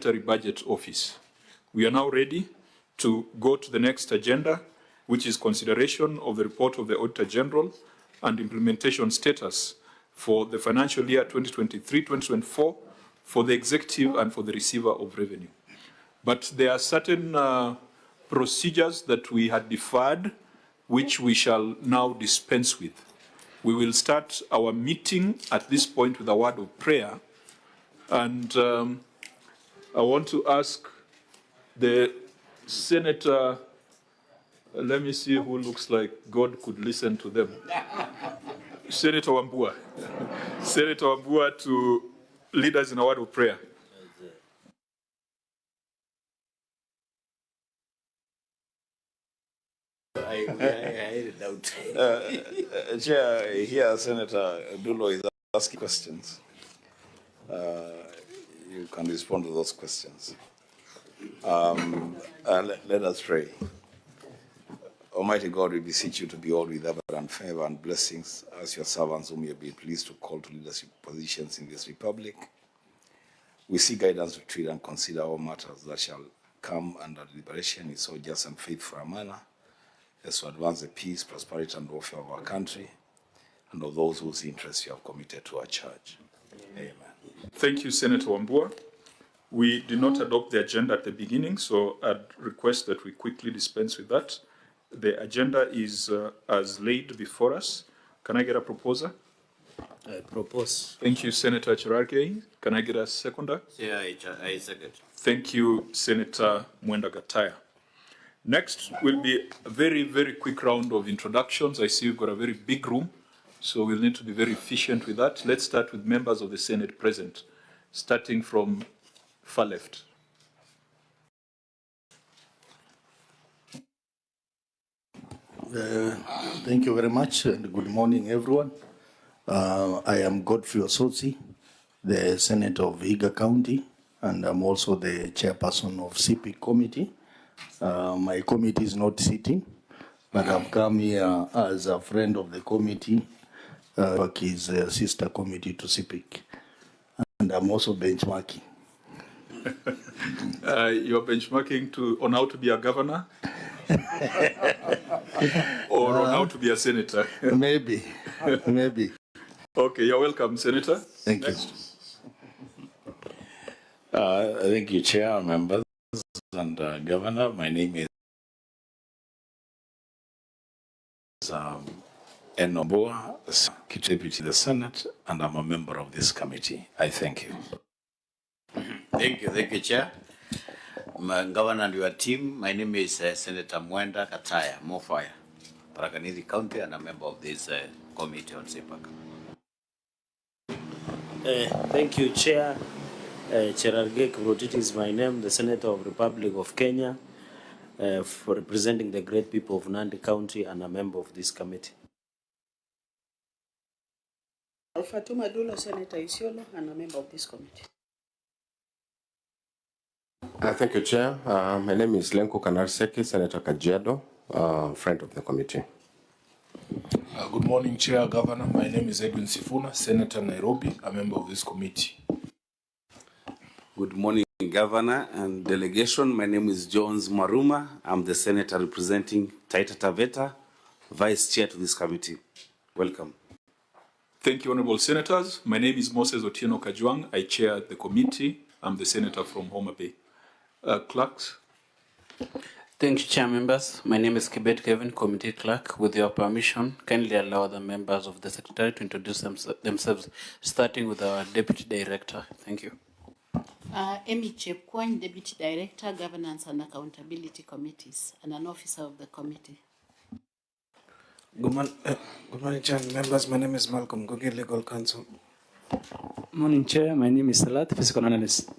Budget Office. We are now ready to go to the next agenda, which is consideration of the report of the Auditor General and implementation status for the financial year 2023-2024 for the executive and for the receiver of revenue. But there are certain procedures that we had deferred, which we shall now dispense with. We will start our meeting at this point with a word of prayer. And I want to ask the Senator, let me see who looks like God could listen to them. Senator Wambua. Senator Wambua to lead us in a word of prayer. I doubt. Chair, here Senator Dulo is asking questions. You can respond to those questions. Let us pray. Almighty God, we beseech you to be all with abundant favor and blessings as your servants whom you have been pleased to call to leadership positions in this republic. We seek guidance to treat and consider all matters that shall come under deliberation in so just and faithful a manner as to advance the peace, prosperity, and welfare of our country and of those whose interests you have committed to our charge. Amen. Thank you, Senator Wambua. We did not adopt the agenda at the beginning, so I'd request that we quickly dispense with that. The agenda is as laid before us. Can I get a proposer? I propose. Thank you, Senator Cherargei. Can I get a seconder? Yeah, I second. Thank you, Senator Mwenda Gataya. Next will be a very, very quick round of introductions. I see you've got a very big room, so we'll need to be very efficient with that. Let's start with members of the Senate present, starting from far left. Thank you very much, and good morning, everyone. I am Godfrey Osotsi, the Senator of Vihiga County, and I'm also the chairperson of CPIC committee. My committee is not sitting, but I've come here as a friend of the committee, is a sister committee to CPIC, and I'm also benchmarking. You're benchmarking on how to be a governor? Or on how to be a senator? Maybe, maybe. Okay, you're welcome, Senator. Thank you. Thank you, Chair, members, and Governor. My name is Enoboa, Deputy to the Senate, and I'm a member of this committee. I thank you. Thank you, Chair. Governor and your team, my name is Senator Mwenda Gataya, More Fire, Parakaniri County, and a member of this committee on CPAC. Thank you, Chair. Cherargei Kiprotich is my name, the Senator of the Republic of Kenya, for representing the great people of Nandi County and a member of this committee. Fatuma Dulo, Senator Isiolo, and a member of this committee. Thank you, Chair. My name is Lenko Kanarseki, Senator Kajiado, friend of the committee. Good morning, Chair, Governor. My name is Edwin Sifuna, Senator Nairobi, a member of this committee. Good morning, Governor and delegation. My name is Jones Maruma. I'm the Senator representing Taita Taveta, Vice Chair to this committee. Welcome. Thank you, Honorable Senators. My name is Moses Otieno Kajwang. I chair the committee. I'm the Senator from Homa Bay. Clerks. Thank you, Chair members. My name is Kibet Kevin, Committee Clerk. With your permission, kindly allow the members of the Secretary to introduce themselves, starting with our Deputy Director. Thank you. Emi Chepkwany, Deputy Director, Governance and Accountability Committees, and an officer of the committee. Good morning, Chair members. My name is Malcolm Gogi, Legal Counsel. Morning, Chair. My name is Salat, Physical Analyst.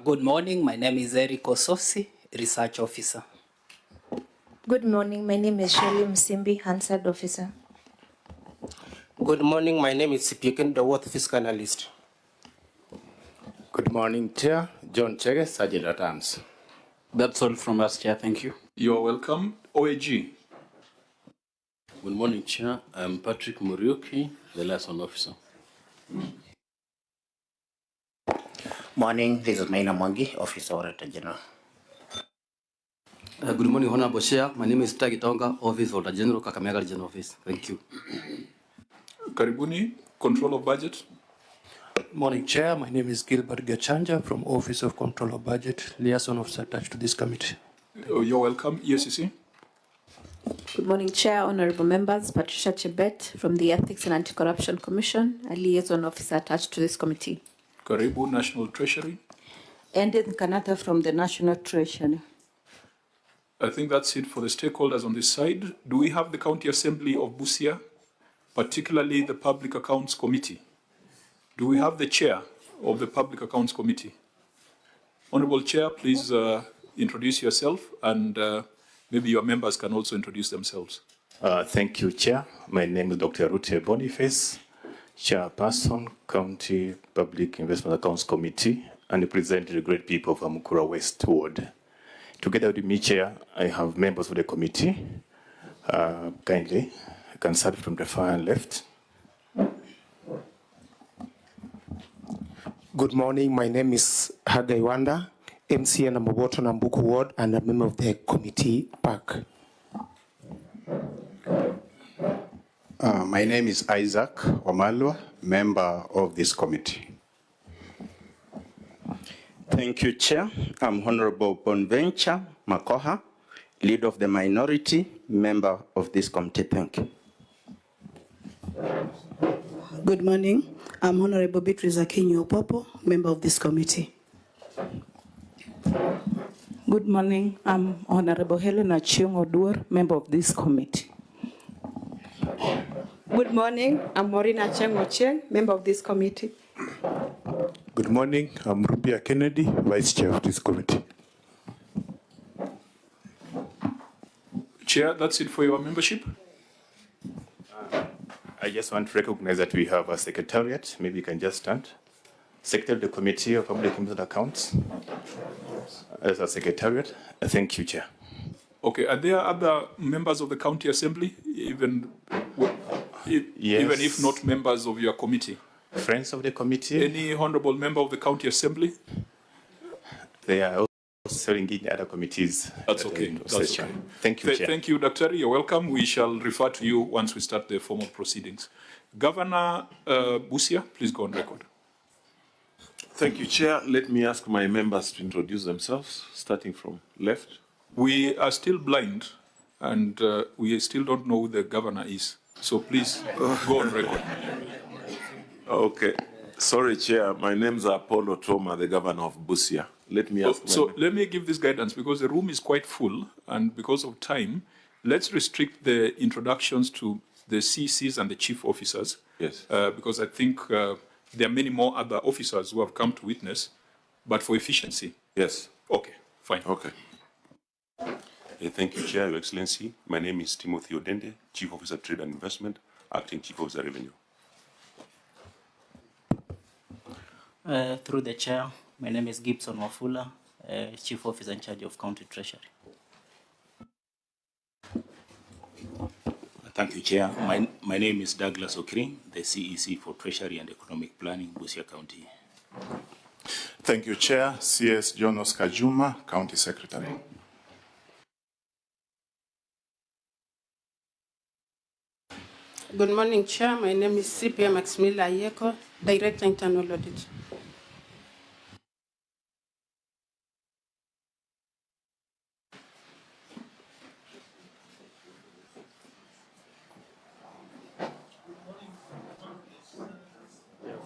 Good morning. My name is Eric Ososi, Research Officer. Good morning. My name is Shirley Msimbi, Hansard Officer. Good morning. My name is Sipiken Dawoth, Fiscal Analyst. Good morning, Chair. John Chege, Sergeant at Arms. That's all from us, Chair. Thank you. You're welcome. OAG. Good morning, Chair. I'm Patrick Muriuki, the Liaison Officer. Morning, this is Maina Mwangi, Officer of Auditor General. Good morning, Honorable Chair. My name is Tagi Tonga, Office of Auditor General, Kakamega Regional Office. Thank you. Karibuni, Control of Budget. Morning, Chair. My name is Gilbert Gachanja from Office of Control of Budget, liaison officer attached to this committee. You're welcome, ESCC. Good morning, Chair, honorable members. Patricia Chebet from the Ethics and Anti-Corruption Commission, a liaison officer attached to this committee. Karibu, National Treasury. Ended Kanata from the National Treasury. I think that's it for the stakeholders on this side. Do we have the County Assembly of Busia, particularly the Public Accounts Committee? Do we have the chair of the Public Accounts Committee? Honorable Chair, please introduce yourself, and maybe your members can also introduce themselves. Thank you, Chair. My name is Dr. Rute Boniface, Chairperson, County Public Investment Accounts Committee, and representing the great people of Amukura West Ward. Together with me, Chair, I have members of the committee. Kindly, I can start from the far left. Good morning. My name is Hagai Wanda, MCN Namoboto Nambuku Ward, and a member of the committee PAC. My name is Isaac Omalwa, member of this committee. Thank you, Chair. I'm Honorable Bonventure Makoha, leader of the minority, member of this committee. Thank you. Good morning. I'm Honorable Beatrice Akinyi Opopo, member of this committee. Good morning. I'm Honorable Helena Chiong Oduor, member of this committee. Good morning. I'm Morina Cheng Ochieng, member of this committee. Good morning. I'm Rupia Kennedy, Vice Chair of this committee. Chair, that's it for your membership. I just want to recognize that we have a secretariat. Maybe you can just stand. Secretary of the Committee of Public Investment Accounts. As a secretariat. Thank you, Chair. Okay, are there other members of the County Assembly, even if not members of your committee? Friends of the committee. Any honorable member of the County Assembly? They are also engaged in other committees. That's okay. That's okay. Thank you, Chair. Thank you, Dr. You're welcome. We shall refer to you once we start the formal proceedings. Governor Busia, please go on record. Thank you, Chair. Let me ask my members to introduce themselves, starting from left. We are still blind, and we still don't know who the governor is. So please go on record. Okay. Sorry, Chair. My name is Apollo Otuoma, the governor of Busia. Let me ask. Let me give this guidance because the room is quite full, and because of time, let's restrict the introductions to the CCs and the chief officers. Yes. Because I think there are many more other officers who have come to witness, but for efficiency. Yes. Okay, fine. Okay. Thank you, Chair, Your Excellency. My name is Timothy Odende, Chief Officer Trade and Investment, Acting Chief Officer Revenue. Through the chair, my name is Gibson Wafula, Chief Officer in charge of County Treasury. Thank you, Chair. My name is Douglas Okri, the CEC for Treasury and Economic Planning, Busia County. Thank you, Chair. CS John Oscar Juma, County Secretary. Good morning, Chair. My name is CPM Maximila Ayeko, Director Internal Audit.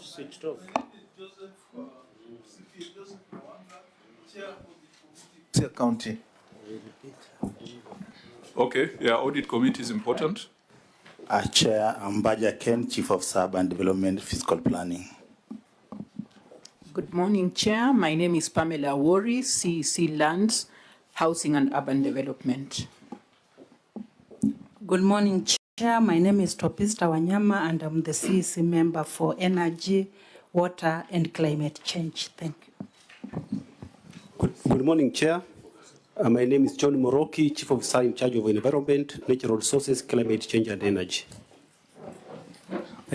Switched off. County. Okay, yeah, audit committee is important. Chair, I'm Baja Ken, Chief of Urban Development Fiscal Planning. Good morning, Chair. My name is Pamela Wori, CEC Lands, Housing and Urban Development. Good morning, Chair. My name is Topista Wanyama, and I'm the CEC member for Energy, Water, and Climate Change. Thank you. Good morning, Chair. My name is John Moroki, Chief Officer in charge of Environment, Natural Resources, Climate Change, and Energy.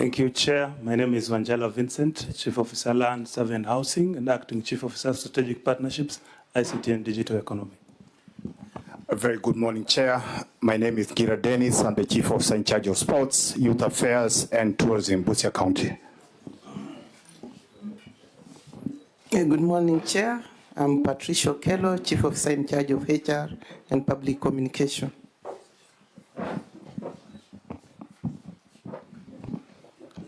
Thank you, Chair. My name is Wanjala Vincent, Chief Officer Land, Survey and Housing, and Acting Chief Officer Strategic Partnerships, ICT and Digital Economy. A very good morning, Chair. My name is Gira Dennis. I'm the Chief Officer in charge of Sports, Youth Affairs, and Tourism in Busia County. Good morning, Chair. I'm Patricia Kello, Chief Officer in charge of HR and Public Communication.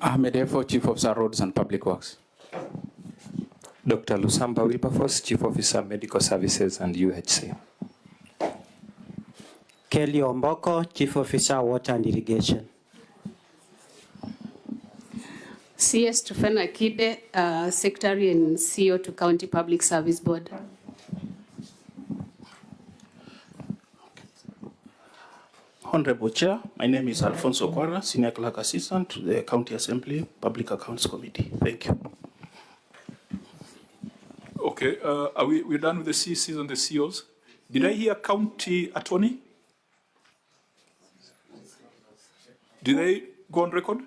Ahmed Efo, Chief Officer Roads and Public Works. Dr. Lusamba Wilberforce, Chief Officer Medical Services and UHC. Kelly Omboko, Chief Officer Water and Irrigation. CS Tufena Kide, Secretary and CEO to County Public Service Board. Honorable Chair, my name is Alfonso Quara, Senior Clerk Assistant to the County Assembly Public Accounts Committee. Thank you. Okay, are we done with the CCs and the COs? Did I hear County Attorney? Did they go on record?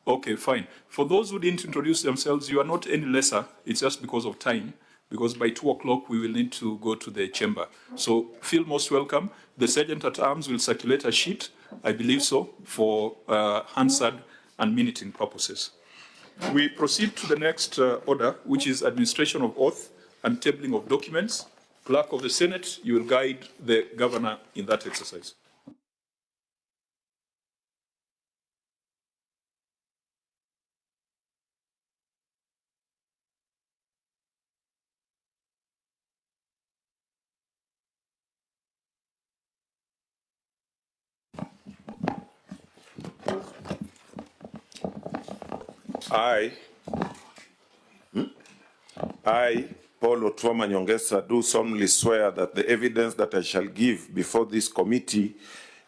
Okay, fine. For those who didn't introduce themselves, you are not any lesser. It's just because of time, because by 2 o'clock we will need to go to the chamber. So feel most welcome. The Sergeant at Arms will circulate a sheet, I believe so, for Hansard and minuting purposes. We proceed to the next order, which is administration of oath and tabling of documents. Clerk of the Senate, you will guide the governor in that exercise. I, Paul Otuoma Nyongesa, do solemnly swear that the evidence that I shall give before this committee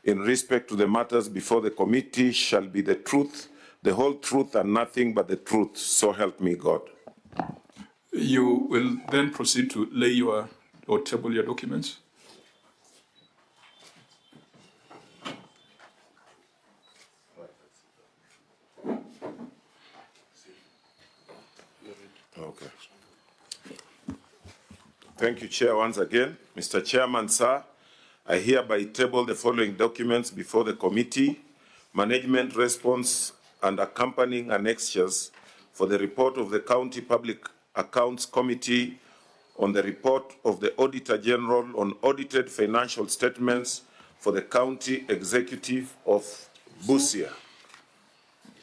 in respect to the matters before the committee shall be the truth, the whole truth and nothing but the truth, so help me God. You will then proceed to lay or table your documents. Okay. Thank you, Chair, once again. Mr. Chairman, sir, I hereby table the following documents before the committee: management response and accompanying annexures for the report of the County Public Accounts Committee on the report of the Auditor General on audited financial statements for the County Executive of Busia.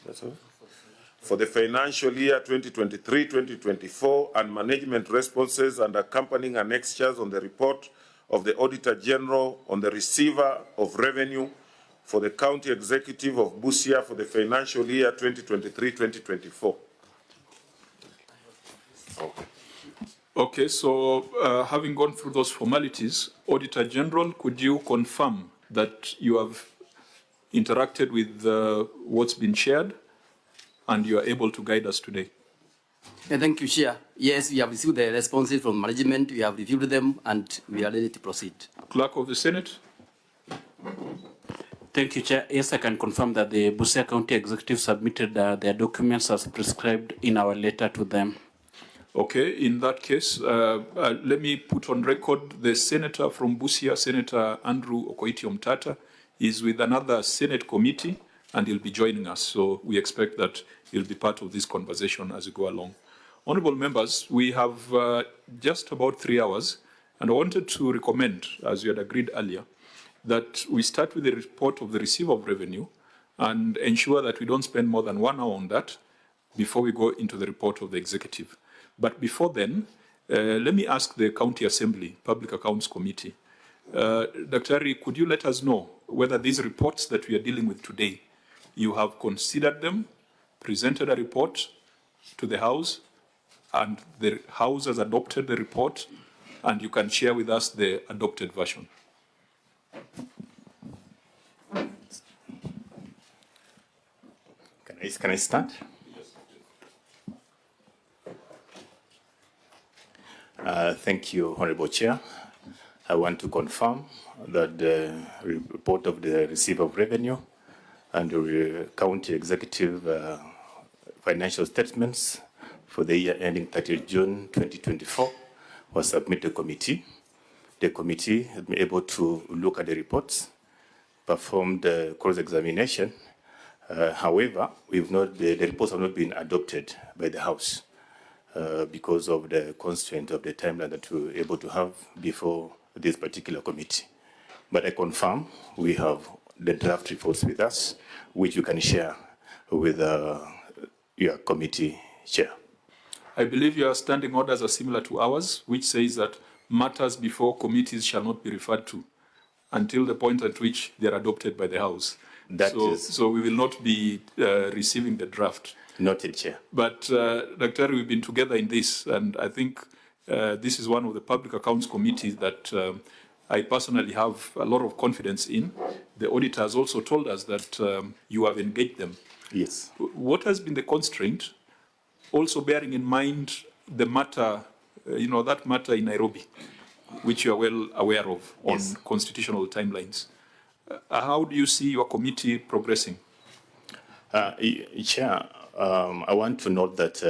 That's all? For the financial year 2023-2024, and management responses and accompanying annexures on the report of the Auditor General on the receiver of revenue for the County Executive of Busia for the financial year 2023-2024. Okay, so having gone through those formalities, Auditor General, could you confirm that you have interacted with what's been shared and you are able to guide us today? Thank you, Chair. Yes, we have received the responses from management, we have reviewed them, and we are ready to proceed. Clerk of the Senate. Thank you, Chair. Yes, I can confirm that the Busia County Executive submitted their documents as prescribed in our letter to them. Okay, in that case, let me put on record the senator from Busia, Senator Andrew Okoiti Omtata, is with another Senate committee, and he'll be joining us. So we expect that he'll be part of this conversation as we go along. Honorable members, we have just about 3 hours, and I wanted to recommend, as we had agreed earlier, that we start with the report of the receiver of revenue and ensure that we don't spend more than 1 hour on that before we go into the report of the executive. But before then, let me ask the County Assembly Public Accounts Committee. Dr. Ari, could you let us know whether these reports that we are dealing with today, you have considered them, presented a report to the House, and the House has adopted the report, and you can share with us the adopted version? Can I start? Thank you, Honorable Chair. I want to confirm that the report of the receiver of revenue and the county executive financial statements for the year ending 30th June 2024 was submitted to committee. The committee has been able to look at the reports, performed the cross-examination. However, the reports have not been adopted by the House because of the constraint of the timeline that we were able to have before this particular committee. But I confirm we have the draft reports with us, which you can share with your committee chair. I believe your standing orders are similar to ours, which says that matters before committees shall not be referred to until the point at which they are adopted by the House. So we will not be receiving the draft. Noted, Chair. But, Dr. we've been together in this, and I think this is one of the Public Accounts Committees that I personally have a lot of confidence in. The auditor has also told us that you have engaged them. Yes. What has been the constraint, also bearing in mind the matter, that matter in Nairobi, which you are well aware of on constitutional timelines? How do you see your committee progressing? Chair, I want to note that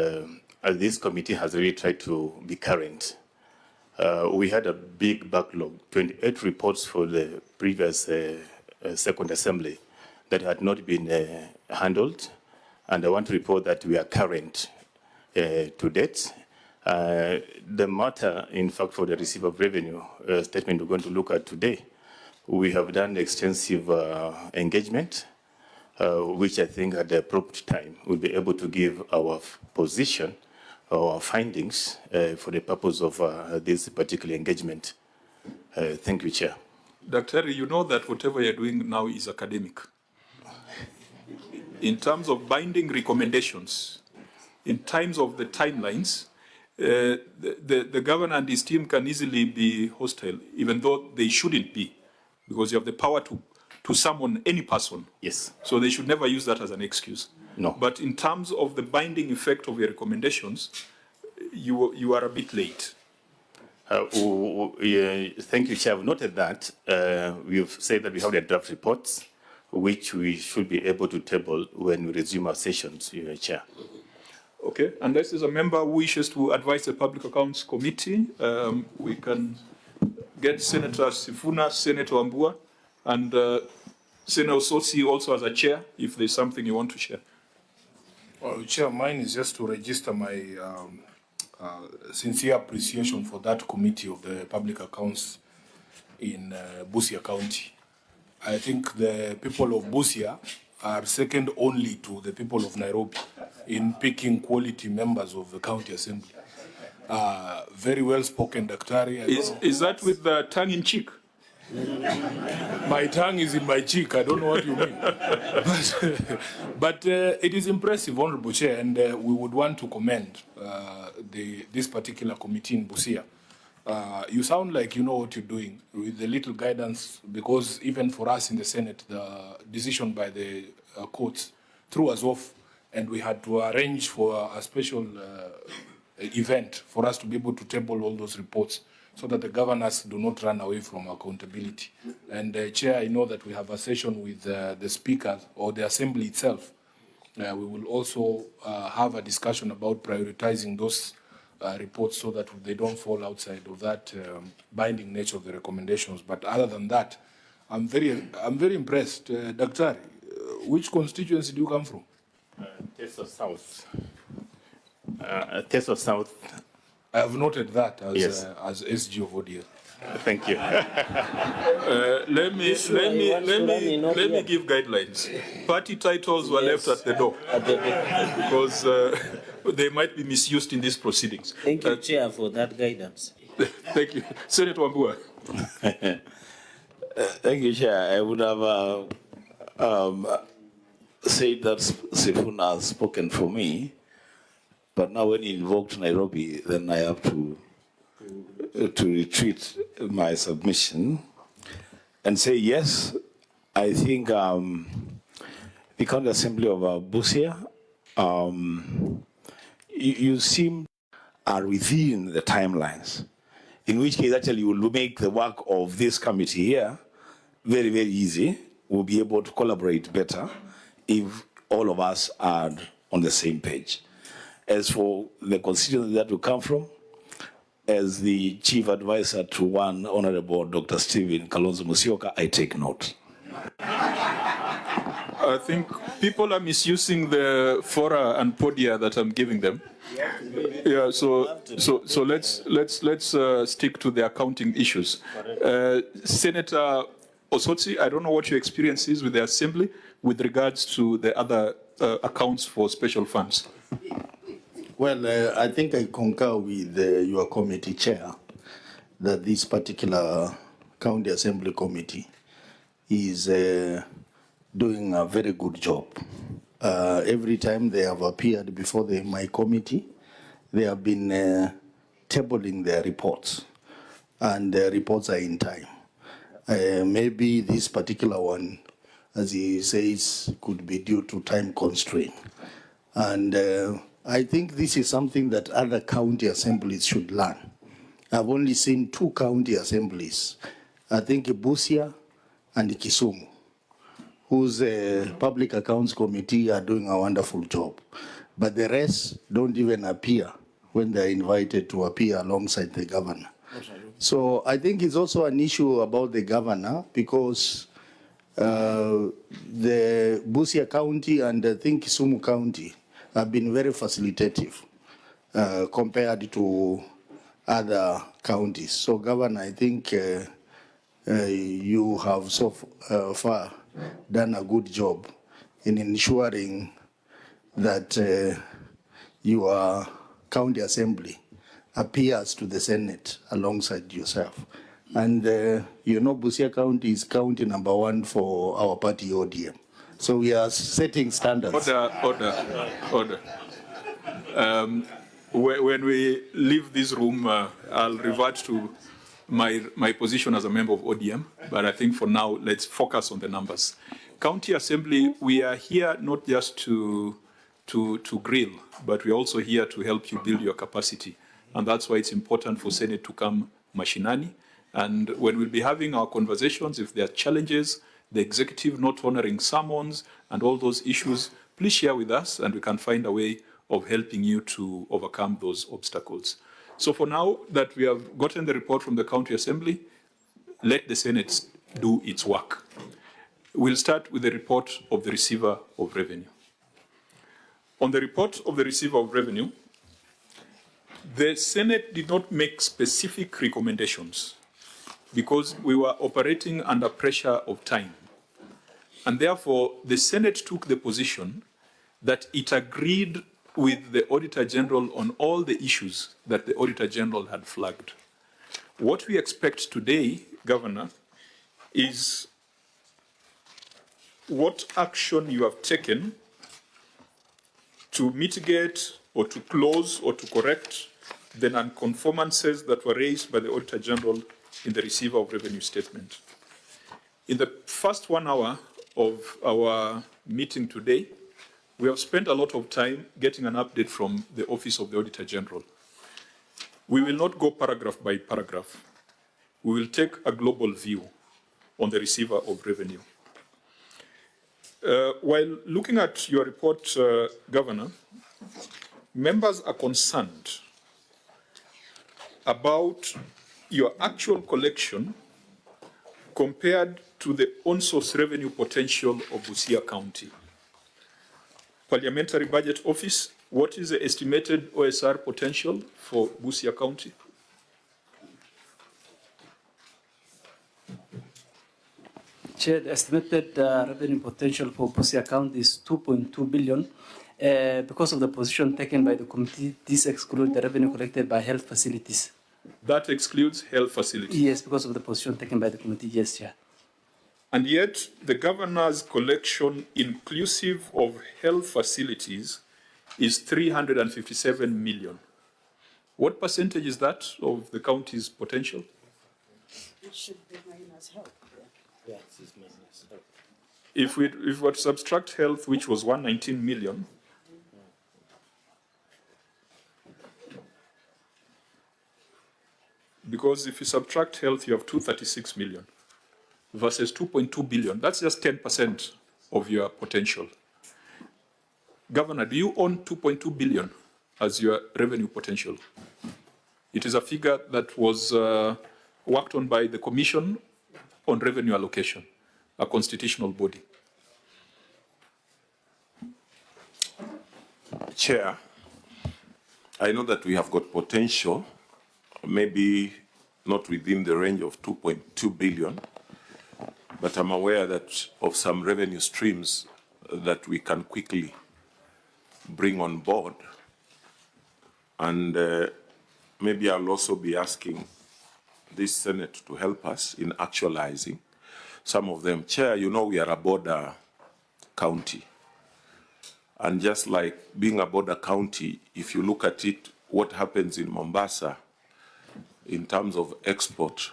this committee has really tried to be current. We had a big backlog, 28 reports for the previous Second Assembly that had not been handled, and I want to report that we are current to date. The matter, in fact, for the receipt of revenue statement we're going to look at today, we have done extensive engagement, which I think at the appropriate time we'll be able to give our position, our findings for the purpose of this particular engagement. Thank you, Chair. Dr. You know that whatever you're doing now is academic. In terms of binding recommendations, in terms of the timelines, the governor and his team can easily be hostile, even though they shouldn't be, because you have the power to summon any person. Yes. So they should never use that as an excuse. No. But in terms of the binding effect of your recommendations, you are a bit late. Thank you, Chair. I've noted that. We've said that we have the draft reports, which we should be able to table when we resume our sessions, Chair. Okay, unless there's a member who wishes to advise the Public Accounts Committee, we can get Senator Sifuna, Senator Ambua, and Senator Sosi also as a chair, if there's something you want to share. Well, Chair, mine is just to register my sincere appreciation for that committee of the public accounts in Busia County. I think the people of Busia are second only to the people of Nairobi in picking quality members of the county assembly. Very well spoken, Daktari. Is that with the tongue in cheek? My tongue is in my cheek. I don't know what you mean. But it is impressive, Honorable Chair, and we would want to commend this particular committee in Busia. You sound like you know what you're doing with the little guidance, because even for us in the Senate, the decision by the courts threw us off, and we had to arrange for a special event for us to be able to table all those reports so that the governors do not run away from accountability. And Chair, I know that we have a session with the Speaker or the Assembly itself. We will also have a discussion about prioritizing those reports so that they don't fall outside of that binding nature of the recommendations. But other than that, I'm very impressed. Dr. Which constituency do you come from? Teso South. Teso South. I have noted that as SG of ODL. Thank you. Let me give guidelines. Party titles were left at the door because they might be misused in these proceedings. Thank you, Chair, for that guidance. Thank you. Senator Wambua. Thank you, Chair. I would have said that Sifuna has spoken for me, but now when he invoked Nairobi, then I have to retreat my submission and say, yes, I think the County Assembly of Busia, you seem are within the timelines, in which case actually will make the work of this committee here very, very easy. We'll be able to collaborate better if all of us are on the same page. As for the constituency that we come from, as the chief advisor to one Honorable Dr. Stephen Kalonzo Musyoka, I take note. I think people are misusing the fora and podia that I'm giving them. Yeah, so let's stick to the accounting issues. Senator Osotsi, I don't know what your experience is with the Assembly with regards to the other accounts for special funds. Well, I think I concur with your committee chair that this particular County Assembly Committee is doing a very good job. Every time they have appeared before my committee, they have been tabling their reports, and their reports are in time. Maybe this particular one, as he says, could be due to time constraint. And I think this is something that other county assemblies should learn. I've only seen 2 county assemblies, I think Busia and Kisumu, whose public accounts committee are doing a wonderful job. But the rest don't even appear when they're invited to appear alongside the governor. So I think it's also an issue about the governor, because the Busia County and I think Kisumu County have been very facilitative compared to other counties. So Governor, I think you have so far done a good job in ensuring that your county assembly appears to the Senate alongside yourself. And you know, Busia County is county number 1 for our party ODM. So we are setting standards. Order. When we leave this room, I'll revert to my position as a member of ODM, but I think for now, let's focus on the numbers. County Assembly, we are here not just to grill, but we're also here to help you build your capacity. And that's why it's important for Senate to come mashinani. And when we'll be having our conversations, if there are challenges, the executive not honoring summons and all those issues, please share with us and we can find a way of helping you to overcome those obstacles. So for now that we have gotten the report from the County Assembly, let the Senate do its work. We'll start with the report of the Receiver of Revenue. On the report of the Receiver of Revenue, the Senate did not make specific recommendations because we were operating under pressure of time. And therefore, the Senate took the position that it agreed with the Auditor General on all the issues that the Auditor General had flagged. What we expect today, Governor, is what action you have taken to mitigate or to close or to correct the non-conformances that were raised by the Auditor General in the Receiver of Revenue statement. In the first 1 hour of our meeting today, we have spent a lot of time getting an update from the Office of the Auditor General. We will not go paragraph by paragraph. We will take a global view on the Receiver of Revenue. While looking at your report, Governor, members are concerned about your actual collection compared to the on-source revenue potential of Busia County. Parliamentary Budget Office, what is the estimated OSR potential for Busia County? Chair, the estimated revenue potential for Busia County is 2.2 billion. Because of the position taken by the committee, this excludes the revenue collected by health facilities. That excludes health facilities? Yes, because of the position taken by the committee, yes, Chair. And yet, the governor's collection, inclusive of health facilities, is 357 million. What percentage is that of the county's potential? It should be minus health. Yeah, it's minus health. If we were to subtract health, which was 119 million, because if you subtract health, you have 236 million versus 2.2 billion. That's just 10% of your potential. Governor, do you own 2.2 billion as your revenue potential? It is a figure that was worked on by the Commission on Revenue Allocation, a constitutional body. Chair, I know that we have got potential, maybe not within the range of 2.2 billion, but I'm aware that of some revenue streams that we can quickly bring on board. And maybe I'll also be asking this Senate to help us in actualizing some of them. Chair, you know we are a border county. And just like being a border county, if you look at it, what happens in Mombasa in terms of export,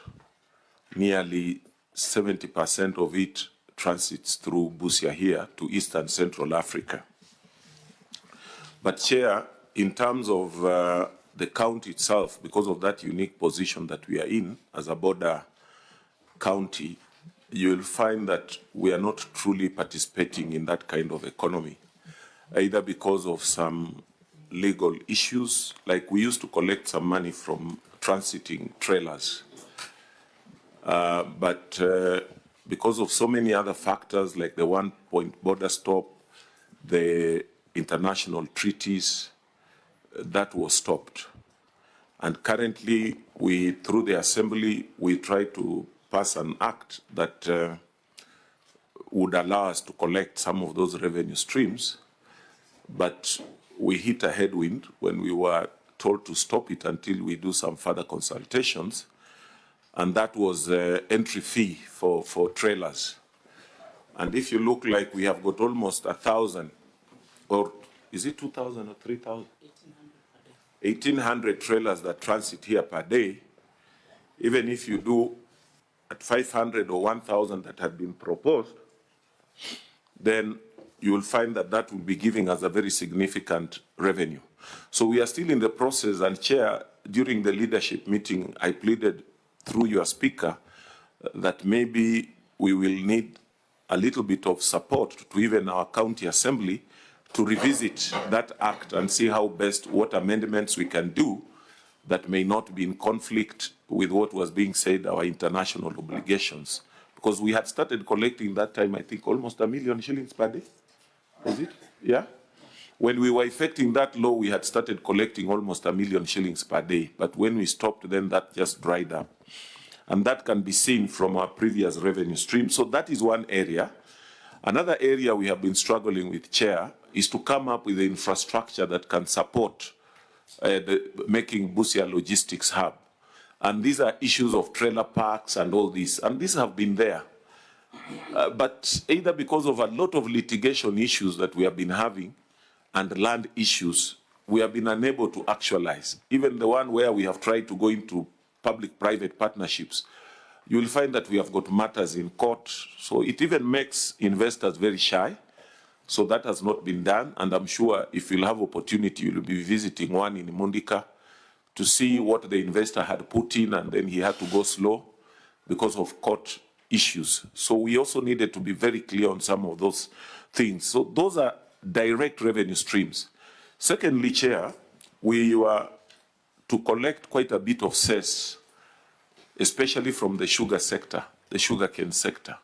nearly 70% of it transits through Busia here to East and Central Africa. But Chair, in terms of the county itself, because of that unique position that we are in as a border county, you'll find that we are not truly participating in that kind of economy, either because of some legal issues, like we used to collect some money from transiting trailers. But because of so many other factors, like the one-point border stop, the international treaties, that was stopped. And currently, through the Assembly, we try to pass an act that would allow us to collect some of those revenue streams, but we hit a headwind when we were told to stop it until we do some further consultations, and that was entry fee for trailers. And if you look, like we have got almost 1,000, or is it 2,000 or 3,000? 1,800 trailers that transit here per day. Even if you do at 500 or 1,000 that had been proposed, then you will find that that will be giving us a very significant revenue. So we are still in the process, and Chair, during the leadership meeting, I pleaded through your speaker that maybe we will need a little bit of support to even our county assembly to revisit that act and see how best, what amendments we can do that may not be in conflict with what was being said, our international obligations. Because we had started collecting that time, I think, almost 1 million shillings per day. Was it? Yeah? When we were effecting that law, we had started collecting almost 1 million shillings per day. But when we stopped, then that just dried up. And that can be seen from our previous revenue stream. So that is one area. Another area we have been struggling with, Chair, is to come up with the infrastructure that can support making Busia logistics hub. And these are issues of trailer parks and all this. And these have been there. But either because of a lot of litigation issues that we have been having and land issues, we have been unable to actualize. Even the one where we have tried to go into public-private partnerships, you will find that we have got matters in court. So it even makes investors very shy. So that has not been done. And I'm sure if you'll have opportunity, you'll be visiting one in Mundika to see what the investor had put in, and then he had to go slow because of court issues. So we also needed to be very clear on some of those things. So those are direct revenue streams. Secondly, Chair, we were to collect quite a bit of cess, especially from the sugar sector, the sugarcane sector.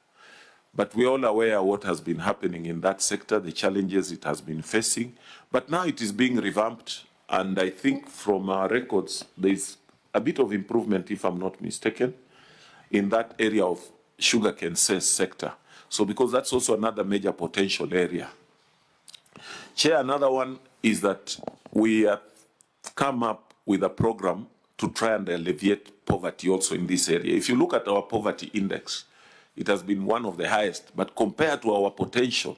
But we're all aware of what has been happening in that sector, the challenges it has been facing. But now it is being revamped, and I think from our records, there's a bit of improvement, if I'm not mistaken, in that area of sugarcane cess sector. So because that's also another major potential area. Chair, another one is that we have come up with a program to try and alleviate poverty also in this area. If you look at our poverty index, it has been one of the highest, but compared to our potential,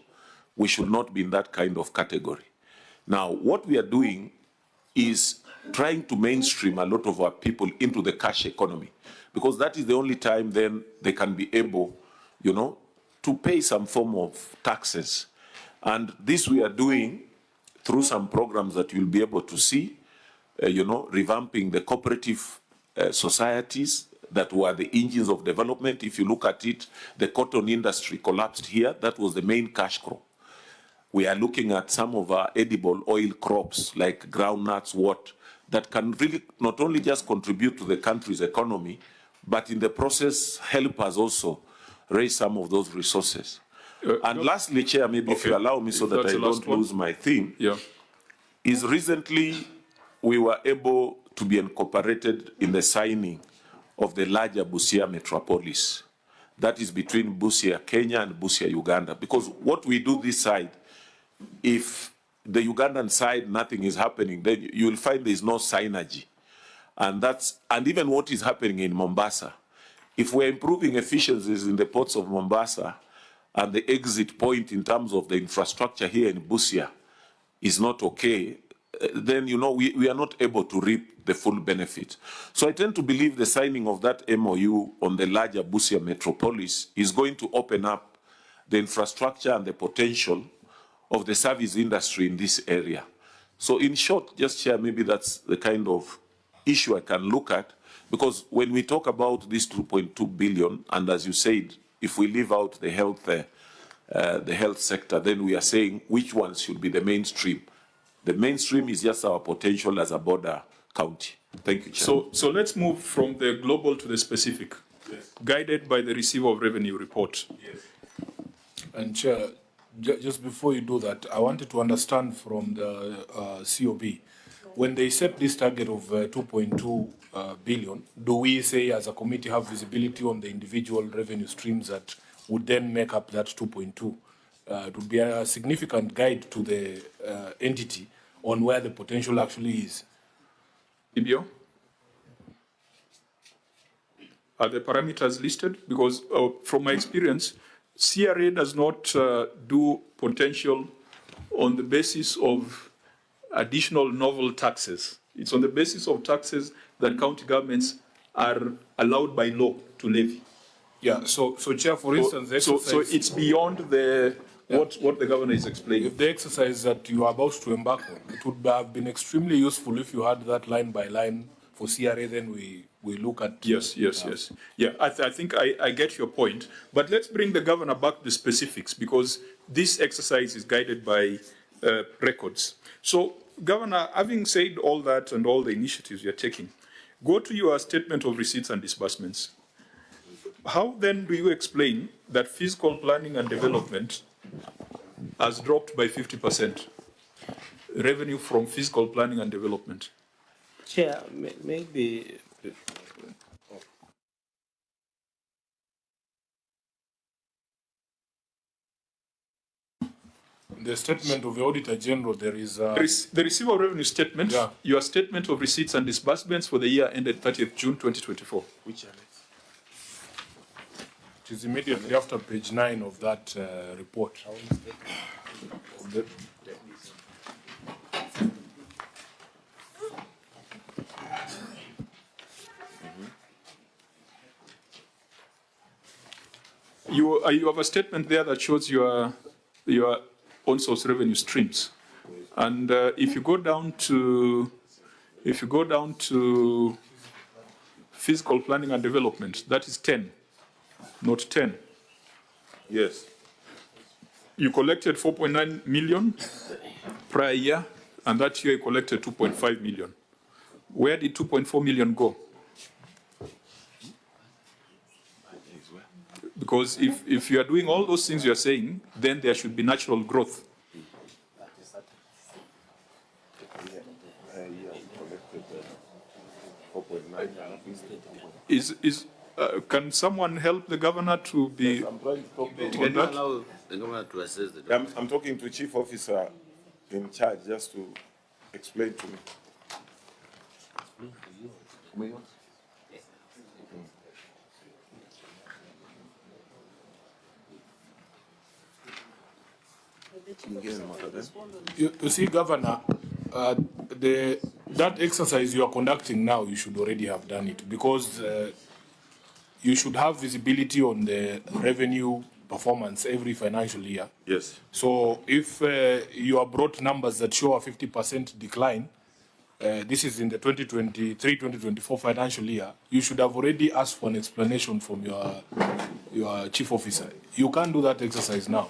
we should not be in that kind of category. Now, what we are doing is trying to mainstream a lot of our people into the cash economy, because that is the only time then they can be able, you know, to pay some form of taxes. And this we are doing through some programs that you'll be able to see, you know, revamping the cooperative societies that were the engines of development. If you look at it, the cotton industry collapsed here. That was the main cash crop. we are looking at some of our edible oil crops like groundnuts, that can really not only just contribute to the country's economy, but in the process help us also raise some of those resources. And lastly, Chair, maybe if you allow me so that I don't lose my theme, is recently we were able to be incorporated in the signing of the larger Busia metropolis. That is between Busia, Kenya and Busia, Uganda. Because what we do this side, if the Ugandan side, nothing is happening, then you will find there is no synergy. And even what is happening in Mombasa, if we're improving efficiencies in the ports of Mombasa and the exit point in terms of the infrastructure here in Busia is not okay, then, we are not able to reap the full benefit. So I tend to believe the signing of that MOU on the larger Busia metropolis is going to open up the infrastructure and the potential of the service industry in this area. So in short, just share, maybe that's the kind of issue I can look at, because when we talk about this 2.2 billion, and as you said, if we leave out the health sector, then we are saying which ones should be the mainstream. The mainstream is just our potential as a border county. Thank you, Chair. So let's move from the global to the specific, guided by the receiver of revenue report. Yes. And Chair, just before you do that, I wanted to understand from the COB, when they set this target of 2.2 billion, do we say as a committee have visibility on the individual revenue streams that would then make up that 2.2? It would be a significant guide to the entity on where the potential actually is. Ibio? Are the parameters listed? Because from my experience, CRA does not do potential on the basis of additional novel taxes. It's on the basis of taxes that county governments are allowed by law to levy. Yeah, so Chair, for instance, so it's beyond the what the governor is explaining. If the exercise that you are about to embark on, it would have been extremely useful if you had that line by line for CRA, then we look at... Yes. Yeah, I think I get your point. But let's bring the governor back to the specifics, because this exercise is guided by records. So, Governor, having said all that and all the initiatives you're taking, go to your statement of receipts and disbursements. How then do you explain that fiscal planning and development has dropped by 50%? Revenue from fiscal planning and development. Chair, maybe... The statement of the Auditor General, there is a... The receiver revenue statement, your statement of receipts and disbursements for the year ended 30th June 2024. Which are it is immediately after page 9 of that report. You have a statement there that shows your own source revenue streams, and if you go down to fiscal planning and development, that is 10, not 10. Yes. You collected 4.9 million prior year, and that year you collected 2.5 million. Where did 2.4 million go? Because if you are doing all those things you are saying, then there should be natural growth. Can someone help the governor to be... Yes, I'm trying to talk to Can you allow the governor to assess the document? I'm talking to Chief Officer in charge just to explain to me. You see, Governor, that exercise you are conducting now, you should already have done it, because you should have visibility on the revenue performance every financial year. Yes. So if you are brought numbers that show a 50% decline, this is in the 2023-2024 financial year, you should have already asked for an explanation from your chief officer. You can't do that exercise now,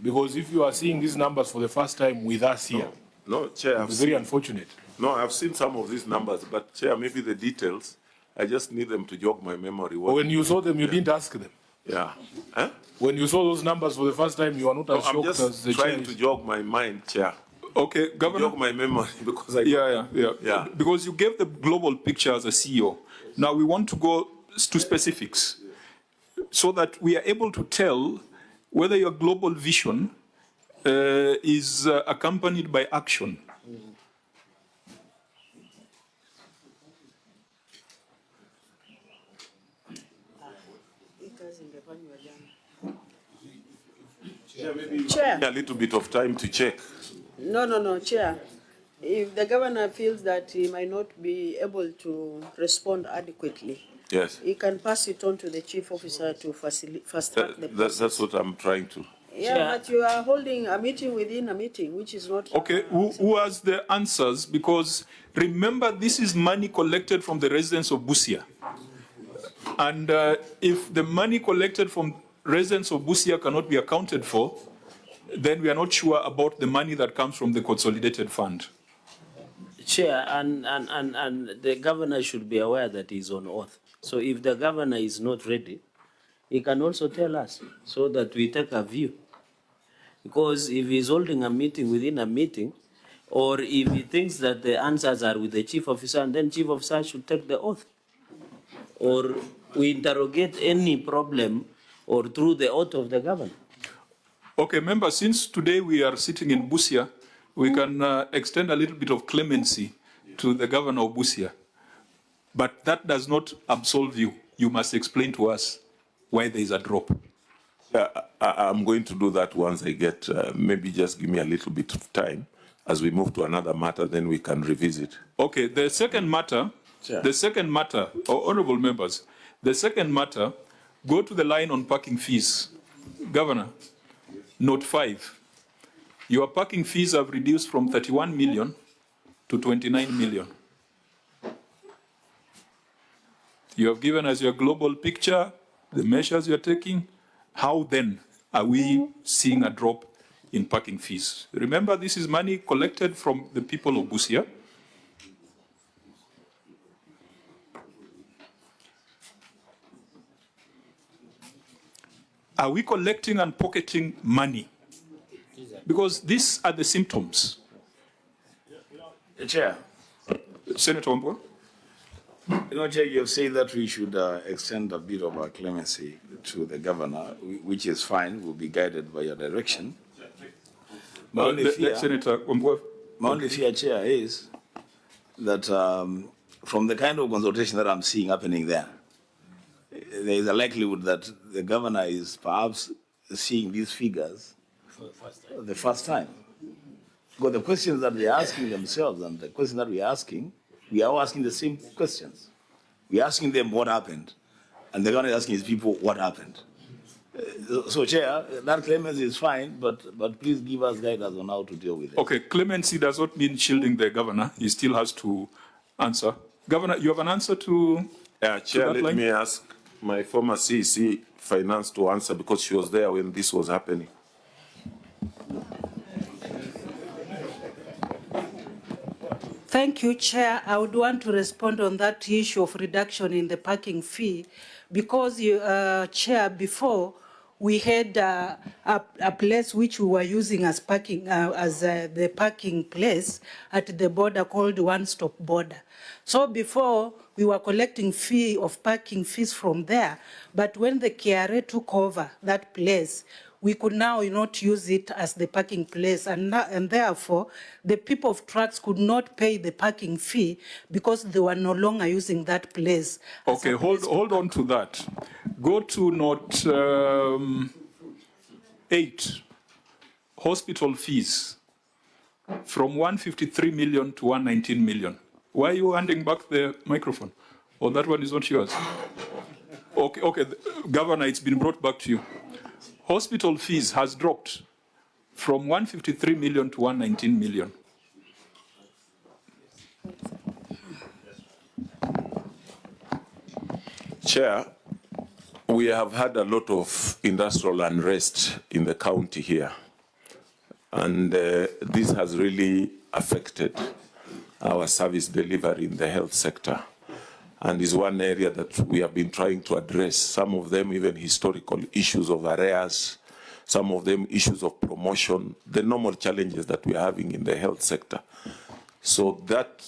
Because if you are seeing these numbers for the first time with us here, No, Chair, it's very unfortunate. No, I've seen some of these numbers, but Chair, maybe the details, I just need them to jog my memory. When you saw them, you didn't ask them. Yeah. Huh? When you saw those numbers for the first time, you are not as I'm shocked as just the trying chair to is. jog my mind, Chair. Okay, Governor. Jog my memory because I. Yeah. Because you gave the global picture as a CEO. Now we want to go to specifics so that we are able to tell whether your global vision is accompanied by action. Chair. A little bit of time to check. No, Chair. If the governor feels that he might not be able to respond adequately, Yes. he can pass it on to the chief officer to fast track the process. That's what I'm trying to. Yeah, but you are holding a meeting within a meeting, which is not. Okay, who has the answers? Because remember, this is money collected from the residents of Busia. And if the money collected from residents of Busia cannot be accounted for, then we are not sure about the money that comes from the consolidated fund. Chair, and the governor should be aware that he's on oath. So if the governor is not ready, he can also tell us so that we take a view. Because if he's holding a meeting within a meeting, or if he thinks that the answers are with the chief officer, and then chief officer should take the oath. Or we interrogate any problem or through the oath of the governor. Okay, members, since today we are sitting in Busia, we can extend a little bit of clemency to the governor of Busia. But that does not absolve you. You must explain to us why there is a drop. I'm going to do that once I get, maybe just give me a little bit of time. As we move to another matter, then we can revisit. Okay, the second matter, honorable members, the second matter, go to the line on parking fees. Governor, note 5. Your parking fees have reduced from 31 million to 29 million. You have given us your global picture, the measures you're taking. How then are we seeing a drop in parking fees? Remember, this is money collected from the people of Busia. Are we collecting and pocketing money? Because these are the symptoms. Chair. Senator Wambua. You know, Chair, you have said that we should extend a bit of our clemency to the governor, which is fine. We'll be guided by your direction. My only fear, Senator Wambua. My only fear, Chair, is that from the kind of consultation that I'm seeing happening there is a likelihood that the governor is perhaps seeing these figures for the first time. Because the questions that they're asking themselves and the questions that we're asking, we are all asking the same questions. We're asking them what happened, and the governor is asking his people what happened. So, Chair, that clemency is fine, but please give us guidance on how to deal with it. Okay, clemency does not mean shielding the governor. He still has to answer. Governor, you have an answer to Chair, that let line? me ask my former CEC Finance to answer because she was there when this was happening. Thank you, Chair. I would want to respond on that issue of reduction in the parking fee because, Chair, before we had a place which we were using as parking, the parking place at the border called One Stop Border. So before we were collecting fee of parking fees from there, but when the KRA took over that place, we could now not use it as the parking place, and therefore the people of trucks could not pay the parking fee because they were no longer using that place. Okay, hold on to that. Go to note 8, hospital fees, from 153 million to 119 million. Why are you handing back the microphone? Oh, that one is not yours. Okay, Governor, it's been brought back to you. Hospital fees has dropped from 153 million to 119 million. Chair, we have had a lot of industrial unrest in the county here. And this has really affected our service delivery in the health sector, and is one area that we have been trying to address, some of them even historical issues of arrears, some of them issues of promotion, the normal challenges that we are having in the health sector. So that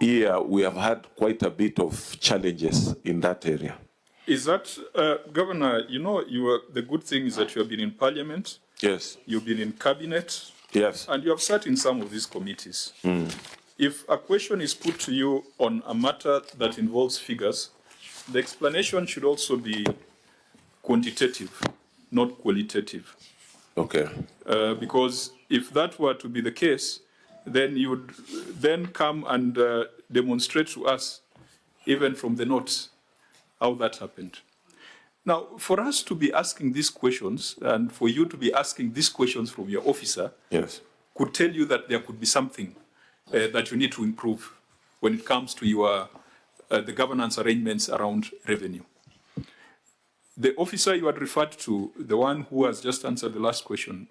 year, we have had quite a bit of challenges in that area. Is that, Governor, you know, the good thing is that you have been in Parliament. Yes. You've been in Cabinet. Yes. And you have sat in some of these committees. If a question is put to you on a matter that involves figures, the explanation should also be quantitative, not qualitative. Okay. Because if that were to be the case, then you would then come and demonstrate to us, even from the notes, how that happened. Now, for us to be asking these questions, and for you to be asking these questions from your officer, yes, could tell you that there could be something that you need to improve when it comes to your the governance arrangements around revenue. The officer you had referred to, the one who has just answered the last question,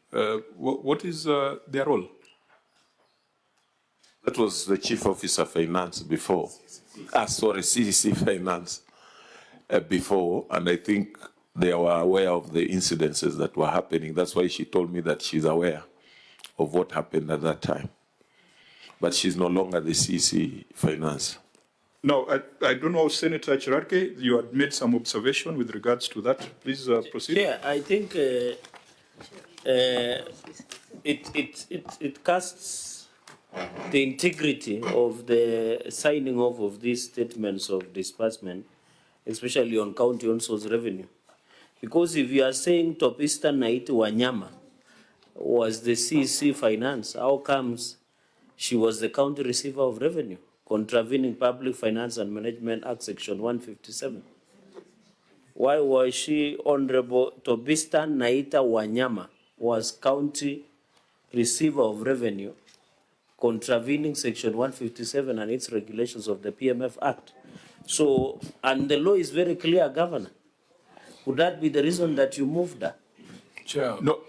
what is their role? That was the Chief Officer Finance before. Sorry, CCC Finance before, and I think they were aware of the incidences that were happening. That's why she told me that she's aware of what happened at that time. But she's no longer the CC Finance. No, I don't know, Senator Chirarke, you had made some observation with regards to that. Please proceed. Yeah, I think it casts the integrity of the signing off of these statements of disbursement, especially on county on-source revenue. Because if you are saying Top Eastern Naiti Wanyama was the CC Finance, how comes she was the county receiver of revenue, contravening Public Finance and Management Act Section 157? Why was she Honorable Tobistan Naita Wanyama was county receiver of revenue, contravening Section 157 and its regulations of the PMF Act? So, and the law is very clear, Governor. Would that be the reason that you moved her? Chair. No,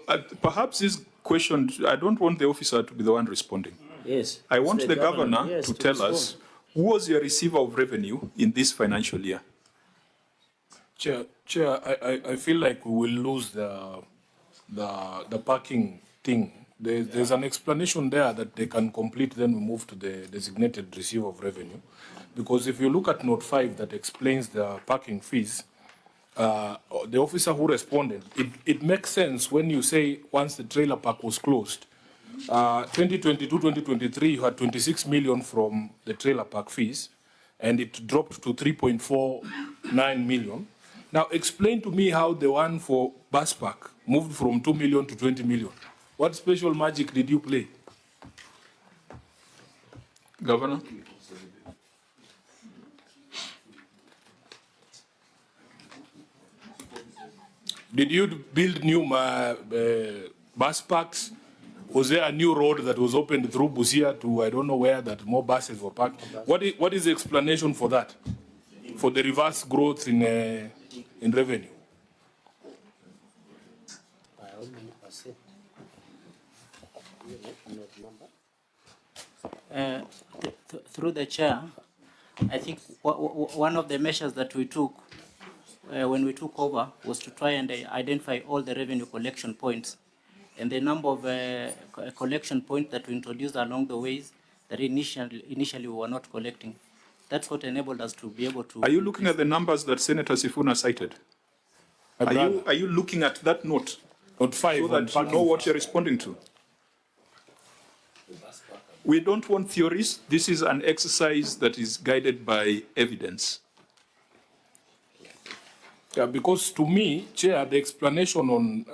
perhaps this question, I don't want the officer to be the one responding. Yes. I want the governor yes, to tell us who was your receiver of revenue in this financial year. Chair, I feel like we will lose the parking thing. There's an explanation there that they can complete, then we move to the designated receiver of revenue. Because if you look at note 5 that explains the parking fees, the officer who responded, it makes sense when you say once the trailer park was closed, 2022-2023, you had 26 million from the trailer park fees, and it dropped to 3.49 million. Now, explain to me how the one for bus park moved from 2 million to 20 million. What special magic did you play? Governor? Did you build new bus parks? Was there a new road that was opened through Busia to I don't know where that more buses were parked? What is the explanation for that? For the reverse growth in revenue? Through the chair, I think one of the measures that we took when we took over was to try and identify all the revenue collection points and the number of collection points that we introduced along the ways that initially we were not collecting. That's what enabled us to be able to... Are you looking at the numbers that Senator Sifuna cited? Are you looking at that note? Note 5. So that you know what you're responding to. We don't want theories. This is an exercise that is guided by evidence. Yeah, because to me, Chair, the explanation on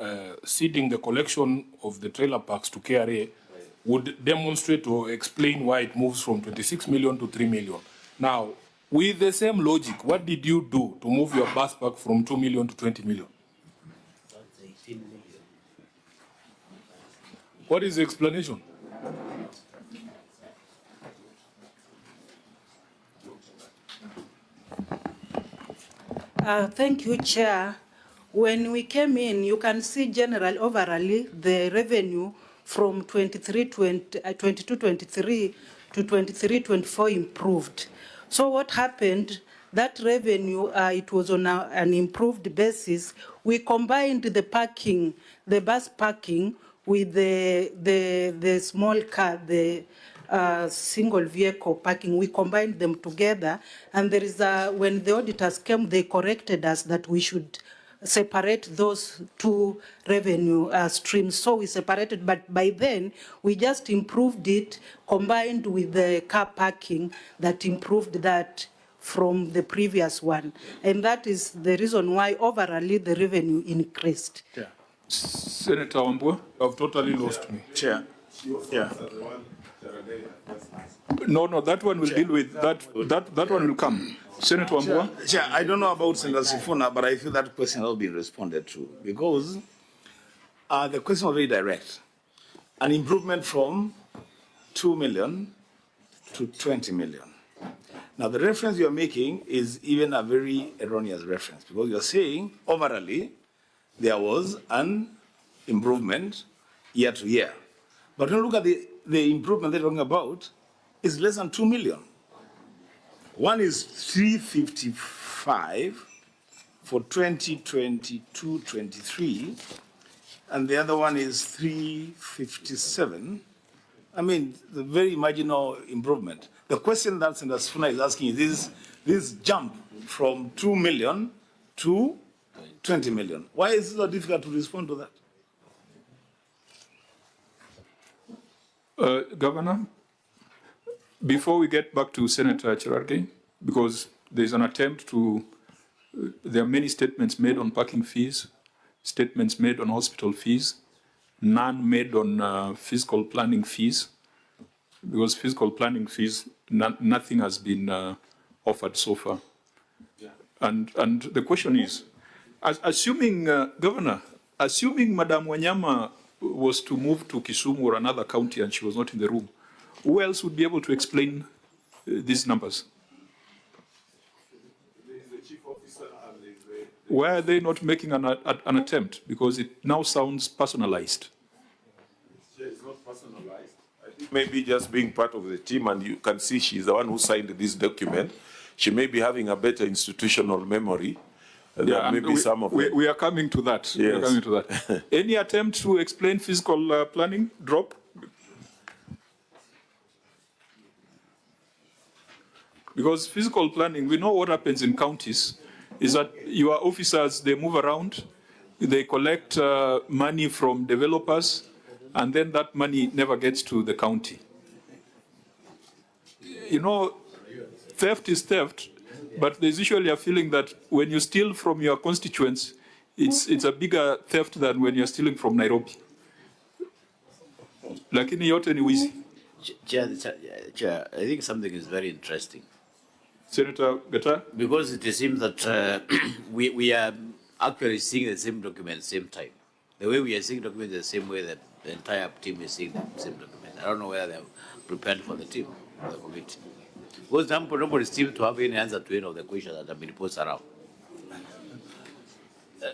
ceding the collection of the trailer parks to KRA would demonstrate or explain why it moves from 26 million to 3 million. Now, with the same logic, what did you do to move your bus park from 2 million to 20 million? What is the explanation? Thank you, Chair. When we came in, you can see overall the revenue from 22-23 to 23-24 improved. So what happened, that revenue, it was on an improved basis. We combined the parking, the bus parking with the small car, the single vehicle parking. We combined them together, and there is when the auditors came, they corrected us that we should separate those two revenue streams. So we separated, but by then we just improved it, combined with the car parking that improved that from the previous one. And that is the reason why overall the revenue increased. Yeah. Senator Wambua? You've totally lost me. Chair. Yeah. No, that one will deal with, that one will come. Senator Wambua? Chair, I don't know about Senator Sifuna, but I feel that question has been responded to because the question was very direct. An improvement from 2 million to 20 million. Now, the reference you're making is even a very erroneous reference because you're saying overall there was an improvement year to year. But when you look at the improvement they're talking about, it's less than 2 million. One is 355 for 2022-23, and the other one is 357. I mean, the very marginal improvement. The question that Senator Sifuna is asking is this jump from 2 million to 20 million. Why is it so difficult to respond to that? Governor, before we get back to Senator Cherargei, because there's an attempt to, there are many statements made on parking fees, statements made on hospital fees, none made on fiscal planning fees, because fiscal planning fees, nothing has been offered so far. Yeah. And the question is, assuming, Governor, assuming Madam Wanyama was to move to Kisumu or another county and she was not in the room, who else would be able to explain these numbers? Why are they not making an attempt? Because it now sounds personalized. It's not personalized. I think maybe just being part of the team, and you can see she's the one who signed this document. She may be having a better institutional memory. Yeah, maybe some of them. We are coming to that. Yes. We are coming to that. Any attempt to explain fiscal planning drop? Because fiscal planning, we know what happens in counties, is that your officers, they move around, they collect money from developers, and then that money never gets to the county. You know, theft is theft, but there's usually a feeling that when you steal from your constituents, it's a bigger theft than when you're stealing from Nairobi. Lakini yote ni wizi. Chair, I think something is very interesting. Senator Gata? Because it seems that we are actually seeing the same document at the same time. The way we are seeing documents the same way that the entire team is seeing the same document. I don't know whether they're prepared for the team, for the committee. Because nobody seems to have any answer to any of the questions that have been posed around.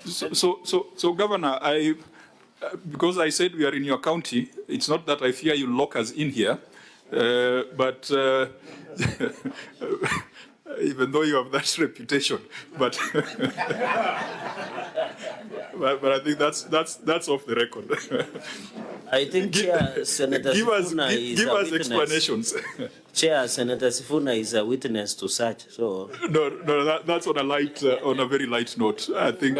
So Governor, because I said we are in your county, it's not that I fear you lock us in here, but even though you have that reputation, but but I think that's off the record. I think Chair, Senator Sifuna is give a us witness. explanations. Chair, Senator Sifuna is a witness to such. So no, that's on a very light note. I think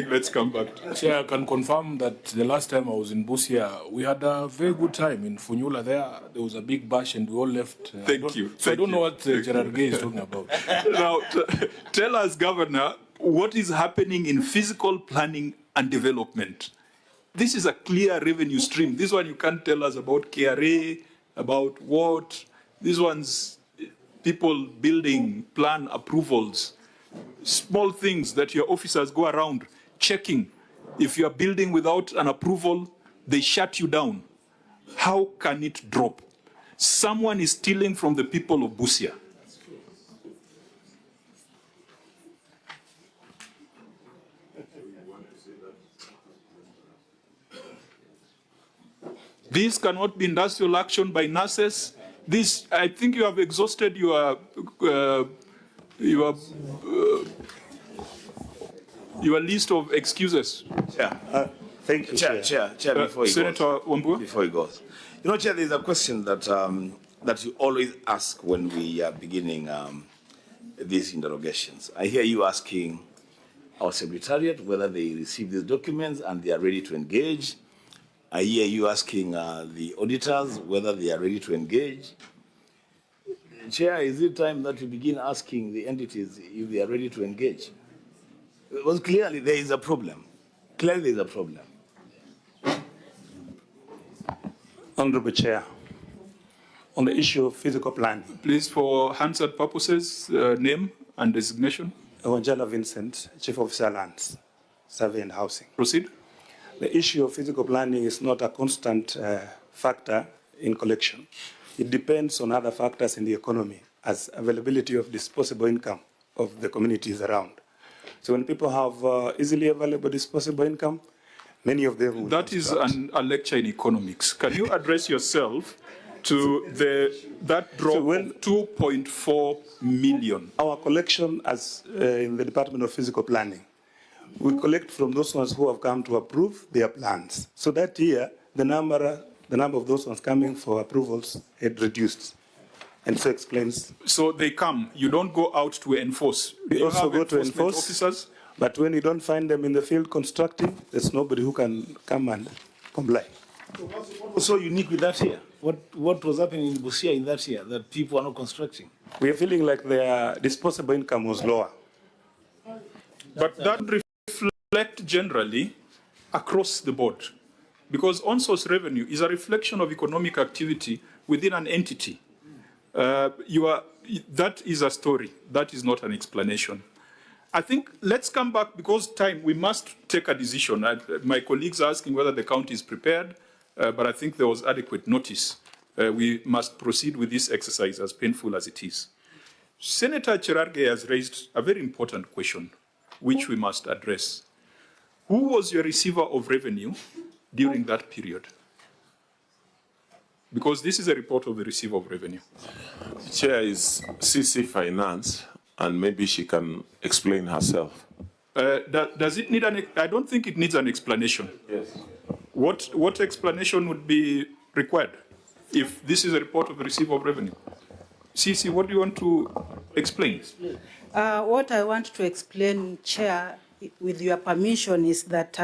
let's come back. Chair, I can confirm that the last time I was in Busia, we had a very good time in Funyula. There was a big bash, and we all left. Thank you. So I don't know what Gerard Gay is talking about. Now, tell us, Governor, what is happening in physical planning and development? This is a clear revenue stream. This one you can't tell us about KRA, about what. This one's people building plan approvals, small things that your officers go around checking. If you are building without an approval, they shut you down. How can it drop? Someone is stealing from the people of Busia. This cannot be industrial action by nurses. This, I think you have exhausted your list of excuses. Yeah. Thank you, Chair, before he Senator Wambua? Before he goes. You know, Chair, there's a question that, that you always ask when we are beginning these interrogations. I hear you asking our Secretariat whether they receive these documents and they are ready to engage. I hear you asking the auditors whether they are ready to engage. Chair, is it time that we begin asking the entities if they are ready to engage? Because clearly there is a problem. Clearly there is a problem. Honorable Chair, on the issue of physical planning. Please, for Hansard purposes, name and designation. Wanjala Vincent, Chief Officer Lands, Survey and Housing. Proceed. The issue of physical planning is not a constant factor in collection. It depends on other factors in the economy, as availability of disposable income of the communities around. So when people have easily available disposable income, many of them will. That is a lecture in economics. Can you address yourself to that drop of 2.4 million? Our collection, as in the Department of Physical Planning, we collect from those ones who have come to approve their plans. So that year, the number of those ones coming for approvals had reduced. And so explains. So they come, you don't go out to enforce. We You also have go to enforcement enforce, officers? but when you don't find them in the field constructing, there's nobody who can come and comply. What was so unique with that year? What was happening in Busia in that year that people are not constructing? We are feeling like their disposable income was lower. But that reflect generally across the board, because on-source revenue is a reflection of economic activity within an entity. That is a story. That is not an explanation. I think let's come back, because time, we must take a decision. My colleagues are asking whether the county is prepared, but I think there was adequate notice. We must proceed with this exercise, as painful as it is. Senator Cherargei has raised a very important question, which we must address. Who was your receiver of revenue during that period? Because this is a report of the receiver of revenue. Chair is CC Finance, and maybe she can explain herself. Does it need I don't think it needs an explanation. Yes. What explanation would be required if this is a report of the receiver of revenue? CC, what do you want to explain? What I want to explain, Chair, with your permission, is that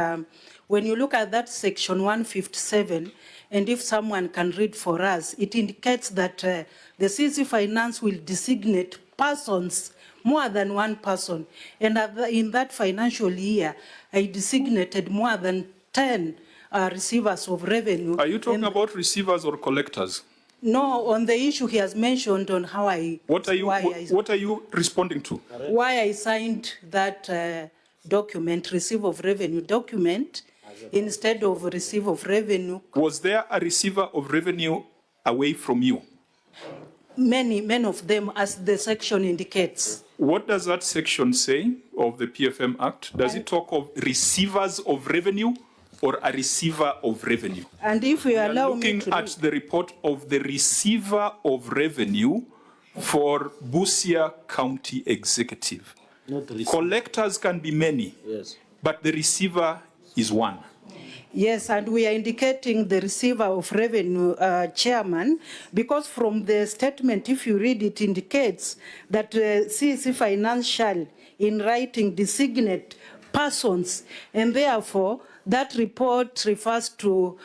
when you look at that section 157, and if someone can read for us, it indicates that the CC Finance will designate persons, more than one person. And in that financial year, I designated more than 10 receivers of revenue. Are you talking about receivers or collectors? No, on the issue he has mentioned on how I... What are you responding to? Why I signed that document, receive of revenue document, instead of receive of revenue. Was there a receiver of revenue away from you? Many of them, as the section indicates. What does that section say of the PFM Act? Does it talk of receivers of revenue or a receiver of revenue? And if you allow me to... Looking at the report of the receiver of revenue for Busia County Executive. Collectors can be many, yes, but the receiver is one. Yes, and we are indicating the receiver of revenue, chairman, because from the statement, if you read it, indicates that CEC Financial, in writing, designate persons, and therefore that report refers to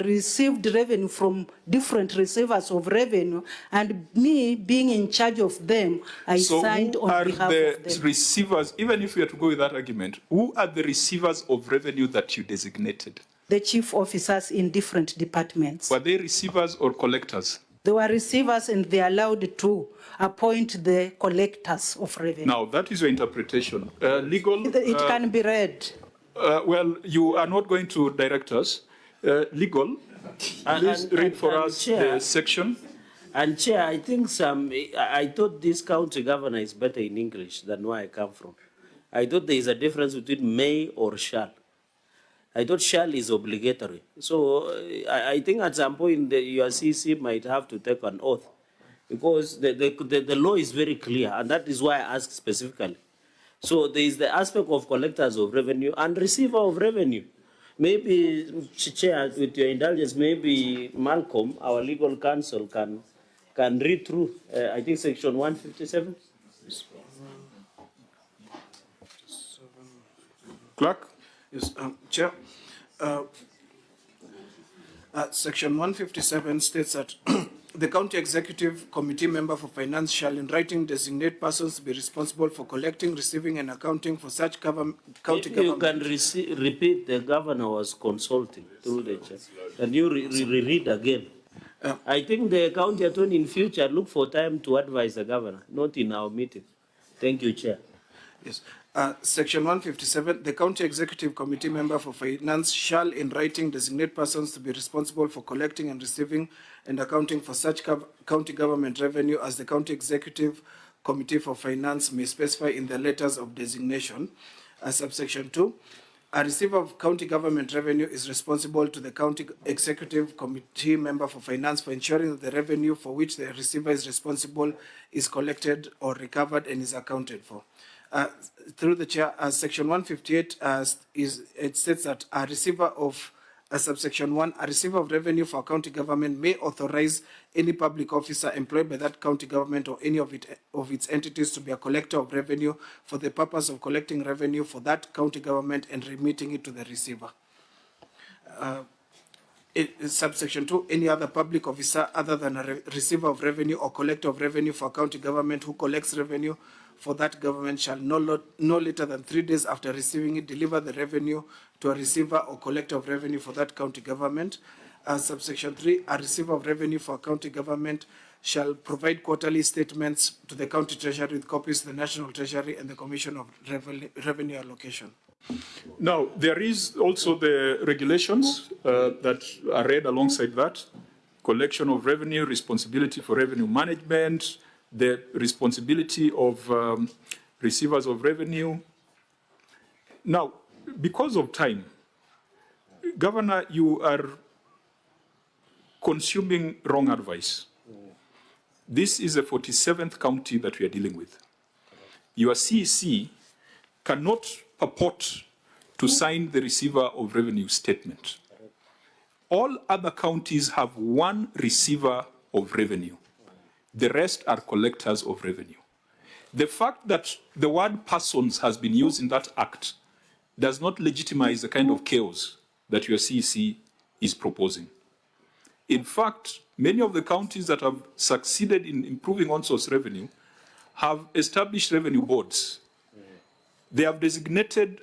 received revenue from different receivers of revenue, and me being in charge of them, I signed on behalf of them. So who are the receivers, even if we are to go with that argument, who are the receivers of revenue that you designated? The chief officers in different departments. Were they receivers or collectors? They were receivers, and they allowed to appoint the collectors of revenue. Now, that is your interpretation. Legal... It can be read. Well, you are not going to direct us. Legal, please read for us Chair, the section. And Chair, I think I thought this county governor is better in English than where I come from. I thought there is a difference between may or shall. I thought shall is obligatory. So I think at some point your CC might have to take an oath, because the law is very clear, and that is why I asked specifically. So there is the aspect of collectors of revenue and receiver of revenue. Maybe, Chair, with your indulgence, maybe Malcolm, our legal counsel, can read through, I think, section 157. Clerk? Yes, Chair. Section 157 states that the County Executive Committee member for Finance shall in writing designate persons to be responsible for collecting, receiving and accounting for such county government. You can repeat, the governor was consulting through the chair. Can you read again? I think the county attorney in future look for time to advise the governor, not in our meeting. Thank you, Chair. Yes. Section 157, the County Executive Committee member for Finance shall in writing designate persons to be responsible for collecting and receiving and accounting for such county government revenue as the County Executive Committee for Finance may specify in the letters of designation. Subsection 2, a receiver of county government revenue is responsible to the County Executive Committee member for Finance for ensuring that the revenue for which the receiver is responsible is collected or recovered and is accounted for. Through the chair, section 158 it states that a receiver of subsection 1, a receiver of revenue for a county government may authorize any public officer employed by that county government or any of its entities to be a collector of revenue for the purpose of collecting revenue for that county government and remitting it to the receiver. Subsection 2, any other public officer other than a receiver of revenue or collector of revenue for a county government who collects revenue for that government shall no later than 3 days after receiving it deliver the revenue to a receiver or collector of revenue for that county government. Subsection 3, a receiver of revenue for a county government shall provide quarterly statements to the county treasury with copies to the National Treasury and the Commission of Revenue Allocation. Now, there is also the regulations that are read alongside that. Collection of revenue, responsibility for revenue management, the responsibility of receivers of revenue. Now, because of time, Governor, you are consuming wrong advice. This is the 47th county that we are dealing with. Your CEC cannot purport to sign the receiver of revenue statement. All other counties have one receiver of revenue. The rest are collectors of revenue. The fact that the word persons has been used in that act does not legitimize the kind of chaos that your CEC is proposing. In fact, many of the counties that have succeeded in improving on-source revenue have established revenue boards. They have designated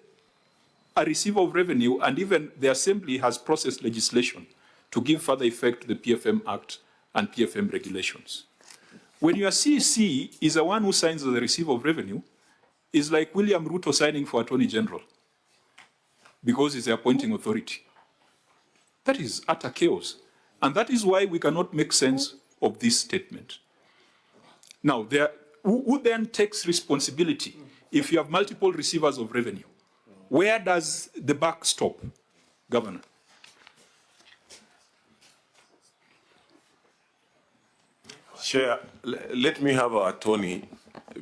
a receiver of revenue, and even the Assembly has processed legislation to give further effect to the PFM Act and PFM regulations. When your CEC is the one who signs as the receiver of revenue, it's like William Ruto signing for Attorney General because he's the appointing authority. That is utter chaos. And that is why we cannot make sense of this statement. Now, who then takes responsibility if you have multiple receivers of revenue? Where does the buck stop, Governor? Chair, let me have our attorney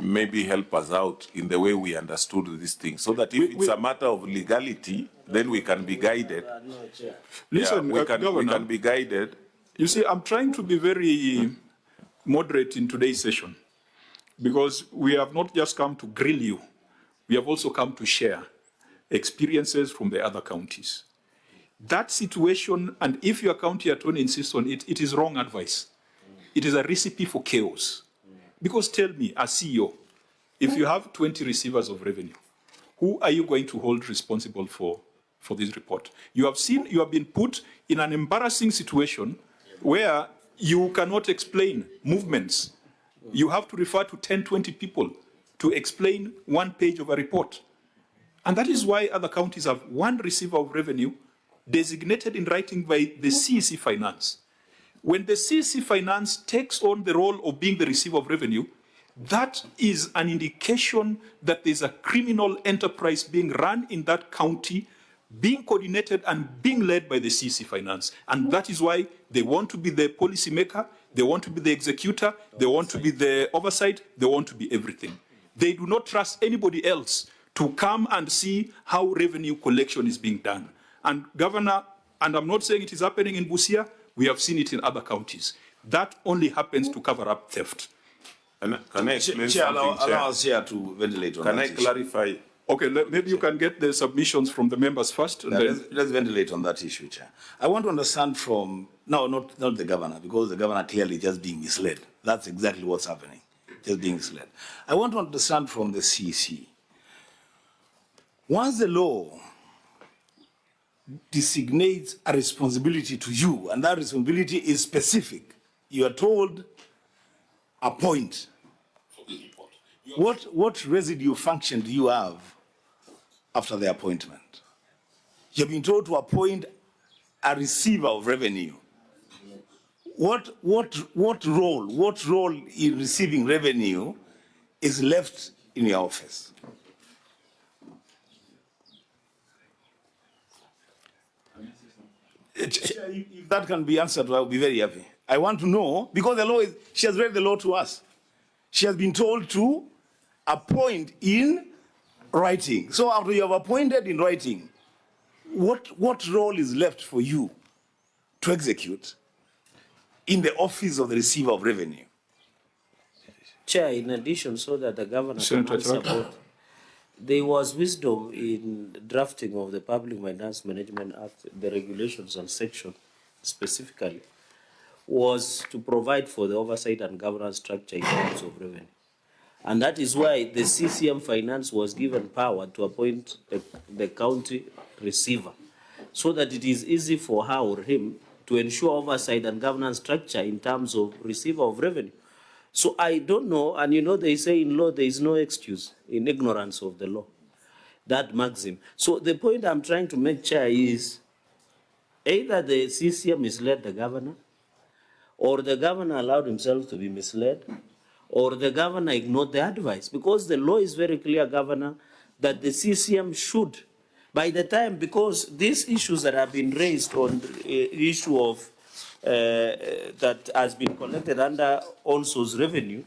maybe help us out in the way we understood this thing, so that if it's a matter of legality, then we can be guided. Listen, we Governor, can be guided. You see, I'm trying to be very moderate in today's session, because we have not just come to grill you, we have also come to share experiences from the other counties. That situation, and if your county attorney insists on it, it is wrong advice. It is a recipe for chaos. Because tell me, as CEO, if you have 20 receivers of revenue, who are you going to hold responsible for this report? You have been put in an embarrassing situation where you cannot explain movements. You have to refer to 10, 20 people to explain one page of a report. And that is why other counties have one receiver of revenue designated in writing by the CEC Finance. When the CEC Finance takes on the role of being the receiver of revenue, that is an indication that there's a criminal enterprise being run in that county being coordinated and being led by the CC Finance. And that is why they want to be the policy maker, they want to be the executor, they want to be the oversight, they want to be everything. They do not trust anybody else to come and see how revenue collection is being done. And Governor, and I'm not saying it is happening in Busia, we have seen it in other counties. That only happens to cover up theft. Can I explain Chair, something, allow us here to ventilate on Can that I issue. clarify? Okay, maybe you can get the submissions from the members first. And then Let's ventilate on that issue, Chair. I want to understand from, no, not the governor, because the governor clearly just being misled. That's exactly what's happening, just being misled. I want to understand from the CC. Once the law designates a responsibility to you, and that responsibility is specific, you are told, appoint. What residue function do you have after the appointment? You've been told to appoint a receiver of revenue. What role in receiving revenue is left in your office? If that can be answered, I'll be very happy. I want to know, because the law is, she has read the law to us. She has been told to appoint in writing. So after you have appointed in writing, what role is left for you to execute in the office of the receiver of revenue? Chair, in addition, so that the governor Senator can support, there was wisdom in drafting of the Public Finance Management Act, the regulations and section specifically, was to provide for the oversight and governance structure in terms of revenue. And that is why the CCM Finance was given power to appoint the county receiver, so that it is easy for her or him to ensure oversight and governance structure in terms of receiver of revenue. So I don't know, and you know they say in law there is no excuse in ignorance of the law, that maxim. So the point I'm trying to make, Chair, is either the CCM misled the governor, or the governor allowed himself to be misled, or the governor ignored the advice. Because the law is very clear, Governor, that the CCM should, by the time, because these issues that have been raised on the issue of that has been collected under ONSO's revenue,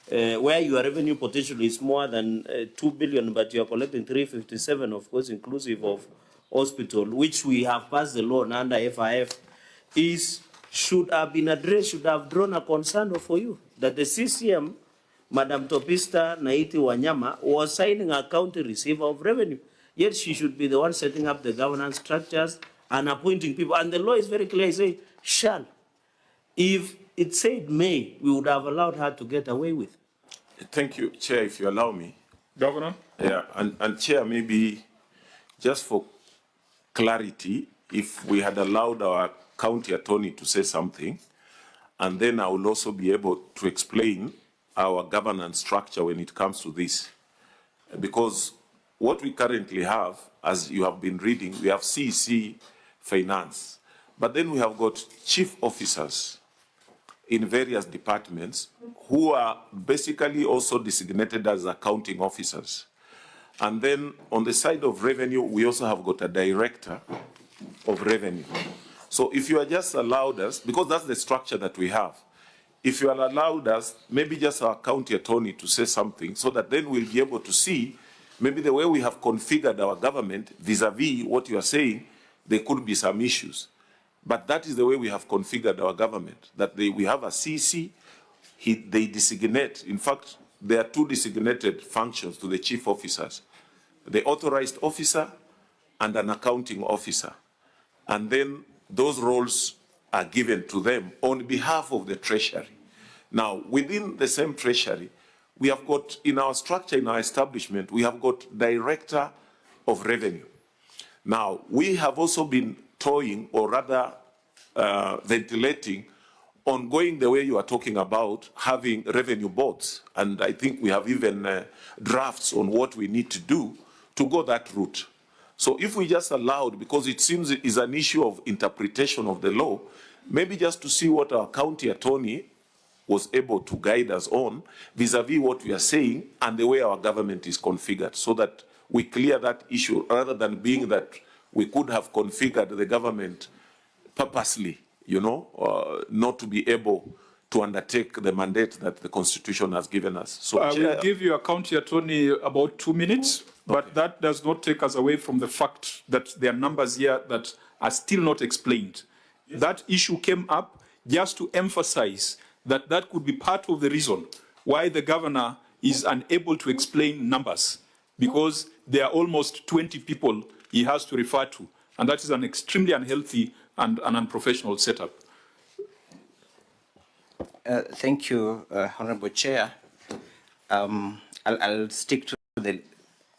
where your revenue potential is more than 2 billion, but you are collecting 357, of course, inclusive of hospital, which we have passed the law on under FIF, should have been addressed, should have drawn a concern for you, that the CCM, Madam Topista Naiti Wanyama, was signing a county receiver of revenue. Yet she should be the one setting up the governance structures and appointing people. And the law is very clear, it says, shall. If it said may, we would have allowed her to get away with. Thank you, Chair, if you allow me. Governor? Yeah, and Chair, maybe just for clarity, if we had allowed our county attorney to say something, and then I will also be able to explain our governance structure when it comes to this. Because what we currently have, as you have been reading, we have CC Finance, but then we have got chief officers in various departments who are basically also designated as accounting officers. And then on the side of revenue, we also have got a director of revenue. So if you are just allowed us, because that's the structure that we have, if you are allowed us, maybe just our county attorney to say something, so that then we'll be able to see maybe the way we have configured our government vis-a-vis what you are saying, there could be some issues. But that is the way we have configured our government, that we have a CC, they designate. In fact, there are two designated functions to the chief officers, the authorized officer and an accounting officer. And then those roles are given to them on behalf of the treasury. Now, within the same treasury, we have got, in our structure, in our establishment, we have got director of revenue. Now, we have also been toying, or rather ventilating, on going the way you are talking about, having revenue boards. And I think we have even drafts on what we need to do to go that route. So if we just allowed, because it seems it is an issue of interpretation of the law, maybe just to see what our county attorney was able to guide us on vis-a-vis what we are saying and the way our government is configured, so that we clear that issue rather than being that we could have configured the government purposely, you know, not to be able to undertake the mandate that the Constitution has given us. So, I Chair, will give your county attorney about 2 minutes, but that does not take us away from the fact that there are numbers here that are still not explained. Yes. That issue came up just to emphasize that that could be part of the reason why the governor is unable to explain numbers, because there are almost 20 people he has to refer to, and that is an extremely unhealthy and an unprofessional setup. Thank you, Honorable Chair. I'll stick to the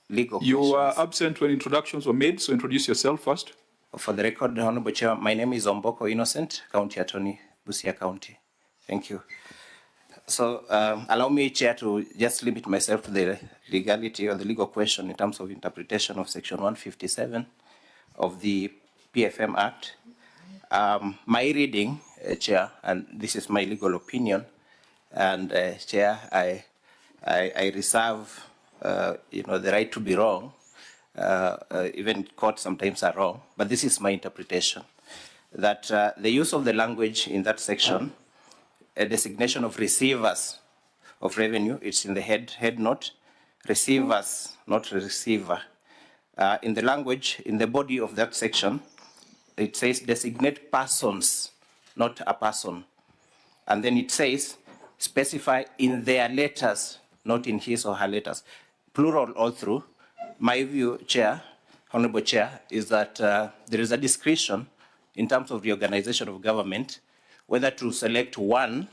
legal questions. You were absent when introductions were made, so introduce yourself first. For the record, Honorable Chair, my name is Omboko Innocent, County Attorney, Busia County. Thank you. So allow me, Chair, to just limit myself to the legality or the legal question in terms of interpretation of Section 157 of the PFM Act. My reading, Chair, and this is my legal opinion, and Chair, I reserve, you know, the right to be wrong. Even courts sometimes are wrong, but this is my interpretation, that the use of the language in that section, a designation of receivers of revenue, it's in the head note, receivers, not receiver. In the language, in the body of that section, it says designate persons, not a person. And then it says specify in their letters, not in his or her letters. Plural all through. My view, Chair, Honorable Chair, is that there is a discretion in terms of reorganization of government, whether to select one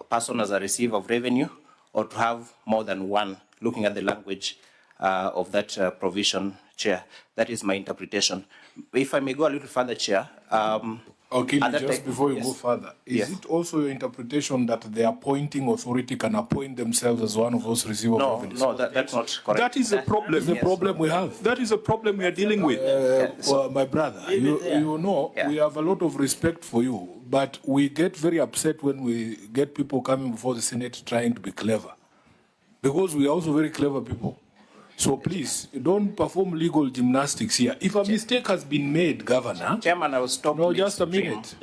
person as a receiver of revenue or to have more than one, looking at the language of that provision, Chair. That is my interpretation. If I may go a little further, Chair. Okay, just before you go further, is it also your interpretation that the appointing authority can appoint themselves as one of those receivers of revenue? No, that's not correct. That is a problem. That's the problem we have. That is a problem we are dealing with. Well, my brother, you know, we have a lot of respect for you, but we get very upset when we get people coming before the Senate trying to be clever, because we are also very clever people. So please, don't perform legal gymnastics here. If a mistake has been made, Governor... Chairman, I will stop. No, just a minute.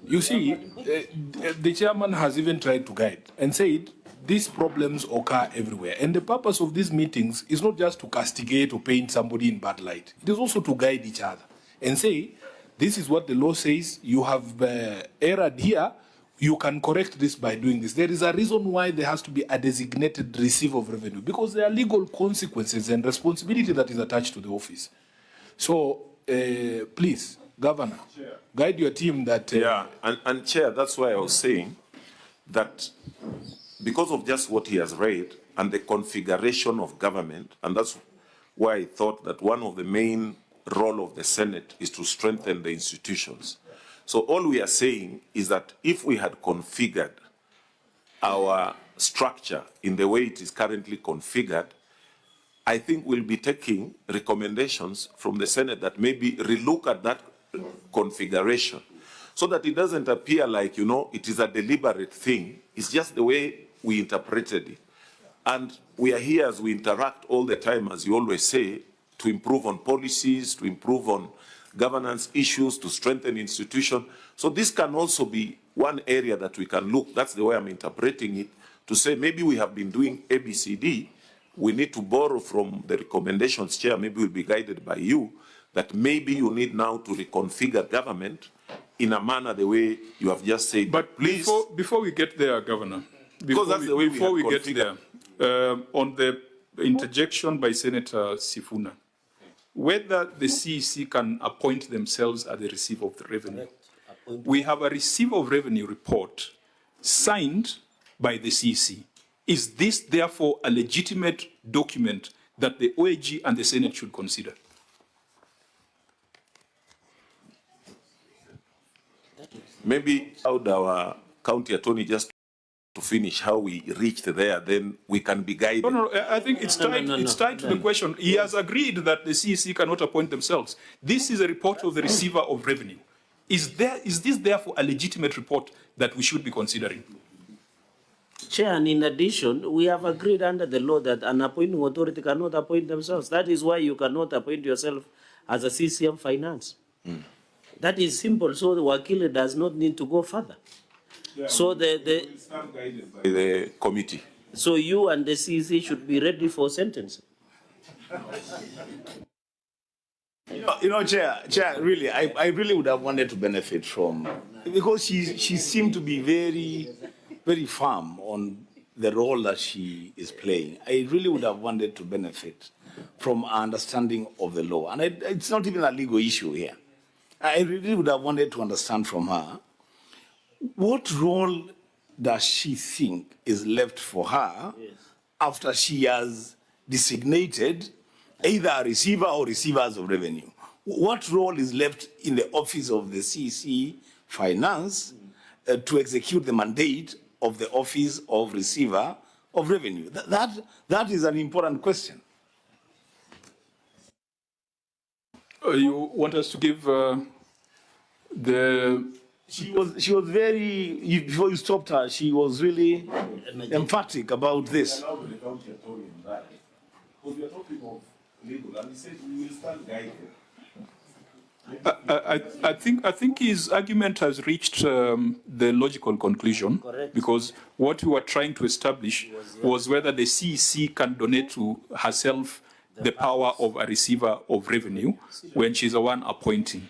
You see, the chairman has even tried to guide and said these problems occur everywhere. And the purpose of these meetings is not just to castigate or paint somebody in bad light. It is also to guide each other and say, this is what the law says, you have erred here, you can correct this by doing this. There is a reason why there has to be a designated receiver of revenue, because there are legal consequences and responsibility that is attached to the office. So, please, Governor, guide your team that... yeah, and Chair, that's why I was saying that because of just what he has read and the configuration of government, and that's why I thought that one of the main role of the Senate is to strengthen the institutions. So all we are saying is that if we had configured our structure in the way it is currently configured, I think we'll be taking recommendations from the Senate that maybe relook at that configuration so that it doesn't appear like, you know, it is a deliberate thing. It's just the way we interpreted it. And we are here as we interact all the time, as you always say, to improve on policies, to improve on governance issues, to strengthen institutions. So this can also be one area that we can look, that's the way I'm interpreting it, to say maybe we have been doing ABCD, we need to borrow from the recommendations, Chair, maybe we'll be guided by you, that maybe you need now to reconfigure government in a manner the way you have just said. But please, before we get there, Governor, before we get there, on the interjection by Senator Sifuna, whether the CEC can appoint themselves as the receiver of the revenue. We have a receiver of revenue report signed by the CEC. Is this therefore a legitimate document that the OAG and the Senate should consider? Maybe our county attorney just to finish how we reached there, then we can be guided. No, I think it's tied to the question. He has agreed that the CEC cannot appoint themselves. This is a report of the receiver of revenue. Is this therefore a legitimate report that we should be considering? Chair, and in addition, we have agreed under the law that an appointing authority cannot appoint themselves. That is why you cannot appoint yourself as a CCM finance. That is simple, so the Wakili does not need to go further. So by the committee. So you and the CC should be ready for sentencing. Chair, really, I really would have wanted to benefit from, because she seemed to be very, very firm on the role that she is playing. I really would have wanted to benefit from our understanding of the law. And it's not even a legal issue here. I really would have wanted to understand from her, what role does she think is left for her after she has designated either a receiver or receivers of revenue? What role is left in the office of the CC Finance to execute the mandate of the office of receiver of revenue? That is an important question. You want us to give the... She was very, before you stopped her, she was really emphatic about this. I think his argument has reached the logical conclusion. Correct. Because what we were trying to establish was whether the CEC can donate to herself the power of a receiver of revenue when she's the one appointing.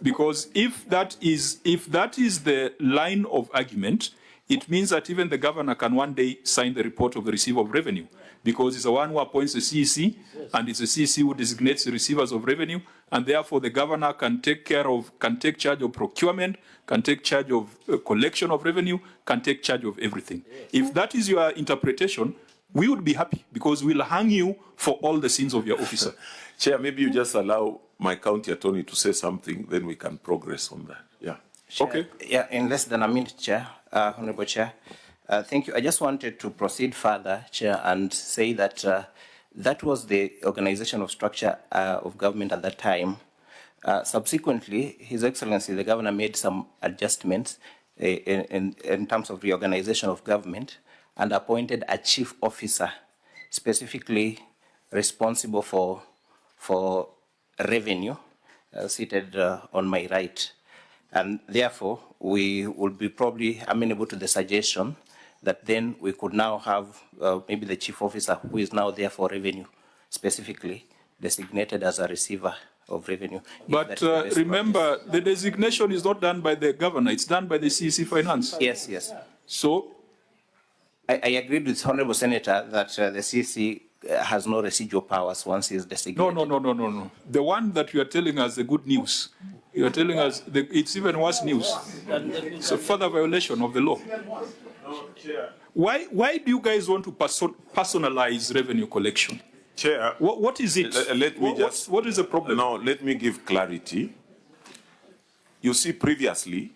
Because if that is the line of argument, it means that even the governor can one day sign the report of the receiver of revenue, because it's the one who appoints the CEC, and it's the CEC who designates the receivers of revenue, and therefore the governor can take charge of procurement, can take charge of collection of revenue, can take charge of everything. If that is your interpretation, we would be happy, because we'll hang you for all the sins of your officer. Chair, maybe you just allow my county attorney to say something, then we can progress on that. Yeah. Chair, okay. Yeah, in less than a minute, Chair, Honorable Chair. Thank you. I just wanted to proceed further, Chair, and say that that was the organizational structure of government at that time. Subsequently, His Excellency, the Governor, made some adjustments in terms of reorganization of government and appointed a chief officer specifically responsible for revenue, seated on my right. And therefore, we would be probably amenable to the suggestion that then we could now have maybe the chief officer, who is now there for revenue, specifically designated as a receiver of revenue. But remember, the designation is not done by the governor, it's done by the CEC Finance. Yes, yes. So? I agreed with Honorable Senator that the CEC has no residual powers once he is designated. No. The one that you are telling us, the good news, you are telling us it's even worse news. It's a further violation of the law. Why do you guys want to personalize revenue collection? Chair, what is it? What is the problem? Now, let me give clarity. You see, previously,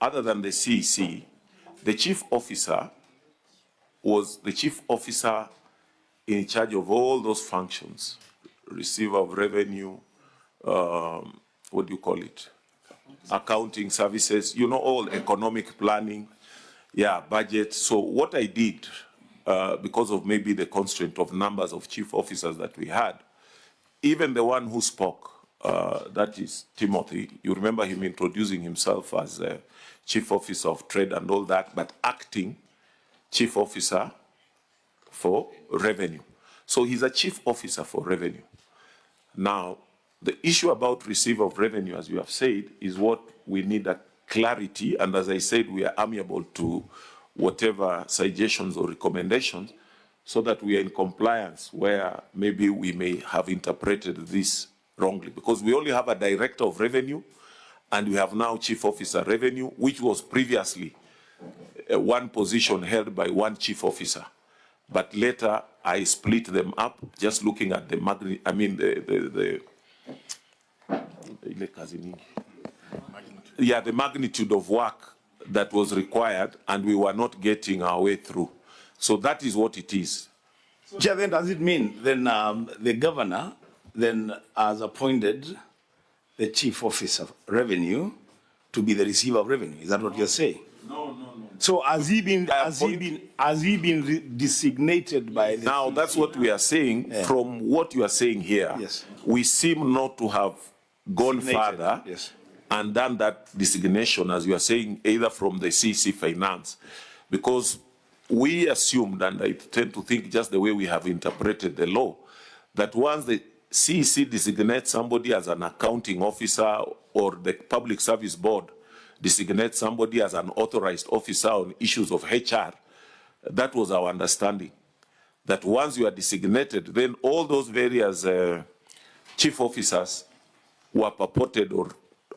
other than the CEC, the chief officer was the chief officer in charge of all those functions, receiver of revenue, what do you call it? Accounting services, all economic planning, budget. So what I did, because of maybe the constraint of numbers of chief officers that we had, even the one who spoke, that is Timothy, you remember him introducing himself as a chief officer of trade and all that, but acting chief officer for revenue. So he's a chief officer for revenue. Now, the issue about receiver of revenue, as you have said, is what we need a clarity, and as I said, we are amiable to whatever suggestions or recommendations, so that we are in compliance where maybe we may have interpreted this wrongly, because we only have a director of revenue, and we have now chief officer revenue, which was previously one position held by one chief officer. But later I split them up, just looking at the the magnitude of work that was required, and we were not getting our way through. So that is what it is. Chair, then does it mean then the governor then has appointed the chief officer of revenue to be the receiver of revenue? Is that what you're saying? No. So has he been designated by the Now, that's what we are saying. Yeah. From what you are saying here, Yes. we seem not to have gone Designated, further yes. and done that designation, as you are saying, either from the CC Finance, because we assumed, and I tend to think just the way we have interpreted the law, that once the CEC designates somebody as an accounting officer or the Public Service Board designates somebody as an authorized officer on issues of HR, that was our understanding. That once you are designated, then all those various chief officers were purported or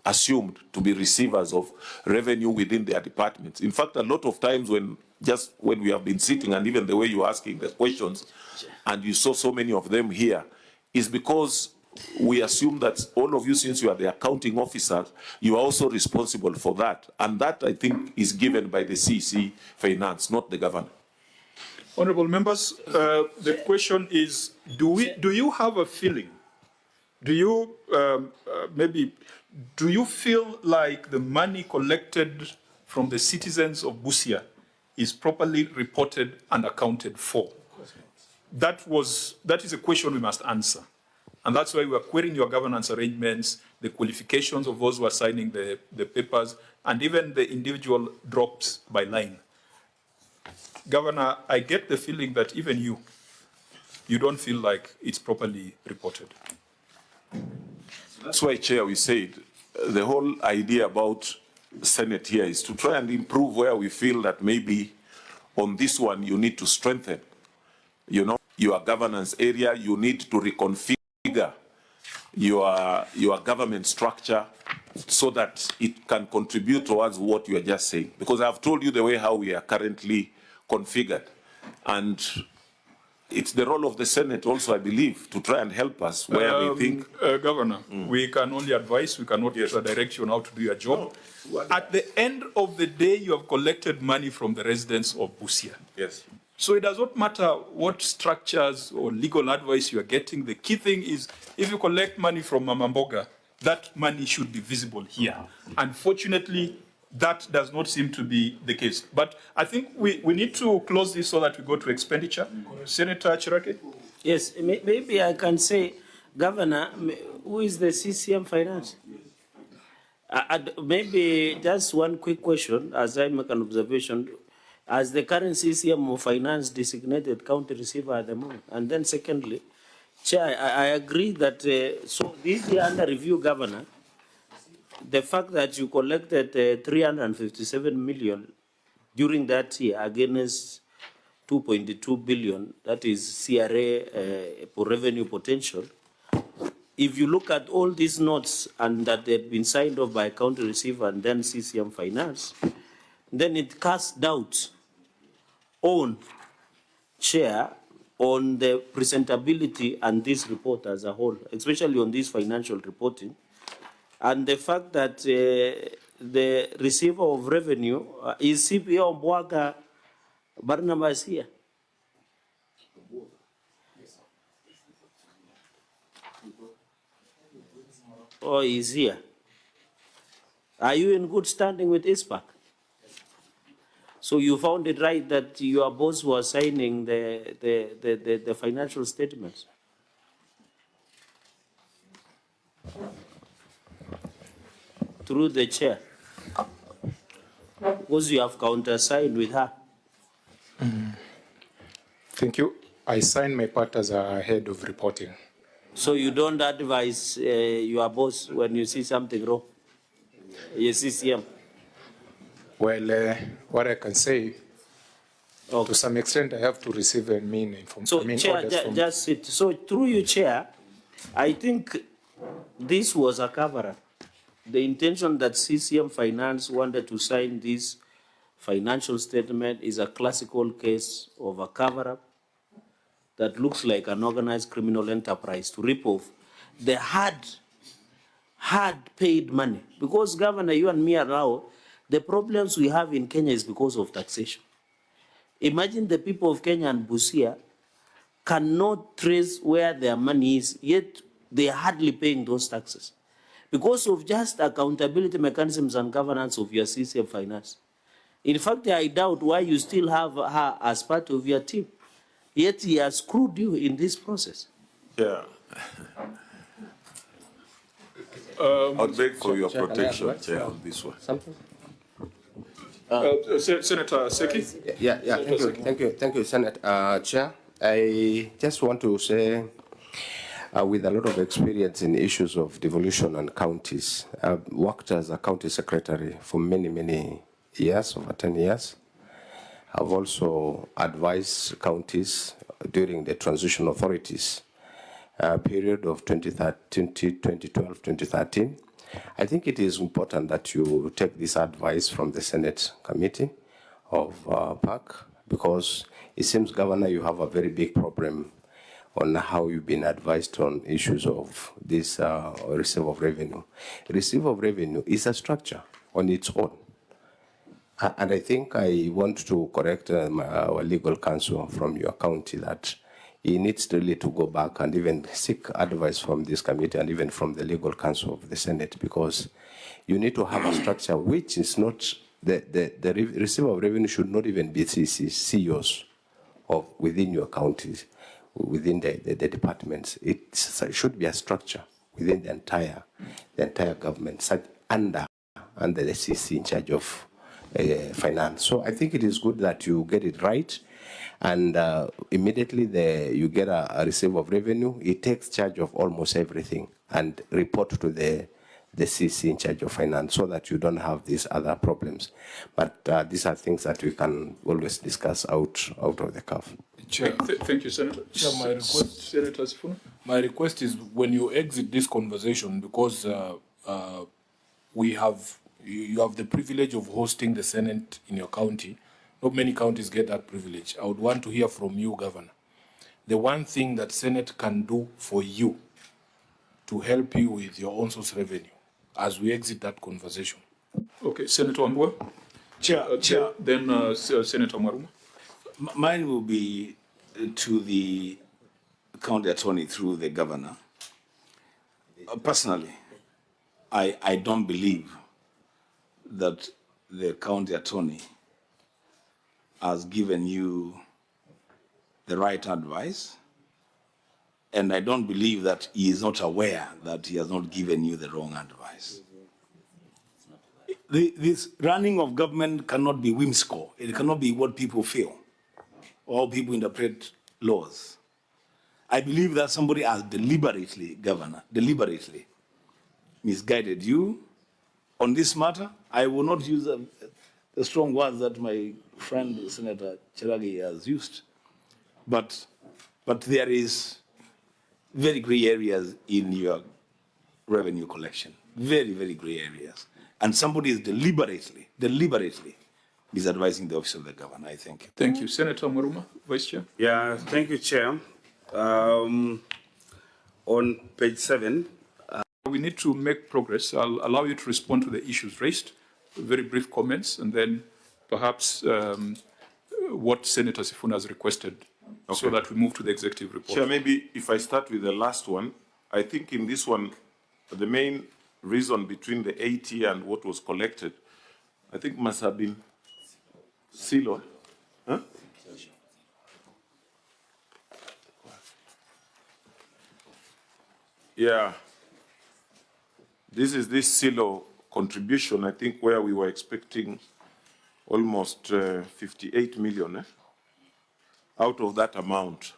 assumed to be receivers of revenue within their departments. In fact, a lot of times when we have been sitting, and even the way you're asking the questions, and you saw so many of them here, is because we assume that all of you, since you are the accounting officers, you are also responsible for that. And that, I think, is given by the CC Finance, not the governor. Honorable members, the question is, do you have a feeling? Do you do you feel like the money collected from the citizens of Busia is properly reported and accounted for? That is a question we must answer. And that's why we are querying your governance arrangements, the qualifications of those who are signing the papers, and even the individual drops by line. Governor, I get the feeling that even you don't feel like it's properly reported. That's why, Chair, we said the whole idea about Senate here is to try and improve where we feel that maybe on this one you need to strengthen, your governance area. You need to reconfigure your government structure so that it can contribute towards what you are just saying. Because I've told you the way how we are currently configured. And it's the role of the Senate also, I believe, to try and help us where we think. Governor, we can only advise, we cannot direct you on how to do your job. No. At the end of the day, you have collected money from the residents of Busia. Yes. So it does not matter what structures or legal advice you are getting. The key thing is, if you collect money from Mamamboga, that money should be visible here. Unfortunately, that does not seem to be the case. But I think we need to close this so that we go to expenditure. Senator Chirake? Yes, maybe I can say, Governor, who is the CCM Finance? Maybe just one quick question, as I make an observation. As the current CCM of Finance designated county receiver at the moment. And then secondly, Chair, I agree that, so this year under review, Governor, the fact that you collected 357 million during that year against 2.2 billion, that is CRA for revenue potential. If you look at all these notes and that they've been signed off by county receiver and then CCM Finance, then it casts doubt on, Chair, on the presentability and this report as a whole, especially on this financial reporting, and the fact that the receiver of revenue is CPO Mbwaga Barnabas here. Oh, he's here. Are you in good standing with ISPAC? So you found it right that your boss was signing the financial statements? Through the chair. Because you have countersigned with her. Thank you. I signed my part as a head of reporting. So you don't advise your boss when you see something wrong? You see CM? Well, what I can say, to some extent, I have to receive information. So, Chair, just sit. So, through you, Chair, I think this was a cover-up. The intention that CCM Finance wanted to sign this financial statement is a classical case of a cover-up that looks like an organized criminal enterprise to rip off the hard paid money. Because, Governor, you and me are now, the problems we have in Kenya is because of taxation. Imagine the people of Kenya and Busia cannot trace where their money is, yet they are hardly paying those taxes. Because of just accountability mechanisms and governance of your CCM Finance. In fact, I doubt why you still have her as part of your team. Yet he has screwed you in this process. Yeah. I'll beg for your protection, Chair, on this one. Something? Senator Seki? Yeah, thank you, Senator Chair. I just want to say, with a lot of experience in issues of devolution and counties, I've worked as a county secretary for many years, over 10 years. I've also advised counties during the transition authorities period of 2012, 2013. I think it is important that you take this advice from the Senate Committee of PAC, because it seems, Governor, you have a very big problem on how you've been advised on issues of this receipt of revenue. Receipt of revenue is a structure on its own. And I think I want to correct our legal counsel from your county that he needs really to go back and even seek advice from this committee and even from the legal counsel of the Senate, because you need to have a structure which is not, the receiver of revenue should not even be CEOs of within your counties, within the departments. It should be a structure within the entire government, such under the CC in charge of finance. So I think it is good that you get it right, and immediately you get a receipt of revenue. It takes charge of almost everything and report to the CC in charge of finance, so that you don't have these other problems. But these are things that we can always discuss out of the cuff. Chair, thank you, Senator. Chair, Senator Sifuna? My request is, when you exit this conversation, because you have the privilege of hosting the Senate in your county. Not many counties get that privilege. I would want to hear from you, Governor. The one thing that Senate can do for you to help you with your own source revenue as we exit that conversation. Okay, Senator Ambua. Chair. Then Senator Maruma. Mine will be to the county attorney through the governor. Personally, I don't believe that the county attorney has given you the right advice, and I don't believe that he is not aware that he has not given you the wrong advice. This running of government cannot be whimsical. It cannot be what people feel or how people interpret laws. I believe that somebody has deliberately, Governor, deliberately misguided you on this matter. I will not use the strong words that my friend Senator Cheragi has used, but there is very gray areas in your revenue collection, very gray areas, and somebody is deliberately misadvising the office of the governor. I thank you. Thank you, Senator Maruma, Vice Chair. Yeah, thank you, Chair. On page 7. We need to make progress. I'll allow you to respond to the issues raised, very brief comments, and then perhaps what Senator Sifuna has requested, so that we move to the executive report. Chair, maybe if I start with the last one, I think in this one, the main reason between the 80 and what was collected, I think must have been silo. Huh? Yeah. This is this silo contribution, I think, where we were expecting almost 58 million out of that amount.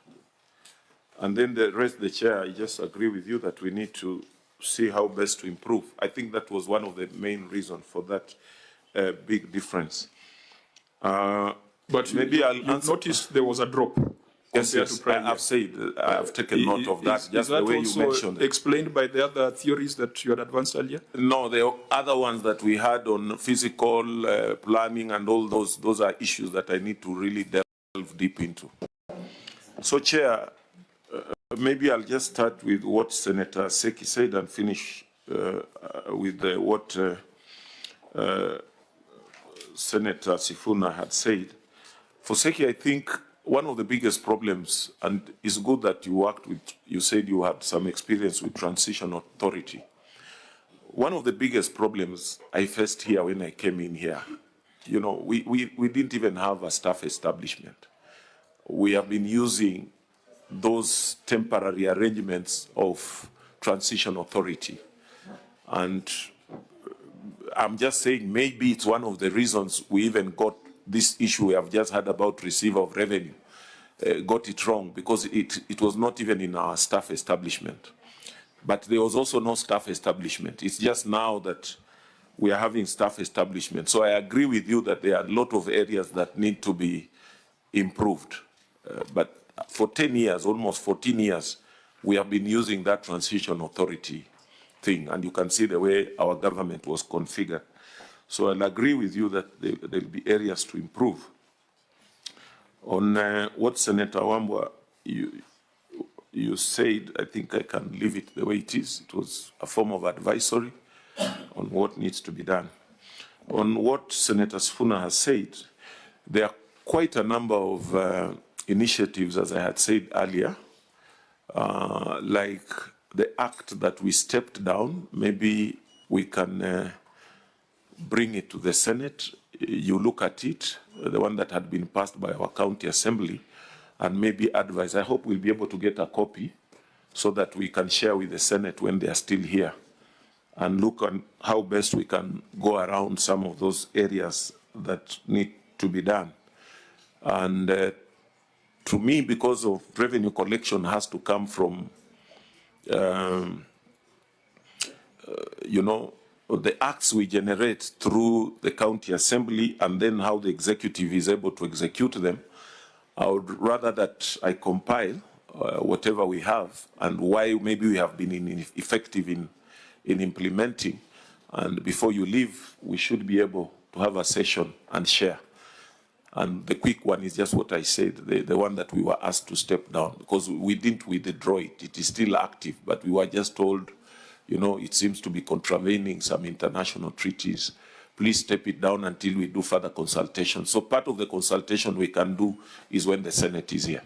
And then the rest, the chair, I just agree with you that we need to see how best to improve. I think that was one of the main reasons for that big difference. But maybe I'll notice there was a drop. Yes, I've said, I've taken note of that, just the way you mentioned it. Explained by the other theories that you had advanced earlier? No, the other ones that we had on physical planning and all those are issues that I need to really delve deep into. So, Chair, maybe I'll just start with what Senator Seki said and finish with what Senator Sifuna had said. For Seki, I think one of the biggest problems, and it's good that you worked with, you said you had some experience with transition authority. One of the biggest problems I faced here when I came in here you know, we didn't even have a staff establishment. We have been using those temporary arrangements of transition authority. And I'm just saying maybe it's one of the reasons we even got this issue we have just had about receiver of revenue, got it wrong, because it was not even in our staff establishment. But there was also no staff establishment. It's just now that we are having staff establishment. So I agree with you that there are a lot of areas that need to be improved. But for 10 years, almost 14 years, we have been using that transition authority thing. And you can see the way our government was configured. So I'll agree with you that there will be areas to improve. On what Senator Wambua, you said, I think I can leave it the way it is. It was a form of advisory on what needs to be done. On what Senator Sifuna has said, there are quite a number of initiatives, as I had said earlier, like the act that we stepped down. Maybe we can bring it to the Senate. You look at it, the one that had been passed by our county assembly, and maybe advise. I hope we'll be able to get a copy so that we can share with the Senate when they are still here and look on how best we can go around some of those areas that need to be done. And to me, because of revenue collection has to come from, you know, the acts we generate through the county assembly and then how the executive is able to execute them. I would rather that I compile whatever we have and why maybe we have been effective in implementing. And before you leave, we should be able to have a session and share. And the quick one is just what I said, the one that we were asked to step down, because we didn't withdraw it. It is still active, but we were just told, you know, it seems to be contravening some international treaties. Please step it down until we do further consultation. So part of the consultation we can do is when the Senate is here.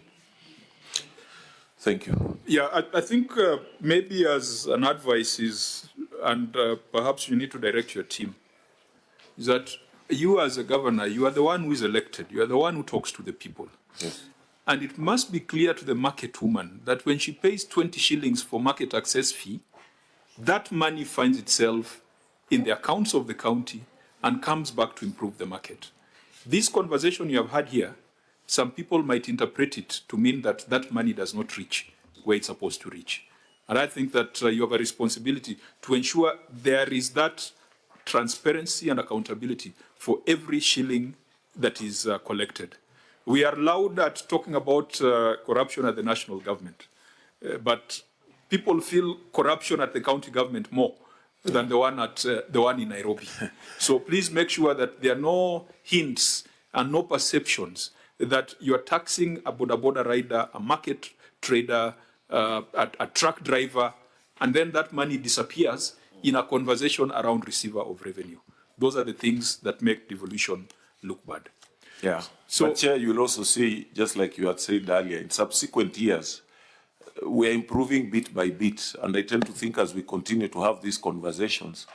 Thank you. Yeah, I think maybe as an advice is, and perhaps you need to direct your team, is that you as a governor, you are the one who is elected. You are the one who talks to the people. Yes. And it must be clear to the market woman that when she pays 20 shillings for market access fee, that money finds itself in the accounts of the county and comes back to improve the market. This conversation you have had here, some people might interpret it to mean that that money does not reach where it's supposed to reach. And I think that you have a responsibility to ensure there is that transparency and accountability for every shilling that is collected. We are loud at talking about corruption at the national government, but people feel corruption at the county government more than the one in Nairobi. So please make sure that there are no hints and no perceptions that you are taxing a boda rider, a market trader, a truck driver, and then that money disappears in a conversation around receiver of revenue. Those are the things that make devolution look bad. Yeah. So, but Chair, you'll also see, just like you had said earlier, in subsequent years, we are improving bit by bit, and I tend to think as we continue to have these conversations,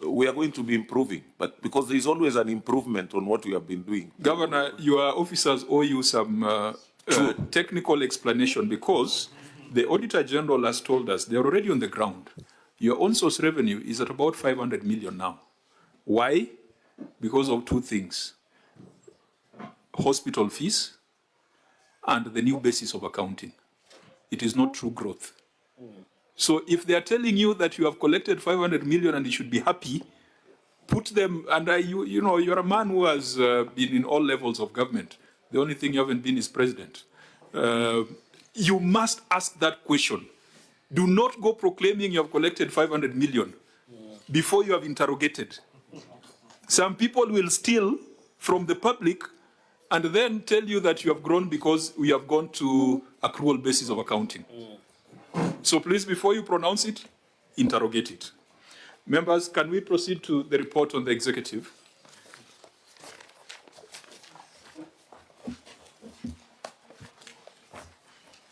we are going to be improving, but because there is always an improvement on what we have been doing. Governor, your officers owe you some technical explanation, because the Auditor General has told us they're already on the ground. Your own source revenue is at about 500 million now. Why? Because of two things: hospital fees and the new basis of accounting. It is not true growth. So if they are telling you that you have collected 500 million and you should be happy, put them under, you know, you're a man who has been in all levels of government. The only thing you haven't been is president. You must ask that question. Do not go proclaiming you have collected 500 million before you have interrogated. Some people will steal from the public and then tell you that you have grown because we have gone to accrual basis of accounting. So please, before you pronounce it, interrogate it. Members, can we proceed to the report on the executive?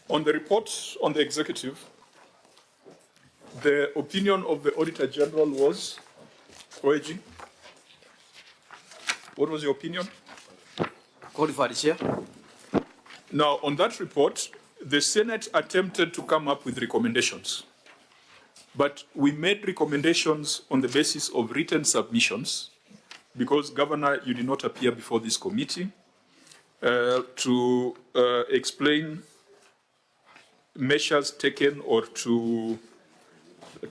On the report on the executive, the opinion of the Auditor General was What was your opinion? Qualified Chair. Now, on that report, the Senate attempted to come up with recommendations. But we made recommendations on the basis of written submissions because, Governor, you did not appear before this committee to explain measures taken or to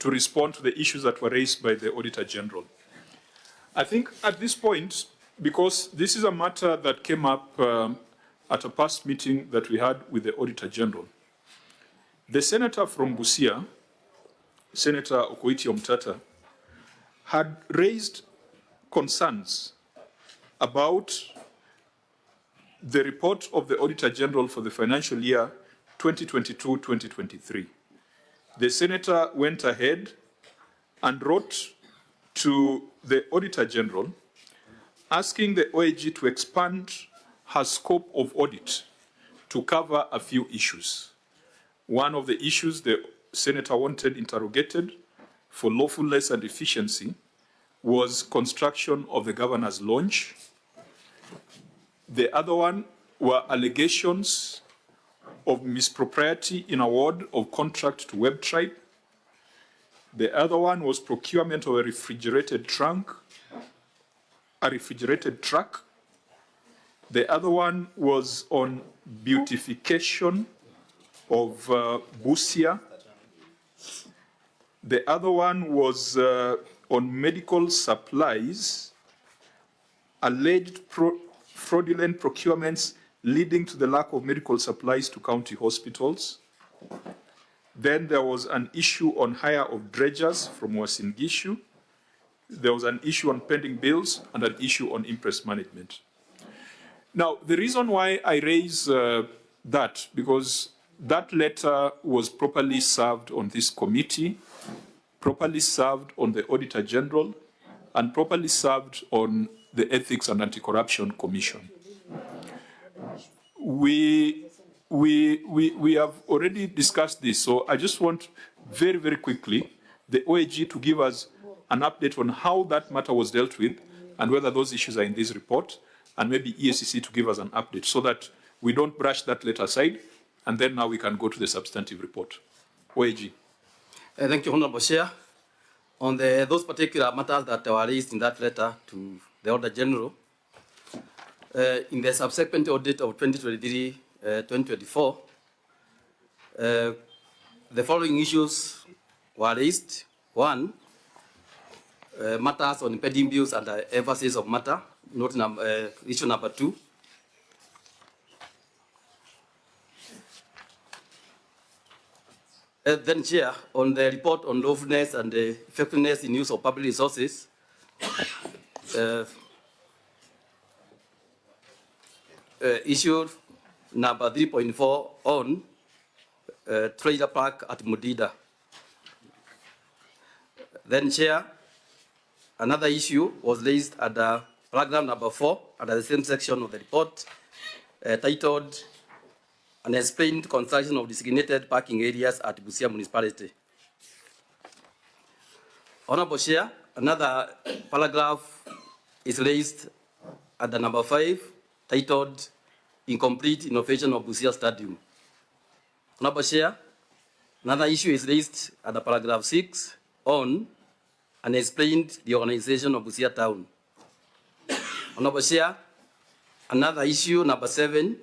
respond to the issues that were raised by the Auditor General. I think at this point, because this is a matter that came up at a past meeting that we had with the Auditor General, the senator from Busia, Senator Okoiti Omtata, had raised concerns about the report of the Auditor General for the financial year 2022-2023. The senator went ahead and wrote to the Auditor General asking the OAG to expand her scope of audit to cover a few issues. One of the issues the senator wanted interrogated for lawfulness and efficiency was construction of the governor's lounge. The other one were allegations of mispropriety in award of contract to WebTribe. The other one was procurement of a refrigerated truck. The other one was on beautification of Busia. The other one was on medical supplies, alleged fraudulent procurements leading to the lack of medical supplies to county hospitals. Then there was an issue on hire of dredgers from Uasin Gishu. There was an issue on pending bills and an issue on interest management. Now, the reason why I raise that, because that letter was properly served on this committee, properly served on the Auditor General, and properly served on the Ethics and Anti-Corruption Commission. We have already discussed this, so I just want very, very quickly the OAG to give us an update on how that matter was dealt with and whether those issues are in this report, and maybe EACC to give us an update so that we don't brush that letter aside, and then now we can go to the substantive report. OAG. Thank you, Honorable Chair. On those particular matters that were raised in that letter to the Auditor General, in the subsequent audit of 2023-2024, the following issues were raised. One, matters on pending bills and emphasis of matter, issue number 2. Then, Chair, on the report on lawfulness and effectiveness in use of public resources, issue number 3.4 on trailer park at Mudida. Then, Chair, another issue was raised at paragraph number 4 under the same section of the report, titled "An Explained Construction of Designated Parking Areas at Busia Municipality." Honorable Chair, another paragraph is raised at the number 5, titled "Incomplete Innovation of Busia Stadium." Honorable Chair, another issue is raised at the paragraph 6 on "Unexplained Reorganization of Busia Town." Honorable Chair, another issue, number 7,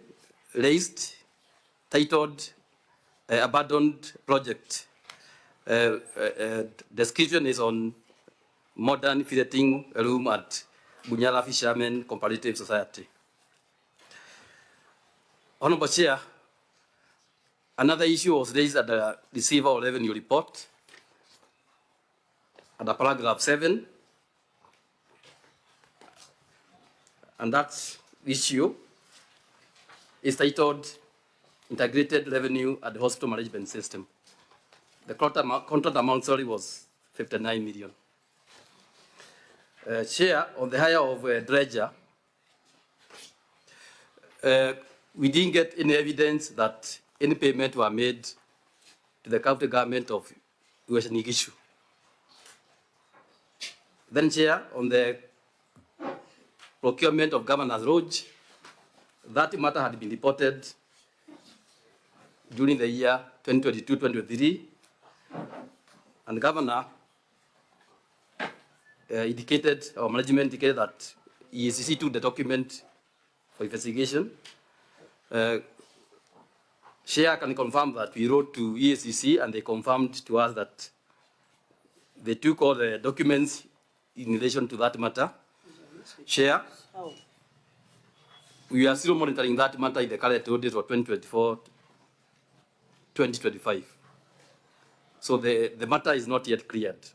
raised, titled "Abandoned Project." Description is on modern fitting room at Bunyala Fishermen Comparative Society. Honorable Chair, another issue was raised at the receiver of revenue report at the paragraph 7, and that issue is titled "Integrated Revenue at the Hospital Management System." The contract amount, sorry, was 59 million. Chair, on the hire of a dredger, we didn't get any evidence that any payment were made to the county government of Uasin Gishu. Then, Chair, on the procurement of Governor's Lodge. That matter had been reported during the year 2022-2023, and the Governor indicated, or management indicated that EACC took the document for investigation. Chair can confirm that we wrote to EACC and they confirmed to us that they took all the documents in relation to that matter. Chair, we are still monitoring that matter in the current audit for 2024-2025. So the matter is not yet cleared,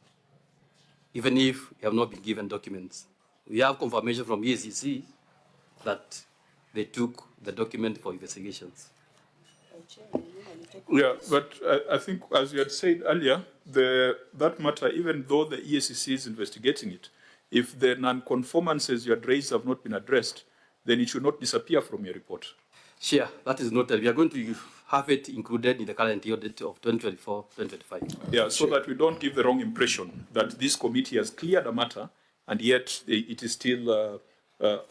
even if we have not been given documents. We have confirmation from EACC that they took the document for investigations. Yeah, but I think, as you had said earlier, that matter, even though the EACC is investigating it, if the non-conformances you had raised have not been addressed, then it should not disappear from your report. Sure, that is noted. We are going to have it included in the current audit of 2024-2025. Yeah, so that we don't give the wrong impression that this committee has cleared a matter and yet it is still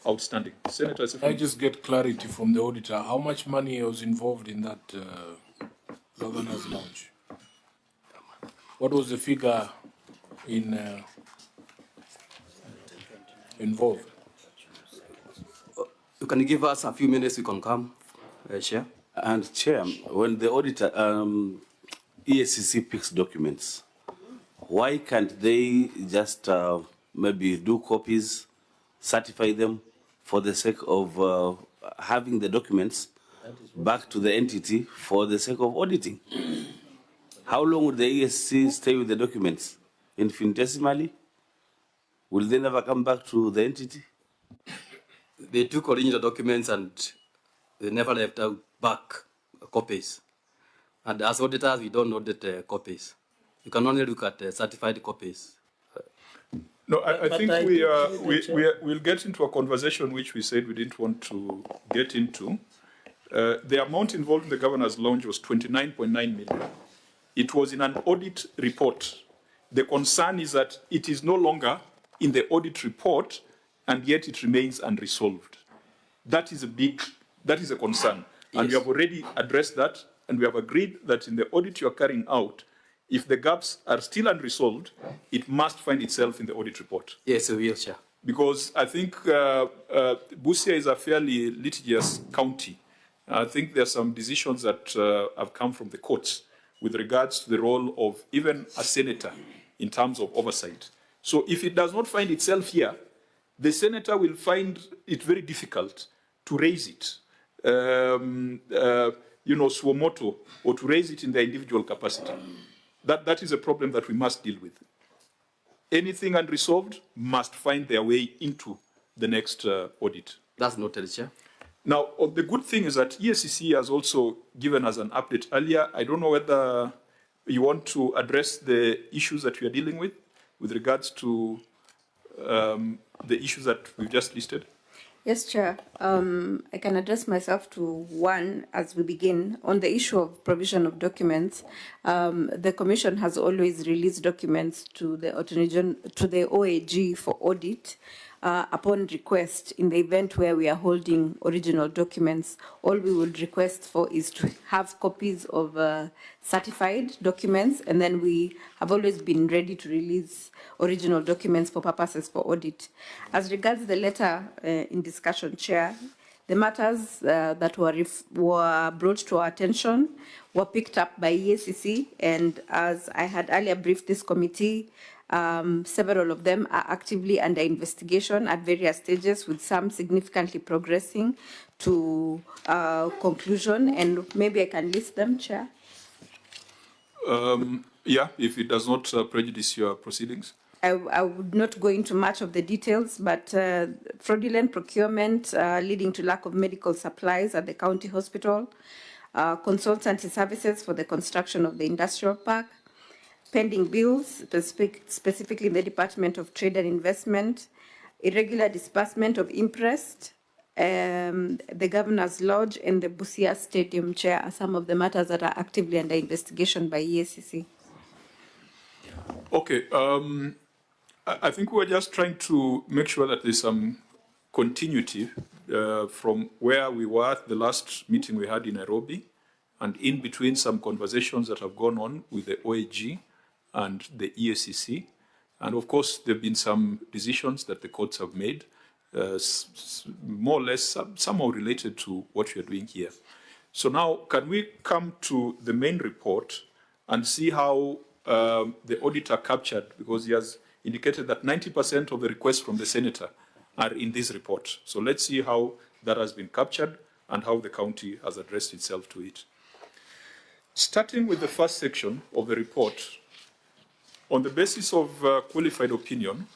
outstanding. Senator, I just get clarity from the auditor. How much money was involved in that governor's lounge? What was the figure involved? You can give us a few minutes, we can come, Chair. And Chair, when the auditor, EACC picks documents, why can't they just maybe do copies, certify them for the sake of having the documents back to the entity for the sake of auditing? How long would the EACC stay with the documents? Infinitesimally? Will they never come back to the entity? They took original documents and they never left out back copies. And as auditors, we don't audit copies. You can only look at certified copies. No, I think we'll get into a conversation which we said we didn't want to get into. The amount involved in the governor's lounge was 29.9 million. It was in an audit report. The concern is that it is no longer in the audit report and yet it remains unresolved. That is a concern. And we have already addressed that, and we have agreed that in the audit you are carrying out, if the gaps are still unresolved, it must find itself in the audit report. Yes, we will, Chair. Because I think Busia is a fairly litigious county. I think there are some decisions that have come from the courts with regards to the role of even a senator in terms of oversight. So if it does not find itself here, the senator will find it very difficult to raise it, suo motu, or to raise it in their individual capacity. That is a problem that we must deal with. Anything unresolved must find their way into the next audit. That's noted, Chair. Now, the good thing is that EACC has also given us an update earlier. I don't know whether you want to address the issues that we are dealing with regards to the issues that we've just listed. Yes, Chair. I can address myself to one as we begin. On the issue of provision of documents, the Commission has always released documents to the OAG for audit upon request. In the event where we are holding original documents, all we would request for is to have copies of certified documents, and then we have always been ready to release original documents for purposes for audit. As regards the letter in discussion, Chair, the matters that were brought to our attention were picked up by EACC, and as I had earlier briefed this committee, several of them are actively under investigation at various stages, with some significantly progressing to conclusion, and maybe I can list them, Chair. Yeah, if it does not prejudice your proceedings. I would not go into much of the details, but fraudulent procurement leading to lack of medical supplies at the county hospital, consultancy services for the construction of the industrial park, pending bills, specifically in the Department of Trade and Investment, irregular disbursement of interest, the Governor's Lodge, and the Busia Stadium, Chair, are some of the matters that are actively under investigation by EACC. Okay. I think we're just trying to make sure that there's some continuity from where we were at the last meeting we had in Nairobi, and in between some conversations that have gone on with the OAG and the EACC. And of course, there have been some decisions that the courts have made, more or less somehow related to what we are doing here. So now, can we come to the main report and see how the auditor captured, because he has indicated that 90% of the requests from the senator are in this report. So let's see how that has been captured and how the county has addressed itself to it. Starting with the first section of the report, on the basis of qualified opinion,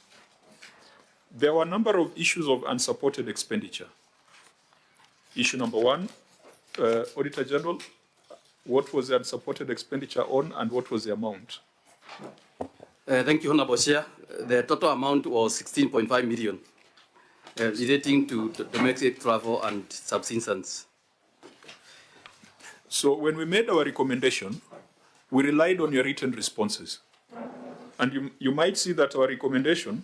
there were a number of issues of unsupported expenditure. Issue number one, Auditor General, what was the unsupported expenditure on and what was the amount? Thank you, Honorable Chair. The total amount was 16.5 million relating to domestic travel and subsistence. So when we made our recommendation, we relied on your written responses. And you might see that our recommendation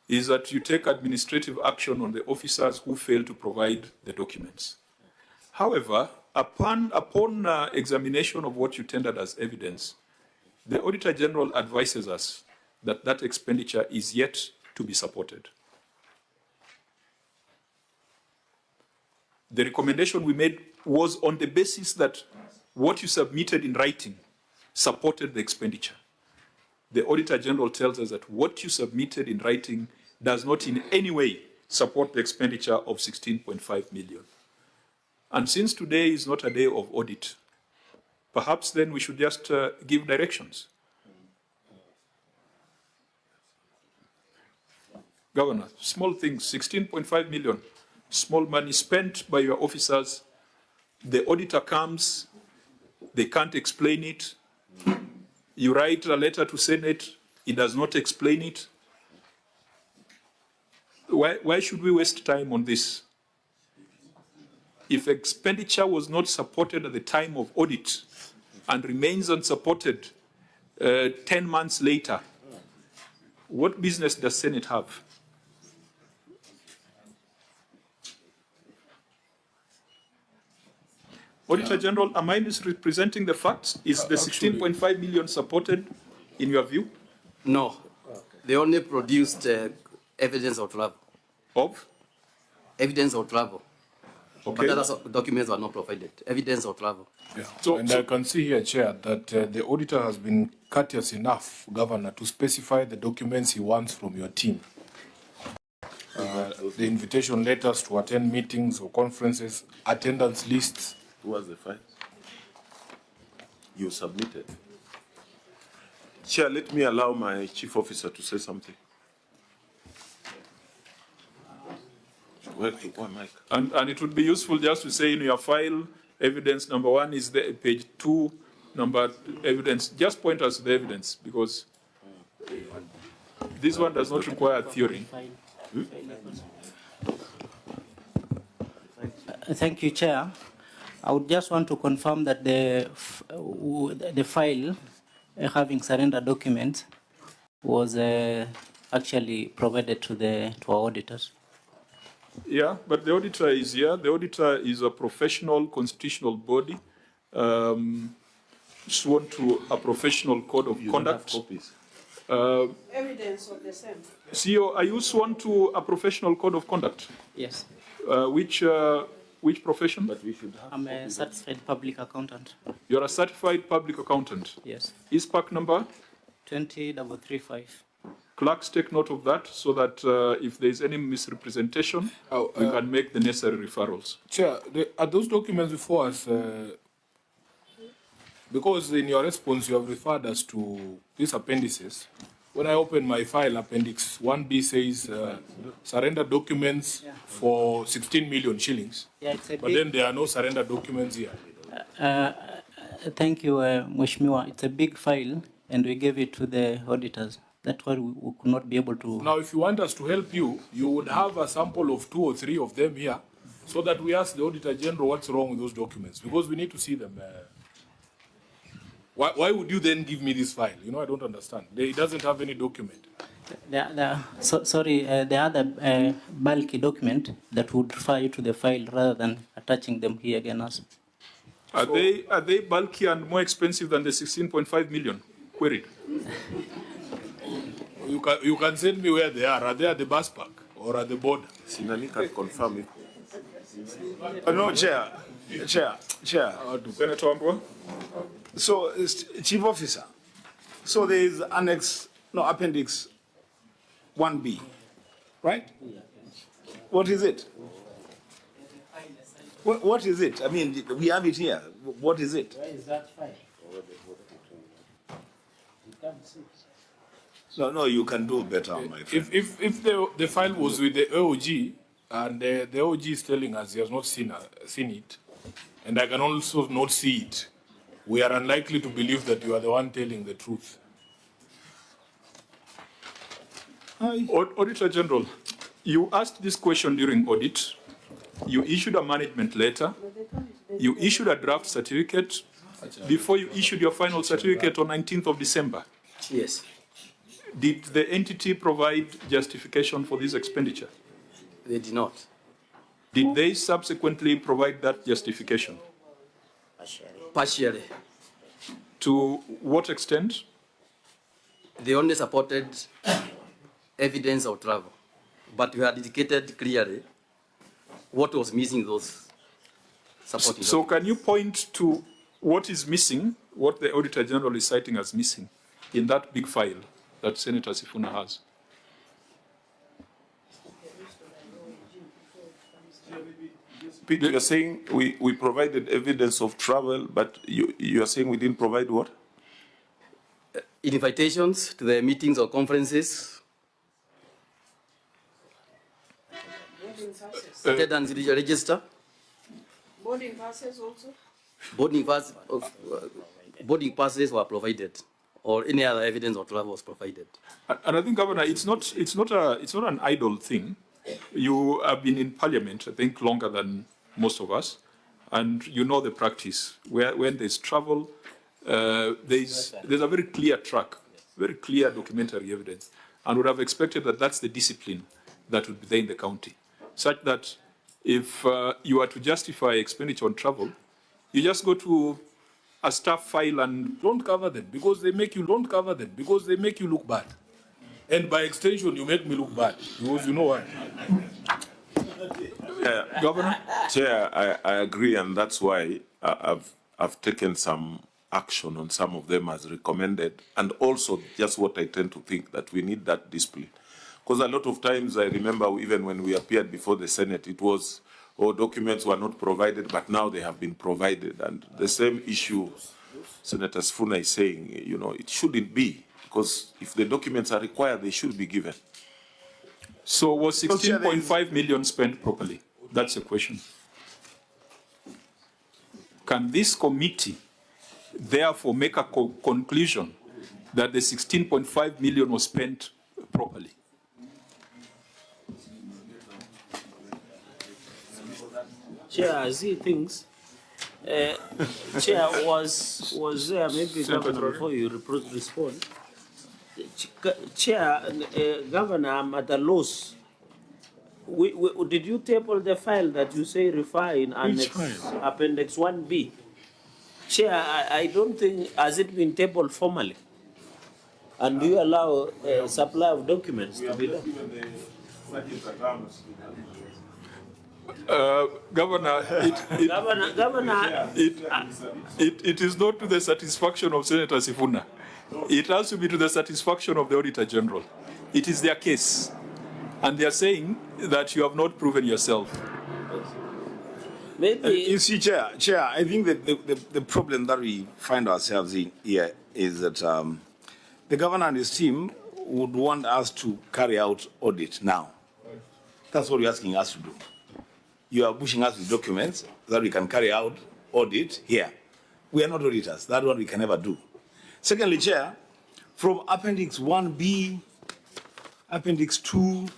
is that you take administrative action on the officers who fail to provide the documents. However, upon examination of what you tendered as evidence, the Auditor General advises us that that expenditure is yet to be supported. The recommendation we made was on the basis that what you submitted in writing supported the expenditure. The Auditor General tells us that what you submitted in writing does not in any way support the expenditure of 16.5 million. And since today is not a day of audit, perhaps then we should just give directions. Governor, small things, 16.5 million, small money spent by your officers. The auditor comes, they can't explain it. You write a letter to Senate, it does not explain it. Why should we waste time on this? If expenditure was not supported at the time of audit and remains unsupported 10 months later, what business does Senate have? Auditor General, am I misrepresenting the facts? Is the 16.5 million supported in your view? No, they only produced evidence of travel. Of? Evidence of travel. Okay. But other documents were not provided. Evidence of travel. Yeah. I can see here, Chair, that the auditor has been courteous enough, Governor, to specify the documents he wants from your team. The invitation letters to attend meetings or conferences, attendance lists. Who was the file? You submitted. Chair, let me allow my chief officer to say something. And it would be useful just to say in your file, evidence number 1 is the page 2, number evidence. Just point us to the evidence, because this one does not require theory. Thank you, Chair. I would just want to confirm that the file having surrender documents was actually provided to our auditors. Yeah, but the auditor is here. The auditor is a professional constitutional body sworn to a professional code of conduct. Evidence of the same. CEO, are you sworn to a professional code of conduct? Yes. Which profession? But we should have. I'm a certified public accountant. You're a certified public accountant? Yes. ISPAC number? 20335. Clerks take note of that so that if there is any misrepresentation, we can make the necessary referrals. Chair, are those documents before us? Because in your response you have referred us to these appendices. When I open my file, Appendix 1B says surrender documents for 16 million shillings. Yeah, it's a but then there are no surrender documents here. Thank you, Mheshimiwa. It's a big file, and we gave it to the auditors. That's why we could not be able to. Now, if you want us to help you, you would have a sample of 2 or 3 of them here, so that we ask the Auditor General what's wrong with those documents, because we need to see them. Why would you then give me this file? You know, I don't understand. It doesn't have any document. The other bulky document that would refer you to the file rather than attaching them here again. Are they bulky and more expensive than the 16.5 million queried? You can send me where they are. Are they at the bus park or at the border? Sinani can confirm it. No, Chair. Senator Wambua? So, Chief Officer, so there is Appendix 1B, right? What is it? What is it? I mean, we have it here. What is it? Where is that file? No, you can do better, my friend. If the file was with the OG and the OG is telling us he has not seen it, and I can also not see it, we are unlikely to believe that you are the one telling the truth. Auditor General, you asked this question during audit. You issued a management letter. You issued a draft certificate before you issued your final certificate on 19th of December. Yes. Did the entity provide justification for this expenditure? They did not. Did they subsequently provide that justification? Partially. To what extent? They only supported evidence of travel, but we had indicated clearly what was missing those supporting. So can you point to what is missing, what the Auditor General is citing as missing in that big file that Senator Sifuna has? Pete, you're saying we provided evidence of travel, but you're saying we didn't provide what? Invitations to the meetings or conferences. Attendance register. Boarding passes also? Boarding passes were provided, or any other evidence of travel was provided. And I think, Governor, it's not an idle thing. You have been in Parliament, I think, longer than most of us, and you know the practice. When there's travel, there's a very clear track, very clear documentary evidence, and would have expected that that's the discipline that would be there in the county, such that if you are to justify expenditure on travel, you just go to a staff file and don't cover them because they make you look bad. And by extension, you make me look bad because you know why. Governor? Chair, I agree, and that's why I've taken some action on some of them as recommended, and also just what I tend to think, that we need that discipline. Because a lot of times, I remember even when we appeared before the Senate, it was, documents were not provided, but now they have been provided. And the same issue Senator Sifuna is saying, it shouldn't be, because if the documents are required, they should be given. So was 16.5 million spent properly? That's the question. Can this committee therefore make a conclusion that the 16.5 million was spent properly? Chair, as he thinks, Chair, was there maybe, Governor, before you respond? Chair, Governor, I'm at a loss. Did you table the file that you say refer in Appendix 1B? Chair, I don't think, has it been tabled formally? And do you allow supply of documents to be done? Governor, it is not to the satisfaction of Senator Sifuna. It has to be to the satisfaction of the Auditor General. It is their case. And they are saying that you have not proven yourself. Maybe. You see, Chair, I think that the problem that we find ourselves in here is that the Governor and his team would want us to carry out audit now. That's what you're asking us to do. You are pushing us with documents that we can carry out audit here. We are not auditors. That's what we can never do. Secondly, Chair, from Appendix 1B, Appendix 2,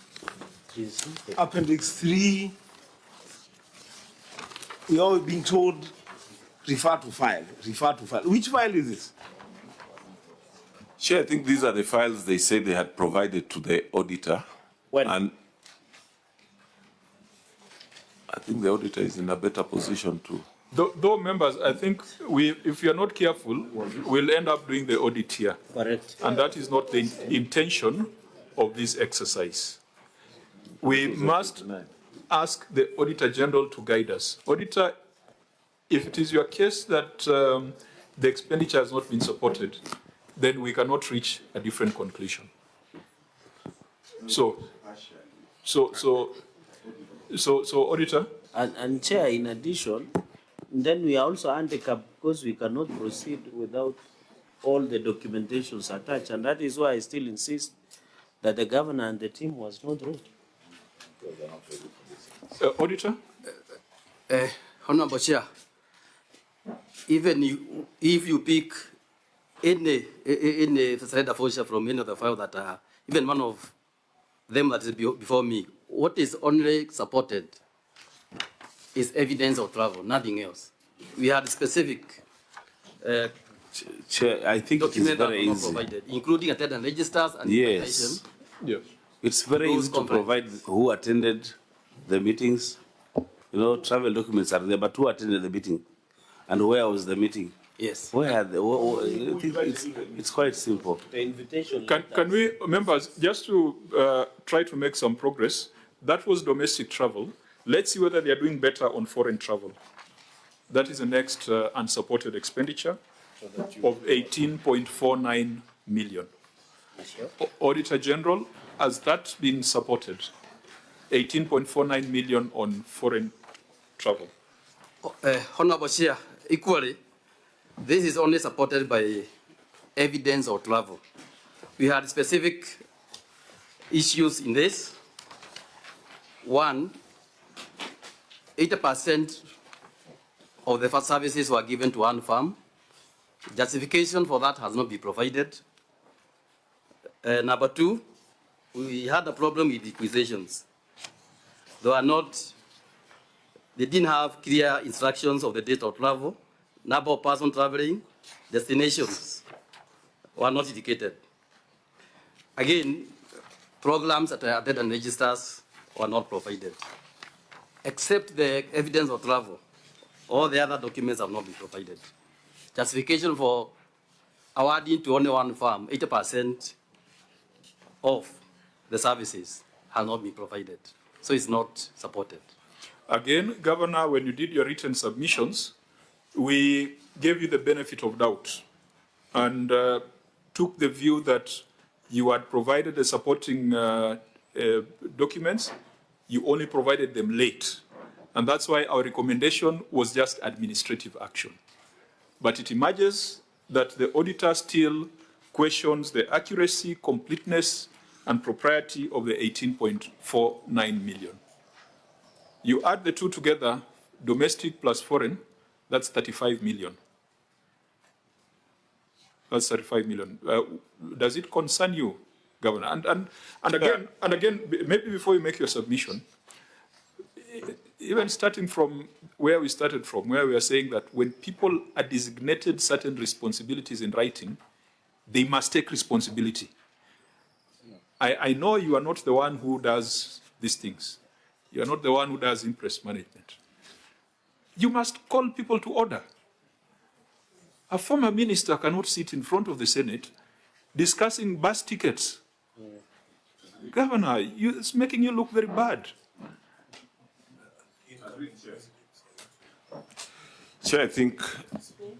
Appendix 3, we are being told, refer to file, refer to file. Which file is this? Chair, I think these are the files they say they had provided to the auditor. When? And I think the auditor is in a better position to. Though members, I think if we are not careful, we'll end up doing the audit here. Correct. And that is not the intention of this exercise. We must ask the Auditor General to guide us. Auditor, if it is your case that the expenditure has not been supported, then we cannot reach a different conclusion. So Auditor? And Chair, in addition, then we are also handicapped because we cannot proceed without all the documentations attached. And that is why I still insist that the governor and the team was not ready. Auditor? Honorable Chair, even if you pick any surrender voucher from any of the file that are, even one of them that is before me, what is only supported is evidence of travel, nothing else. We had specific Chair, I think it is very easy. provided, including attendance registers and Yes. Yes. It's very Those easy to provide who attended the meetings. You know, travel documents are there, but who attended the meeting? And where was the meeting? Yes. Where are it's quite simple. The invitation. Can we, members, just to try to make some progress, that was domestic travel. Let's see whether they are doing better on foreign travel. That is the next unsupported expenditure of 18.49 million. Auditor General, has that been supported? 18.49 million on foreign travel. Honorable Chair, equally, this is only supported by evidence of travel. We had specific issues in this. One, 80% of the first services were given to one firm. Justification for that has not been provided. Number two, we had a problem with acquisitions. They didn't have clear instructions of the date of travel, number of persons traveling, destinations were not indicated. Again, programs that are attended and registers were not provided. Except the evidence of travel, all the other documents have not been provided. Justification for awarding to only one firm, 80% of the services have not been provided. So it's not supported. Again, Governor, when you did your written submissions, we gave you the benefit of doubt and took the view that you had provided the supporting documents, you only provided them late. And that's why our recommendation was just administrative action. But it emerges that the auditor still questions the accuracy, completeness, and propriety of the 18.49 million. You add the two together, domestic plus foreign, that's 35 million. That's 35 million. Does it concern you, Governor? And again, maybe before you make your submission, even starting from where we started from, where we are saying that when people are designated certain responsibilities in writing, they must take responsibility. I know you are not the one who does these things. You are not the one who does interest management. You must call people to order. A former minister cannot sit in front of the Senate discussing bus tickets. Governor, it's making you look very bad. Chair, I think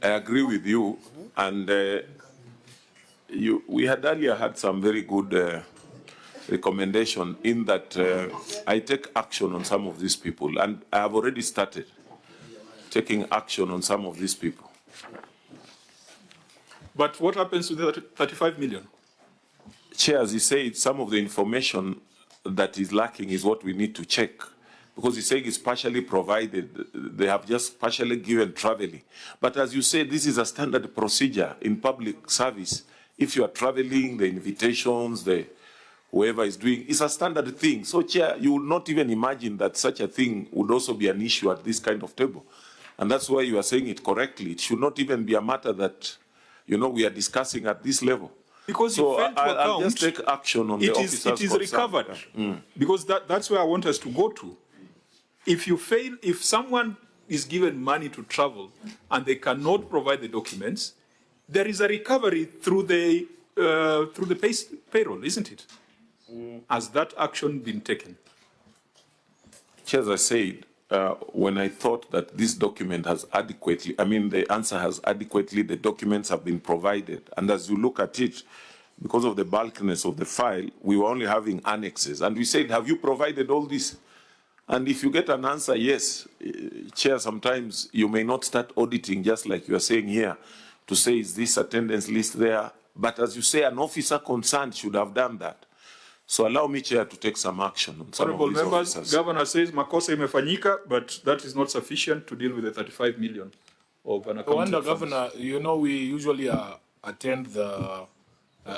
I agree with you, and we had earlier had some very good recommendation in that I take action on some of these people, and I have already started taking action on some of these people. But what happens to the 35 million? Chair, as you say, some of the information that is lacking is what we need to check. Because you say it's partially provided, they have just partially given traveling. But as you say, this is a standard procedure in public service. If you are traveling, the invitations, whoever is doing, it's a standard thing. So, Chair, you would not even imagine that such a thing would also be an issue at this kind of table. And that's why you are saying it correctly. It should not even be a matter that, we are discussing at this level. Because So you failed to I'll account, just take action on the it officers is concerned. recovered. Because that's where I want us to go to. If you fail, if someone is given money to travel and they cannot provide the documents, there is a recovery through the payroll, isn't it? Has that action been taken? As I said, when I thought that this document has adequately, the answer has adequately, the documents have been provided. And as you look at it, because of the bulkiness of the file, we were only having annexes. And we said, have you provided all this? And if you get an answer, yes, Chair, sometimes you may not start auditing, just like you are saying here, to say, is this attendance list there? But as you say, an officer concerned should have done that. So allow me, Chair, to take some action on some Honorable of these members, officers. Governor says makosa imefanyika, but that is not sufficient to deal with the 35 million of an account. Wonder, Governor, you know we usually attend the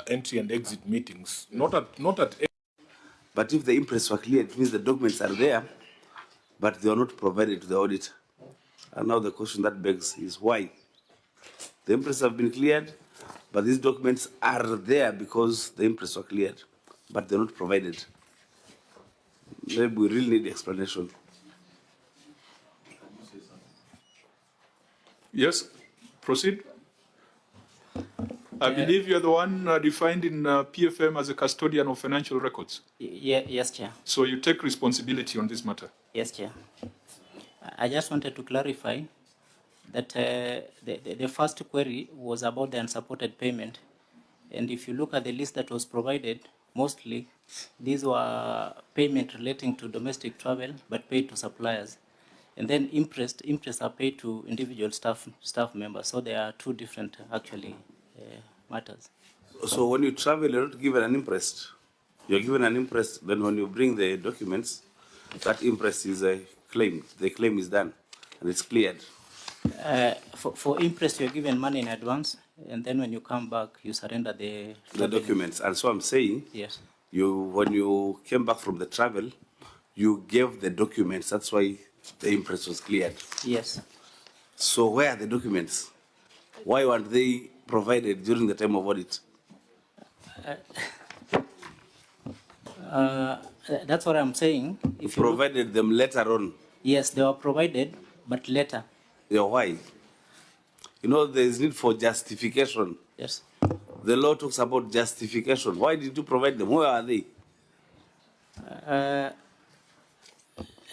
entry and exit meetings. Not at. But if the impress were clear, it means the documents are there, but they are not provided to the auditor. And now the question that begs is why? The impress have been cleared, but these documents are there because the impress were cleared, but they're not provided. Maybe we really need explanation. Yes, proceed. I believe you're the one defined in PFM as a custodian of financial records. Yes, Chair. So you take responsibility on this matter. Yes, Chair. I just wanted to clarify that the first query was about the unsupported payment. And if you look at the list that was provided, mostly these were payment relating to domestic travel, but paid to suppliers. And then interest are paid to individual staff members. So there are two different, actually, matters. So when you travel, you're not given an imprest. You're given an imprest, then when you bring the documents, that imprest is claimed. The claim is done, and it's cleared. For imprest, you're given money in advance, and then when you come back, you surrender the documents. And so I'm saying, yes, when you came back from the travel, you gave the documents. That's why the imprest was cleared. Yes. So where are the documents? Why weren't they provided during the time of audit? That's what I'm saying. If you provided them later on. Yes, they were provided, but later. Yeah, why? You know, there is need for justification. Yes. The law talks about justification. Why did you provide them? Where are they?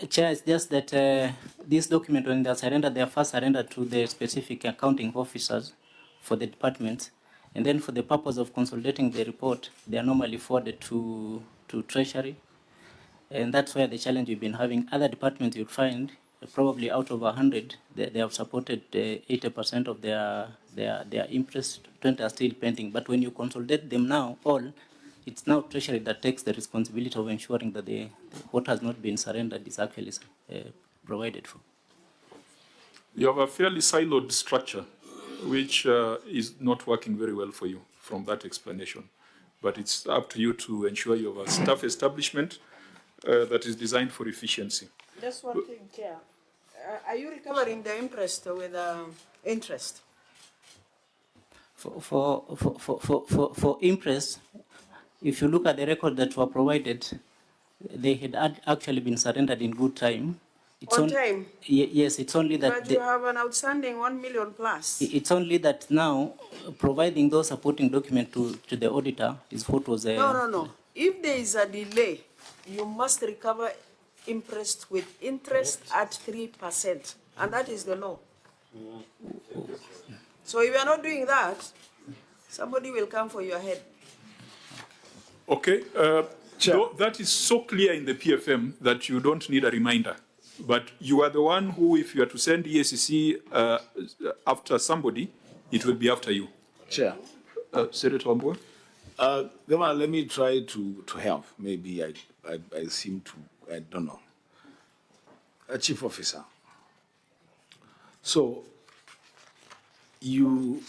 Chair, it's just that this document, when they're surrendered, they are first surrendered to the specific accounting officers for the departments. And then for the purpose of consolidating the report, they are normally forwarded to Treasury. And that's where the challenge we've been having. Other departments you'll find, probably out of 100, they have supported 80% of their interest, 20 are still pending. But when you consolidate them now, all, it's now Treasury that takes the responsibility of ensuring that what has not been surrendered is actually provided for. You have a fairly siloed structure, which is not working very well for you from that explanation. But it's up to you to ensure you have a staff establishment that is designed for efficiency. Just one thing, Chair. Are you recovering the interest with interest? For interest, if you look at the record that were provided, they had actually been surrendered in good time. On time? Yes, it's only that. But you have an outstanding 1 million plus. It's only that now providing those supporting documents to the auditor is what was. No. If there is a delay, you must recover interest with interest at 3%, and that is the law. So if you are not doing that, somebody will come for your head. Okay, that is so clear in the PFM that you don't need a reminder. But you are the one who, if you are to send EACC after somebody, it will be after you. Chair. Senator Wambua? Governor, let me try to help. Maybe I seem to, I don't know. Chief Officer. So, you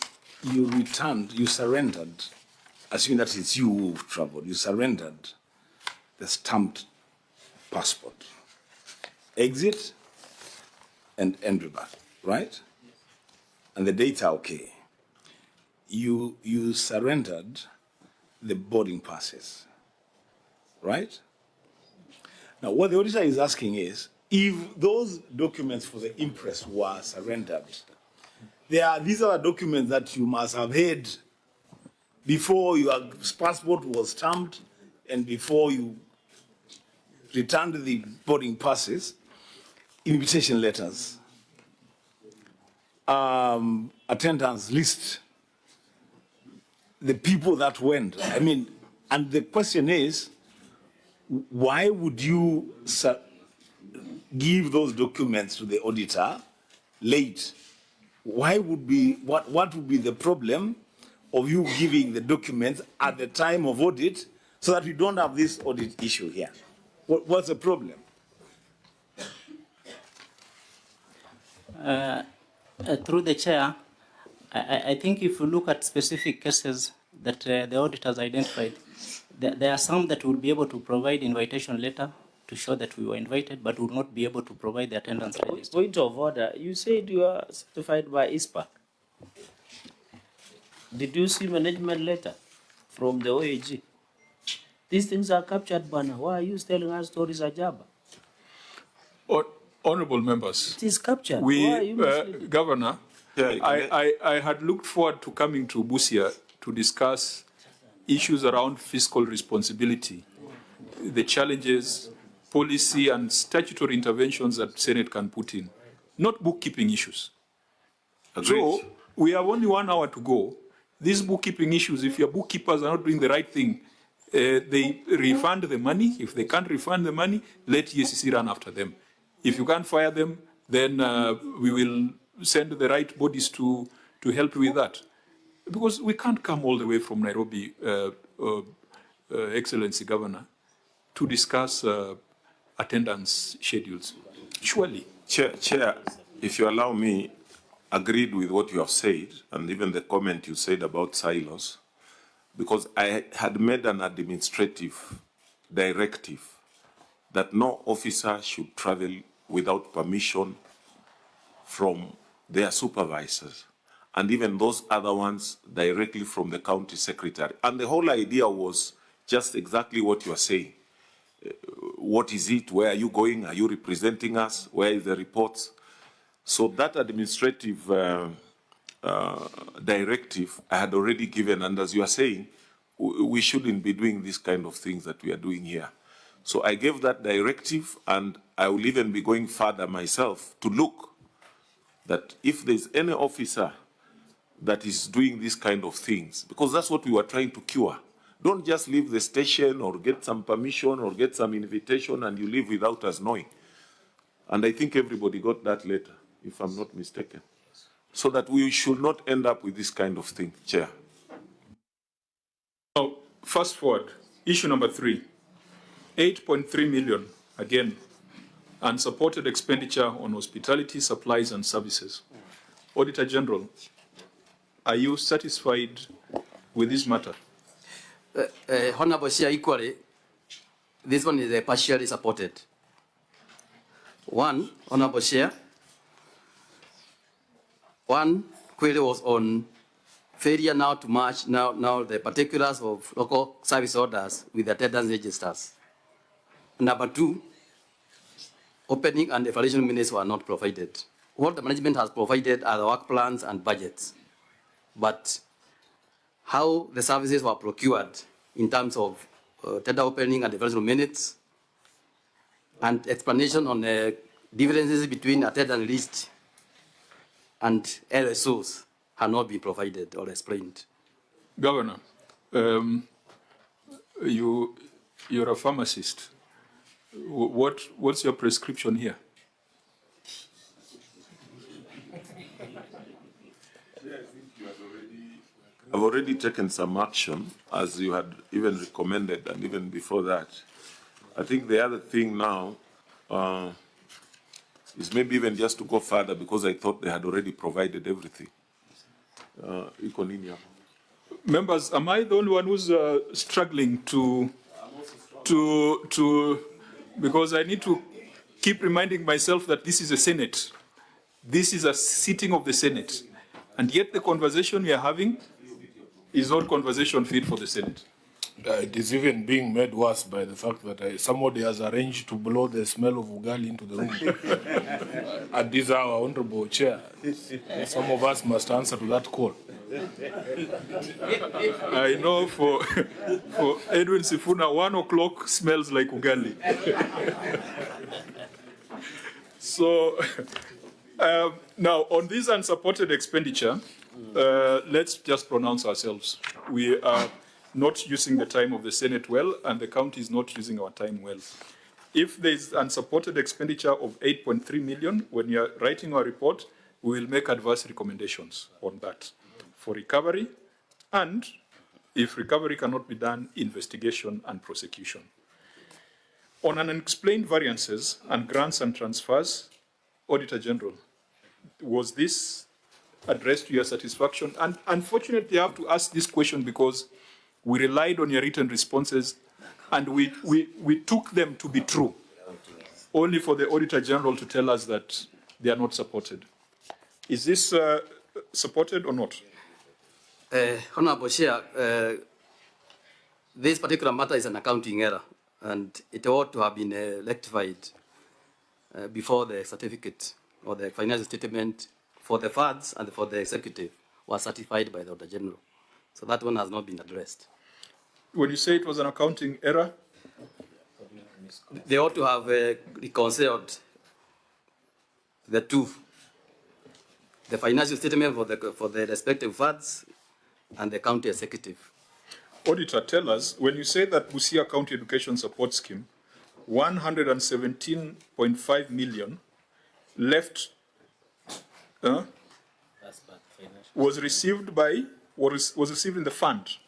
surrendered, assuming that it's you who've traveled, you surrendered the stamped passport. Exit and entry back, right? And the data, okay. You surrendered the boarding passes, right? Now, what the auditor is asking is, if those documents for the imprest were surrendered, these are documents that you must have had before your passport was stamped and before you returned the boarding passes, invitation letters, attendance list, the people that went. I mean, and the question is, why would you give those documents to the auditor late? Why would be, what would be the problem of you giving the documents at the time of audit so that we don't have this audit issue here? What's the problem? Through the chair, I think if you look at specific cases that the auditors identified, there are some that will be able to provide invitation letter to show that we were invited, but will not be able to provide the attendance register. Point of order. You said you are certified by ISPAC. Did you see management letter from the OAG? These things are captured, Bana. Why are you telling us stories, Ajaba? Honorable members, it is captured. We, Why are you misleading? Governor, I had looked forward to coming to Busia to discuss issues around fiscal responsibility, the challenges, policy and statutory interventions that Senate can put in, not bookkeeping issues. Agreed. So we have only 1 hour to go. These bookkeeping issues, if your bookkeepers are not doing the right thing, they refund the money. If they can't refund the money, let EACC run after them. If you can't fire them, then we will send the right bodies to help with that. Because we can't come all the way from Nairobi, Excellency Governor, to discuss attendance schedules. Surely. Chair, if you allow me, agreed with what you have said, and even the comment you said about silos, because I had made an administrative directive that no officer should travel without permission from their supervisors, and even those other ones directly from the county secretary. And the whole idea was just exactly what you are saying. What is it? Where are you going? Are you representing us? Where is the reports? So that administrative directive I had already given, and as you are saying, we shouldn't be doing this kind of things that we are doing here. So I gave that directive, and I will even be going further myself to look that if there's any officer that is doing these kind of things, because that's what we were trying to cure. Don't just leave the station or get some permission or get some invitation and you leave without us knowing. And I think everybody got that letter, if I'm not mistaken. So that we should not end up with this kind of thing, Chair. Now, fast forward, issue number 3, 8.3 million, again, unsupported expenditure on hospitality, supplies and services. Auditor General, are you satisfied with this matter? Honorable Chair, equally, this one is partially supported. One, Honorable Chair, one query was on failure now to match now the particulars of local service orders with attendance registers. Number 2, opening and evaluation minutes were not provided. What the management has provided are the work plans and budgets, but how the services were procured in terms of tender opening and evaluation minutes, and explanation on the differences between attendance list and LSOs have not been provided or explained. Governor, you're a pharmacist. What's your prescription here? I've already taken some action, as you had even recommended, and even before that. I think the other thing now is maybe even just to go further, because I thought they had already provided everything. Members, am I the only one who's struggling because I need to keep reminding myself that this is a Senate. This is a sitting of the Senate. And yet the conversation we are having is not conversation fit for the Senate. It is even being made worse by the fact that somebody has arranged to blow the smell of ugali into the room. At this hour, Honorable Chair, some of us must answer to that call. I know for Edwin Sifuna, 1 o'clock smells like ugali. So now on this unsupported expenditure, let's just pronounce ourselves. We are not using the time of the Senate well, and the county is not using our time well. If there is unsupported expenditure of 8.3 million, when you are writing our report, we will make adverse recommendations on that for recovery, and if recovery cannot be done, investigation and prosecution. On unexplained variances and grants and transfers, Auditor General, was this addressed to your satisfaction? And unfortunately, I have to ask this question because we relied on your written responses and we took them to be true, only for the Auditor General to tell us that they are not supported. Is this supported or not? Honorable Chair, this particular matter is an accounting error, and it ought to have been rectified before the certificate or the financial statement for the funds and for the executive was certified by the Auditor General. So that one has not been addressed. When you say it was an accounting error? They ought to have reconciled the two, the financial statement for the respective funds and the county executive. Auditor, tell us, when you say that Busia County Education Support Scheme, 117.5 million left was received by, was received in the fund?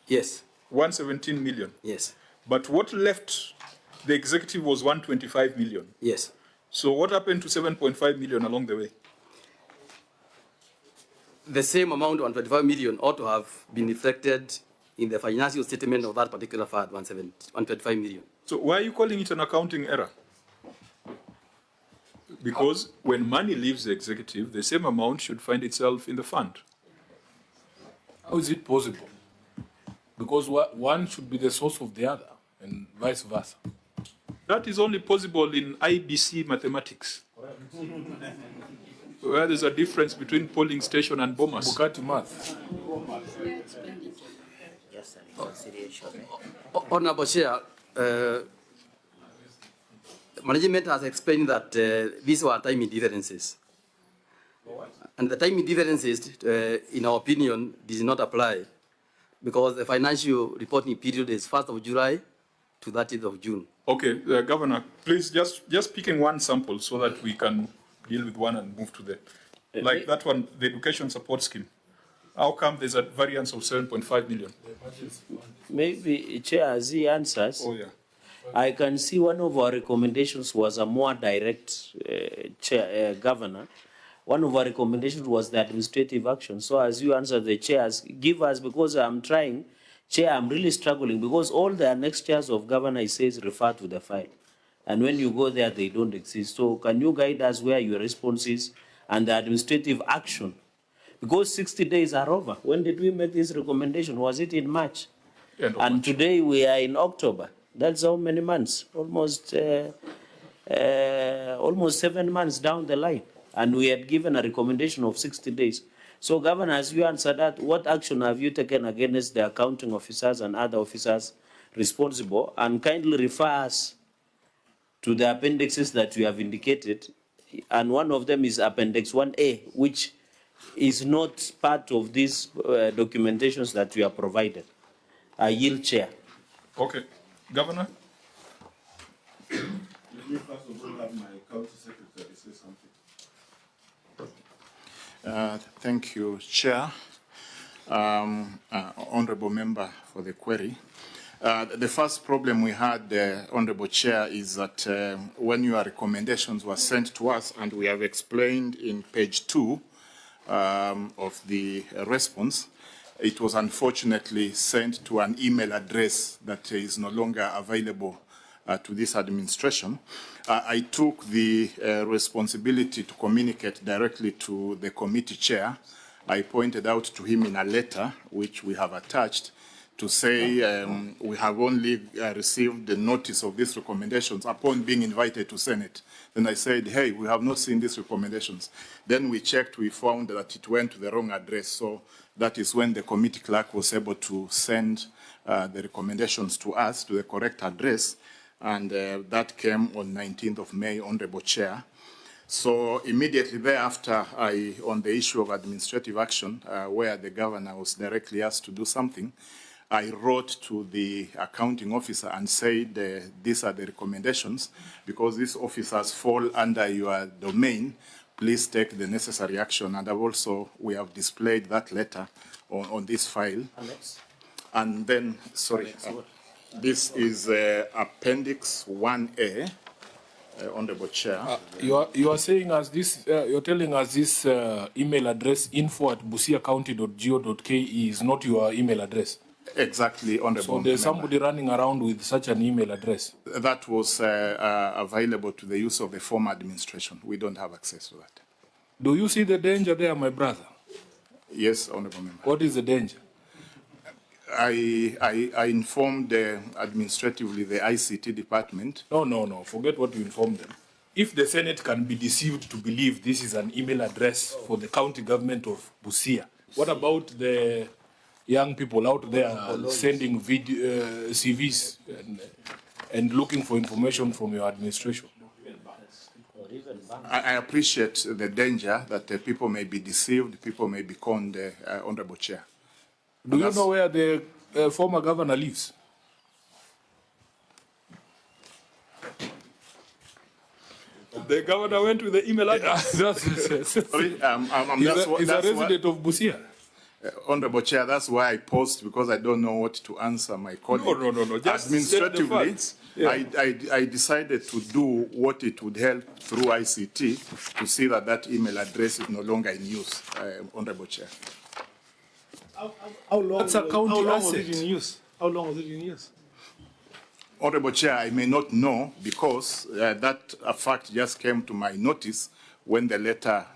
Yes. 117 million? Yes. But what left the executive was 125 million? Yes. So what happened to 7.5 million along the way? The same amount, 125 million, ought to have been reflected in the financial statement of that particular fund, 125 million. So why are you calling it an accounting error? Because when money leaves the executive, the same amount should find itself in the fund. How is it possible? Because one should be the source of the other, and vice versa. That is only possible in IBC mathematics, where there's a difference between polling station and bombers. Bukati math. Honorable Chair, management has explained that these were timing differences. And the timing differences, in our opinion, did not apply because the financial reporting period is 1st of July to 30th of June. Okay, Governor, please just picking one sample so that we can deal with one and move to the, like that one, the education support scheme. How come there's a variance of 7.5 million? Maybe, Chair, as he answers, I can see one of our recommendations was a more direct, Governor. One of our recommendations was the administrative action. So as you answer the chairs, give us, because I'm trying, Chair, I'm really struggling because all the annexures of Governor says refer to the file. And when you go there, they don't exist. So can you guide us where your response is and the administrative action? Because 60 days are over. When did we make this recommendation? Was it in March? And today we are in October. That's how many months? Almost 7 months down the line. And we had given a recommendation of 60 days. So, Governor, as you answer that, what action have you taken against the accounting officers and other officers responsible? And kindly refer us to the appendixes that we have indicated. And one of them is Appendix 1A, which is not part of these documentations that we are provided. I yield, Chair. Okay. Governor? Let me first of all have my county secretary say something. Thank you, Chair. Honourable Member for the query. The first problem we had, Honourable Chair, is that when your recommendations were sent to us, and we have explained in page 2 of the response, it was unfortunately sent to an email address that is no longer available to this administration. I took the responsibility to communicate directly to the committee chair. I pointed out to him in a letter, which we have attached, to say we have only received the notice of these recommendations upon being invited to Senate. Then I said, hey, we have not seen these recommendations. Then we checked, we found that it went to the wrong address. So that is when the committee clerk was able to send the recommendations to us, to the correct address. And that came on 19th of May, Honorable Chair. So immediately thereafter, on the issue of administrative action, where the governor was directly asked to do something, I wrote to the accounting officer and said, these are the recommendations. Because these officers fall under your domain, please take the necessary action. And we have displayed that letter on this file. Alex? And then, sorry, this is Appendix 1A. Honorable Chair. You are saying as this, you're telling us this email address info@busiacounty.go.ke is not your email address. Exactly, Honorable. So there's somebody running around with such an email address. That was available to the use of the former administration. We don't have access to that. Do you see the danger there, my brother? Yes, Honorable Member. What is the danger? I informed administratively the ICT department. No. Forget what you informed them. If the Senate can be deceived to believe this is an email address for the county government of Busia, what about the young people out there sending CVs and looking for information from your administration? I appreciate the danger that people may be deceived, people may be conned, Honorable Chair. Do you know where the former governor lives? The governor went with the email address. Sorry, he's a resident of Busia. Honorable Chair, that's why I paused, because I don't know what to answer my colleague. No. Just administratively, yeah. I decided to do what it would help through ICT to see that email address is no longer in use, Honorable Chair. How long was it in use? How long was it in use? Honorable Chair, I may not know, because that fact just came to my notice when the letter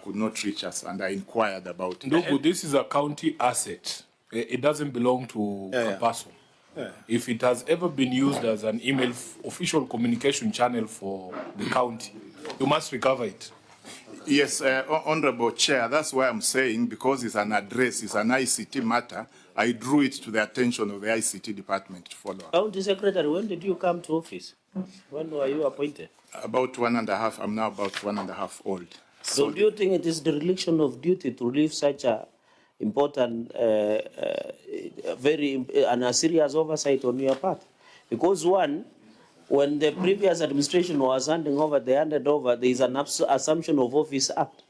could not reach us, and I inquired about it. Ndugu, this is a county asset. It doesn't belong to a person. Yeah. If it has ever been used as an email official communication channel for the county, you must recover it. Yes, Honorable Chair, that's why I'm saying, because it's an address, it's an ICT matter, I drew it to the attention of the ICT department to follow up. County Secretary, when did you come to office? When were you appointed? About 1.5. I'm now about 1.5 old. So do you think it is the dereliction of duty to leave such a important, and a serious oversight on your part? Because one, when the previous administration was handing over, they handed over, there is an Assumption of Office Act.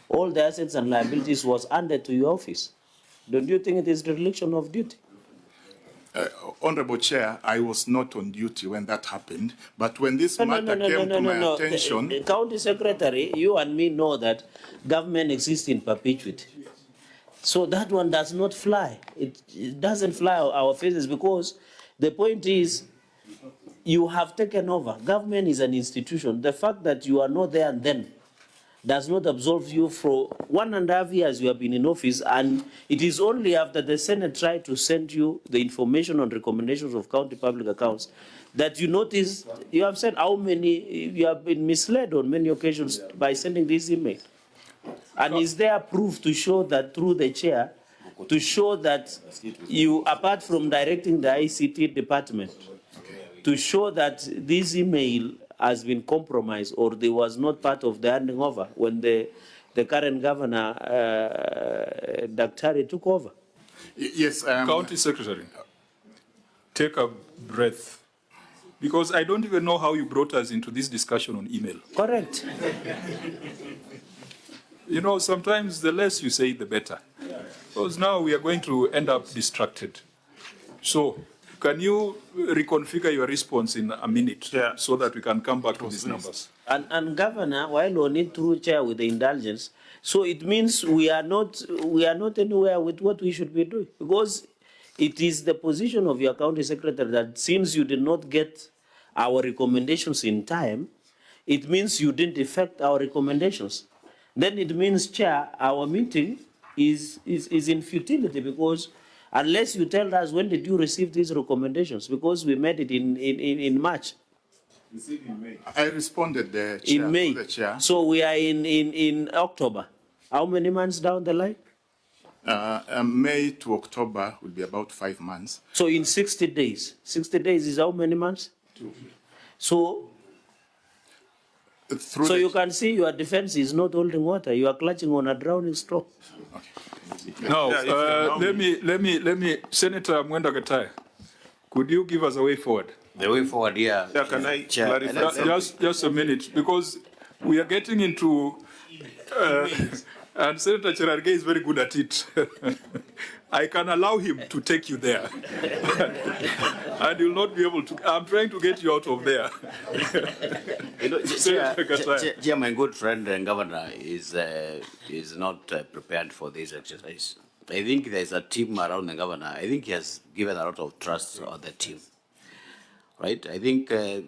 All the assets and liabilities was handed to your office. Don't you think it is dereliction of duty? Honorable Chair, I was not on duty when that happened, but when this matter came to my attention... The County Secretary, you and me know that government exists in perpetuity. So that one does not fly. It doesn't fly our faces, because the point is, you have taken over. Government is an institution. The fact that you are not there and then does not absolve you for 1.5 years you have been in office, and it is only after the Senate tried to send you the information on recommendations of county public accounts that you notice, you have said how many, you have been misled on many occasions by sending this email. And is there proof to show that through the chair, to show that you, apart from directing the ICT department, to show that this email has been compromised or they was not part of the handing over when the current governor, Daktari, took over? Yes. County Secretary, take a breath. Because I don't even know how you brought us into this discussion on email. Correct. You know, sometimes the less you say, the better. Because now we are going to end up distracted. So, can you reconfigure your response in a minute so that we can come back to these numbers? And Governor, while on it through chair with the indulgence, so it means we are not anywhere with what we should be doing, because it is the position of your county secretary that since you did not get our recommendations in time, it means you didn't effect our recommendations. Then it means, Chair, our meeting is in futility, because Unless you tell us when did you receive these recommendations, because we made it in March. I responded the chair, In May. to the chair. So we are in October. How many months down the line? May to October will be about 5 months. So in 60 days. 60 days is how many months? So, Through so the- you can see your defense is not holding water. You are clutching on a drowning straw. Now, Yeah, if you allow let me, Senator Mwenda Gatai, could you give us a way forward? The way forward here. Yeah, can I clarify? Just a minute, because we are getting into, and Senator Cherargei is very good at it. I can allow him to take you there. And you'll not be able to, I'm trying to get you out of there. You know, Senator Gatai. Chair, my good friend and governor is not prepared for this exercise. I think there's a team around the governor. I think he has given a lot of trust on the team. Right? I think the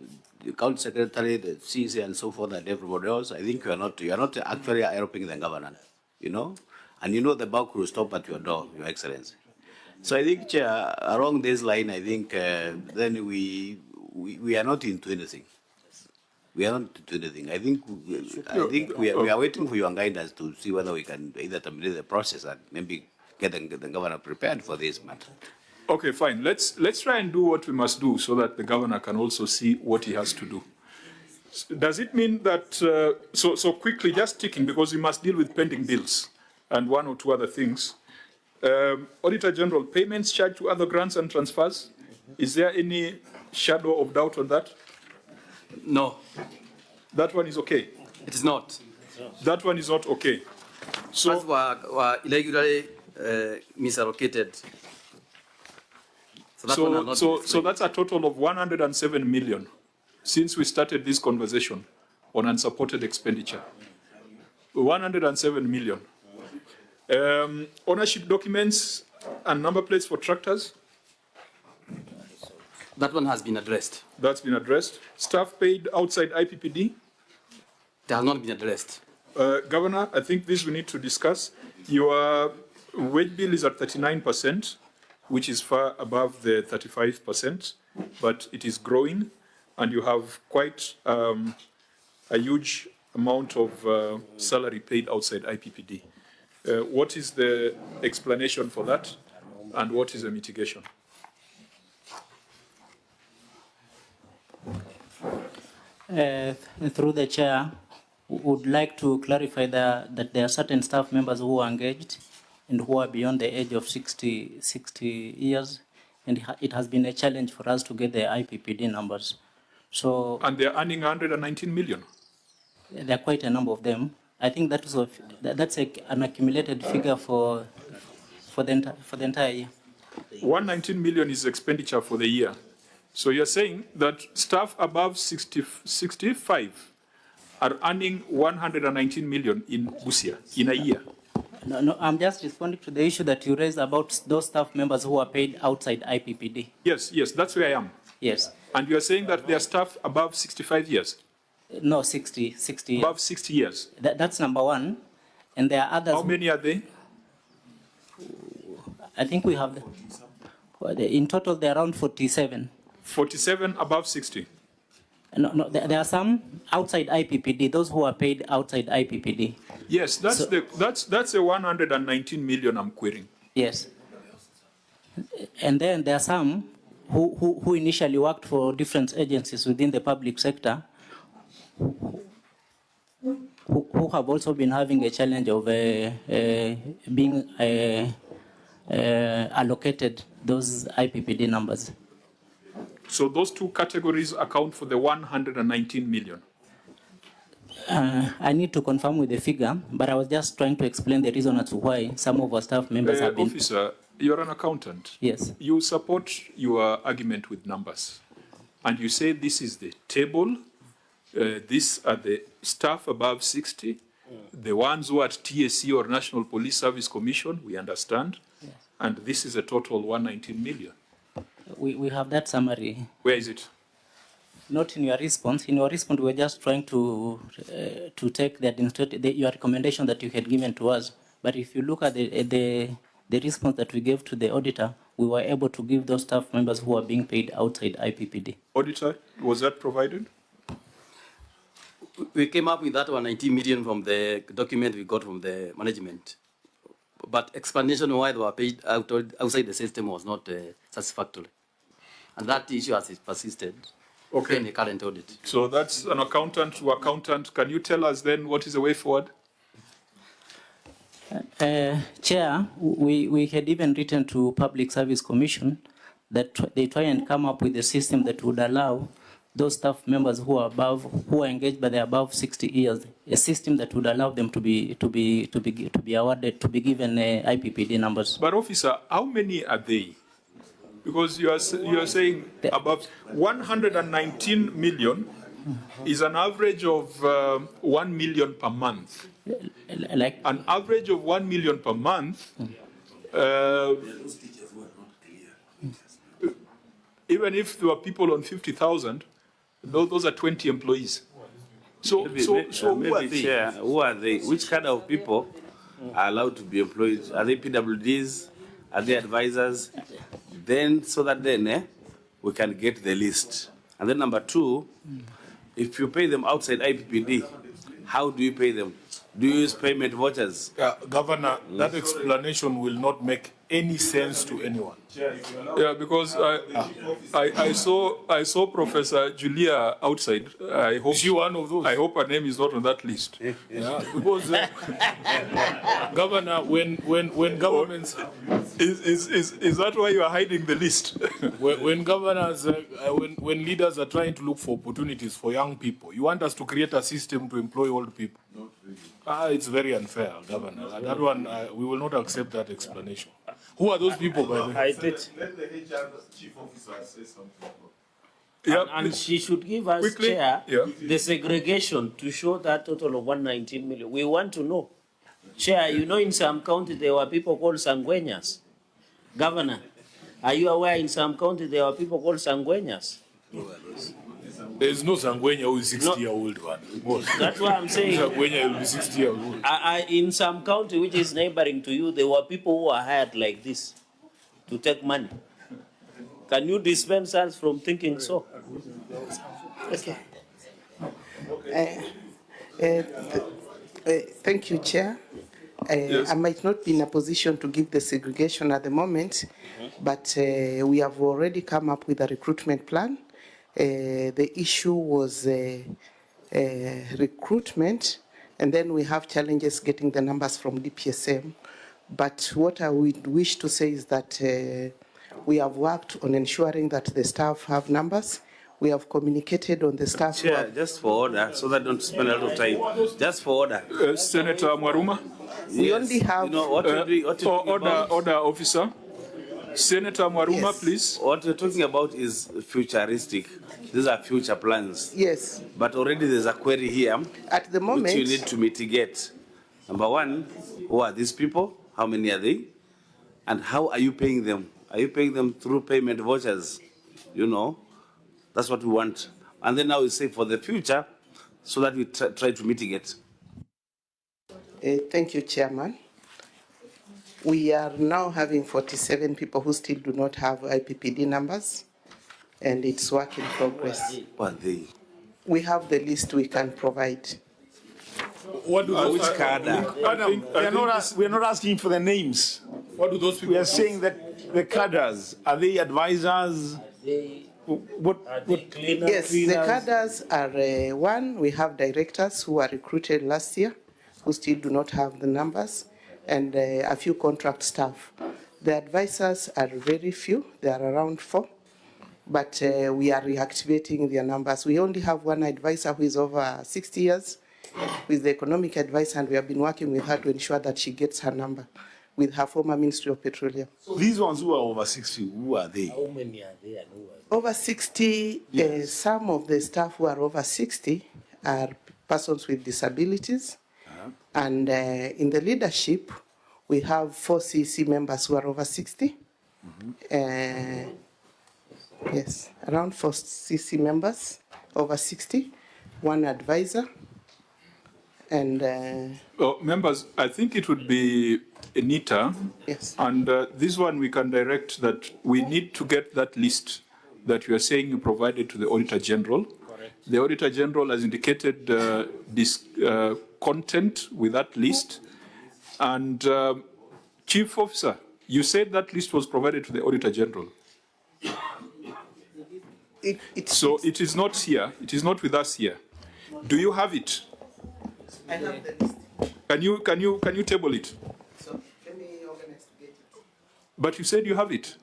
county secretary, the CC and so forth and everybody else, I think you are not actually helping the governor, you know? And you know the buck will stop at your door, Your Excellency. So I think, Chair, along this line, I think then we are not into anything. We are not into anything. I think we are waiting for your guidance to see whether we can either terminate the process and maybe get the governor prepared for this matter. Okay, fine. Let's try and do what we must do so that the governor can also see what he has to do. Does it mean that, so quickly, just ticking, because we must deal with pending bills and one or two other things. Auditor General, payments charged to other grants and transfers, is there any shadow of doubt on that? No. That one is okay? It is not. That one is not okay. So funds were irregularly misallocated. So that one has not been so that's a total of 107 million since we started this conversation on unsupported expenditure. 107 million. Ownership documents and number plates for tractors? That one has been addressed. That's been addressed. Staff paid outside IPPD? They have not been addressed. Governor, I think this we need to discuss. Your wage bill is at 39%, which is far above the 35%, but it is growing, and you have quite a huge amount of salary paid outside IPPD. What is the explanation for that, and what is the mitigation? Through the chair, would like to clarify that there are certain staff members who are engaged and who are beyond the age of 60 years, and it has been a challenge for us to get the IPPD numbers. So, and they're earning 119 million. There are quite a number of them. I think that's an accumulated figure for the entire year. 119 million is expenditure for the year. So you're saying that staff above 65 are earning 119 million in Busia in a year? No, I'm just responding to the issue that you raised about those staff members who are paid outside IPPD. Yes, that's where I am. Yes. And you are saying that they are staff above 65 years? No, 60 years. Above 60 years? That's number one. And there are others. How many are they? I think we have, in total, there are around 47. 47 above 60? No, there are some outside IPPD, those who are paid outside IPPD. Yes, that's the 119 million I'm querying. Yes. And then there are some who initially worked for different agencies within the public sector who have also been having a challenge of being allocated those IPPD numbers. So those two categories account for the 119 million? I need to confirm with the figure, but I was just trying to explain the reason as to why some of our staff members have been... Officer, you're an accountant. Yes. You support your argument with numbers. And you say this is the table, these are the staff above 60, the ones who are at TSC or National Police Service Commission, we understand, yes. And this is a total 119 million. We have that summary. Where is it? Not in your response. In your response, we were just trying to take your recommendation that you had given to us. But if you look at the the response that we gave to the auditor, we were able to give those staff members who are being paid outside IPPD. Auditor, was that provided? We came up with that 190 million from the document we got from the management. But explanation why they were paid outside the system was not satisfactory. And that issue has persisted in the current audit. So that's an accountant to accountant. Can you tell us then what is the way forward? Chair, we had even written to Public Service Commission that they try and come up with a system that would allow those staff members who are engaged by the above 60 years, a system that would allow them to be awarded, to be given IPPD numbers. But officer, how many are they? Because you are saying above 119 million is an average of 1 million per month. Like an average of 1 million per month. Even if there were people on 50,000, those are 20 employees. So who are they? Chair, who are they? Which kind of people are allowed to be employed? Are they PWDs? Are they advisors? Then, so that then we can get the list. And then number two, if you pay them outside IPPD, how do you pay them? Do you use payment vouchers? Governor, that explanation will not make any sense to anyone. Yeah, because I saw Professor Julia outside. I hope she one of those. I hope her name is not on that list. Yeah, because Governor, when governments is that why you are hiding the list? when governors, when leaders are trying to look for opportunities for young people, you want us to create a system to employ old people. It's very unfair, Governor. That one, we will not accept that explanation. Who are those people, by the way? I did. Let the HR chief officer say something. Yeah, and she should give us, quickly, Chair, the segregation to show that total of 119 million. We want to know. Chair, you know in some counties there were people called sanguenas. Governor, are you aware in some counties there were people called sanguenas? There is no Sangwenya who is 60-year-old one. That's what I'm saying. Sangwenya will be 60-year-old. In some county which is neighboring to you, there were people who were hired like this to take money. Can you dispense us from thinking so? Okay. Thank you, Chair. I might not be in a position to give the segregation at the moment, but we have already come up with a recruitment plan. The issue was recruitment, and then we have challenges getting the numbers from DPSM. But what I would wish to say is that we have worked on ensuring that the staff have numbers. We have communicated on the staff. Chair, just for order, so that I don't spend a lot of time. Just for order. Senator Mwaruma? We only have... You know, order, officer. Senator Mwaruma, please. What we're talking about is futuristic. These are future plans. Yes. But already there's a query here. At the moment... which you need to mitigate. Number one, who are these people? How many are they? And how are you paying them? Are you paying them through payment vouchers? You know, that's what we want. And then now we say for the future, so that we try to mitigate. Thank you, Chairman. We are now having 47 people who still do not have IPPD numbers, and it's work in progress. Who are they? We have the list we can provide. What do which cadre? We are not asking for the names. What do those people? We are saying that the cadres, are they advisors? Yes, the cadres are one. We have directors who were recruited last year who still do not have the numbers, and a few contract staff. The advisors are very few. They are around 4, but we are reactivating their numbers. We only have one advisor who is over 60 years, who is the economic advisor, and we have been working with her to ensure that she gets her number with her former Ministry of Petroleum. So these ones who are over 60, who are they? How many are there? Over 60, yes. Some of the staff who are over 60 are persons with disabilities. And in the leadership, we have 4 CC members who are over 60. Yes, around 4 CC members over 60, 1 advisor. And members, I think it would be Anita. Yes. And this one we can direct that we need to get that list that you are saying you provided to the Auditor General. Correct. The Auditor General has indicated this content with that list. And Chief Officer, you said that list was provided to the Auditor General. So it is not here. It is not with us here. Do you have it? I have the list. Can you table it? So let me organize to get it. But you said you have it.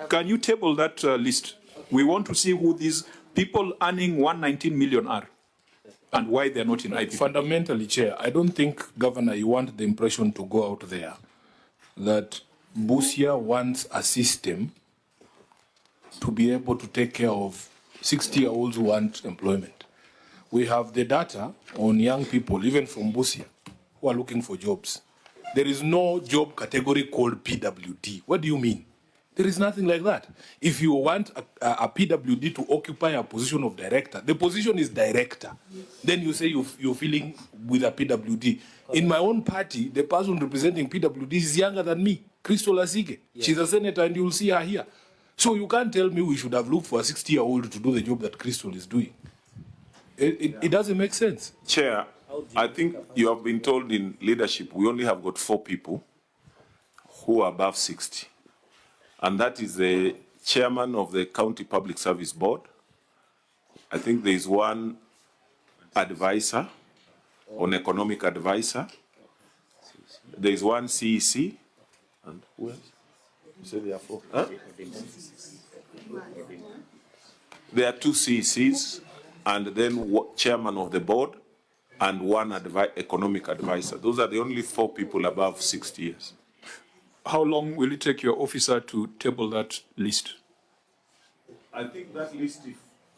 Can you table that list? We want to see who these people earning 119 million are and why they're not in IPP. Fundamentally, Chair, I don't think, Governor, you want the impression to go out there that Busia wants a system to be able to take care of 60-year-olds who want employment. We have the data on young people, even from Busia, who are looking for jobs. There is no job category called PWD. What do you mean? There is nothing like that. If you want a PWD to occupy a position of director, the position is director. Then you say you're filling with a PWD. In my own party, the person representing PWD is younger than me, Crystal Asige. Yes. She's a senator and you'll see her here. So you can't tell me we should have looked for a 60-year-old to do the job that Crystal is doing. It doesn't make sense. Chair, I think you have been told in leadership we only have got 4 people who are above 60. And that is the chairman of the County Public Service Board. I think there is one advisor, an economic advisor. There is one CEC. And who else? You said there are 4. Huh? There are 2 CECs, and then chairman of the board, and one economic advisor. Those are the only 4 people above 60 years. How long will it take your officer to table that list? I think that list,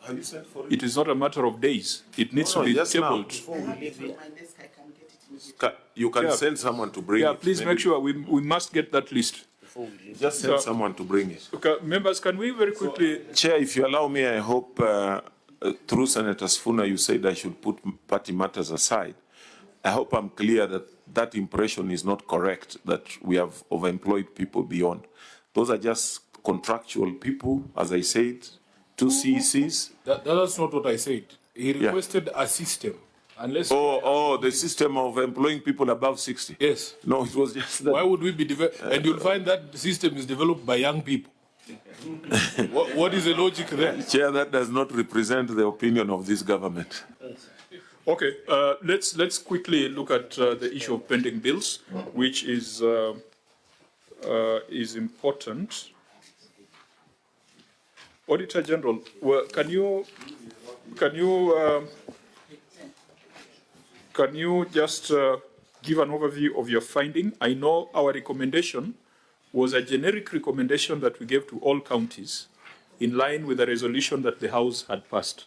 have you sent for it? It is not a matter of days. It needs to be tabled. You can send someone to bring it. Yeah, please make sure we must get that list. Just send someone to bring it. Okay, members, can we very quickly... Chair, if you allow me, I hope through Senator Sifuna, you said I should put party matters aside. I hope I'm clear that that impression is not correct, that we have overemployed people beyond. Those are just contractual people, as I said, 2 CECs. That's not what I said. He requested a system. Unless the system of employing people above 60. Yes. No, it was just that. Why would we be and you'll find that system is developed by young people. What is the logic there? Chair, that does not represent the opinion of this government. Okay, let's quickly look at the issue of pending bills, which is important. Auditor General, well, can you just give an overview of your finding? I know our recommendation was a generic recommendation that we gave to all counties in line with the resolution that the House had passed.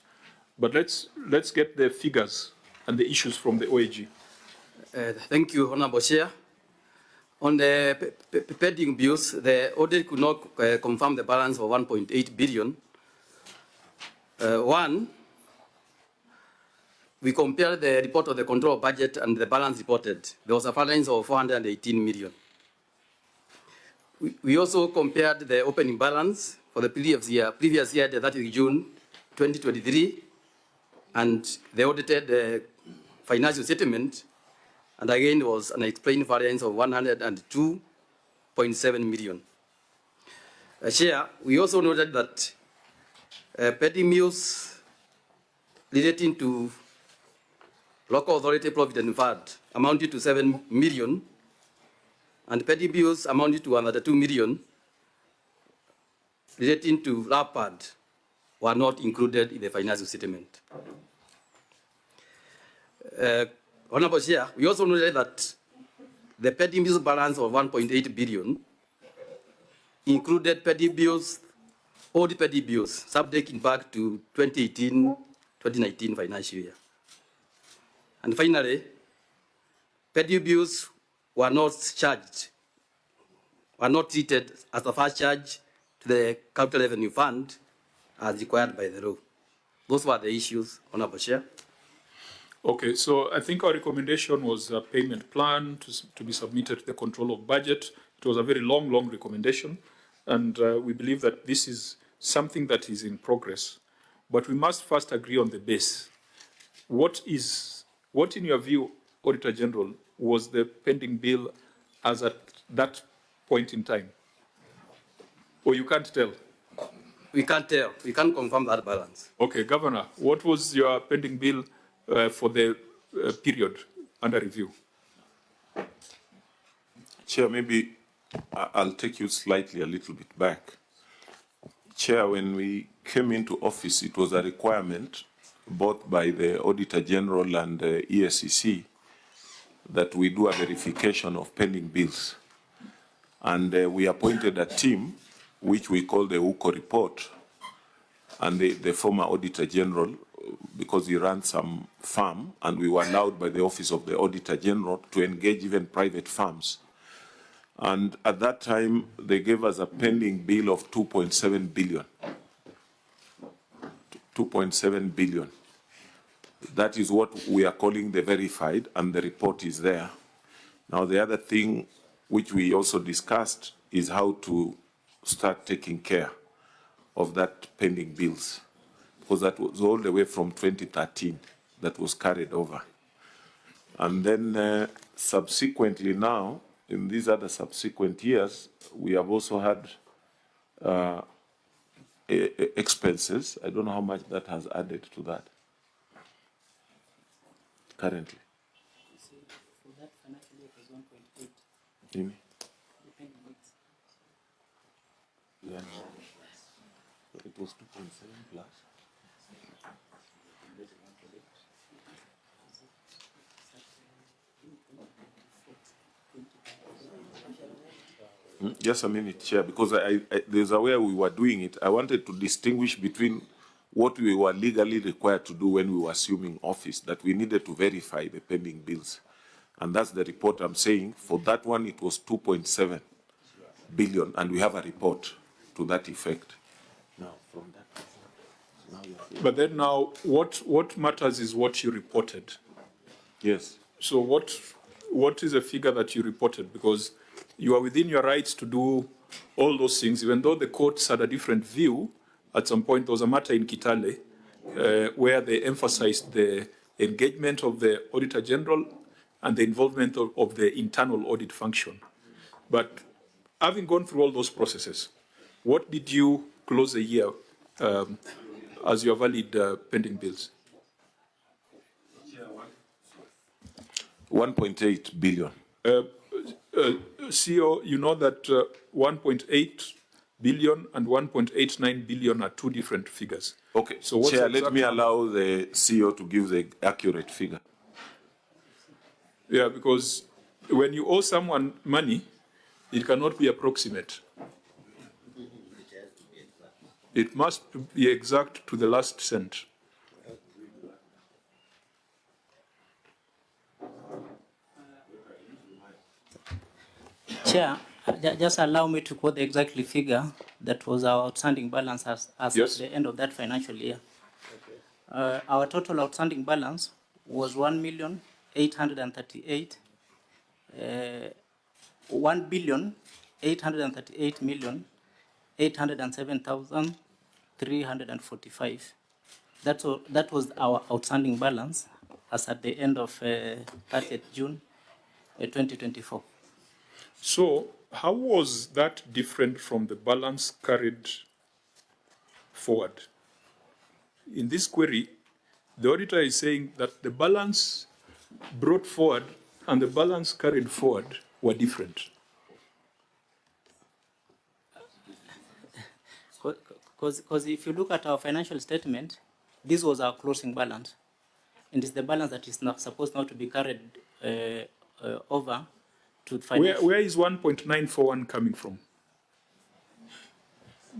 But let's get the figures and the issues from the OAG. Thank you, Honorable Chair. On the pending bills, the audit could not confirm the balance of 1.8 billion. We compared the report of the control budget and the balance reported. There was a balance of 418 million. We also compared the opening balance for the previous year, the 30th June 2023, and the audited financial statement, and again, there was an explained variance of 102.7 million. Chair, we also noted that petty meals relating to local authority provident fund amounted to 7 million, and petty bills amounted to another 2 million relating to LAPAD were not included in the financial statement. Honorable Chair, we also noted that the petty bills balance of 1.8 billion included petty bills, old petty bills, subject in back to 2018-2019 financial year. And finally, petty bills were not charged, were not treated as a first charge to the capital revenue fund as required by the law. Those were the issues, Honorable Chair. Okay, so I think our recommendation was a payment plan to be submitted to the control of budget. It was a very long recommendation, and we believe that this is something that is in progress. But we must first agree on the base. What in your view, Auditor General, was the pending bill as at that point in time? Or you can't tell? We can't tell. We can't confirm that balance. Okay, Governor, what was your pending bill for the period under review? Chair, maybe I'll take you slightly a little bit back. Chair, when we came into office, it was a requirement both by the Auditor General and the ESCC that we do a verification of pending bills. And we appointed a team, which we call the UCO report, and the former Auditor General, because he ran some firm, and we were allowed by the Office of the Auditor General to engage even private firms. And at that time, they gave us a pending bill of 2.7 billion. 2.7 billion. That is what we are calling the verified, and the report is there. Now, the other thing which we also discussed is how to start taking care of that pending bills, because that was all the way from 2013 that was carried over. And then subsequently now, in these other subsequent years, we have also had expenses. I don't know how much that has added to that currently. For that financial year, it was 1.8. In? Yeah. It was 2.7 plus. Just a minute, Chair, because there's a way we were doing it. I wanted to distinguish between what we were legally required to do when we were assuming office, that we needed to verify the pending bills. And that's the report I'm saying. For that one, it was 2.7 billion, and we have a report to that effect. Now, from that. But then now, what matters is what you reported. Yes. So what is the figure that you reported? Because you are within your rights to do all those things, even though the courts had a different view. At some point, there was a matter in Kitale where they emphasized the engagement of the Auditor General and the involvement of the internal audit function. But having gone through all those processes, what did you close the year as your valid pending bills? 1.8 billion. CEO, you know that 1.8 billion and 1.89 billion are two different figures. Okay, so what's Chair, let me allow the CEO to give the accurate figure. Yeah, because when you owe someone money, it cannot be approximate. It must be exact to the last cent. Chair, just allow me to quote the exactly figure that was our outstanding balance as Yes. at the end of that financial year. Our total outstanding balance was 1,838,000,000 1,838,807,345. That was our outstanding balance as at the end of 30th June 2024. So how was that different from the balance carried forward? In this query, the auditor is saying that the balance brought forward and the balance carried forward were different. Because if you look at our financial statement, this was our closing balance. And it's the balance that is not supposed not to be carried over to financial. Where is 1.941 coming from?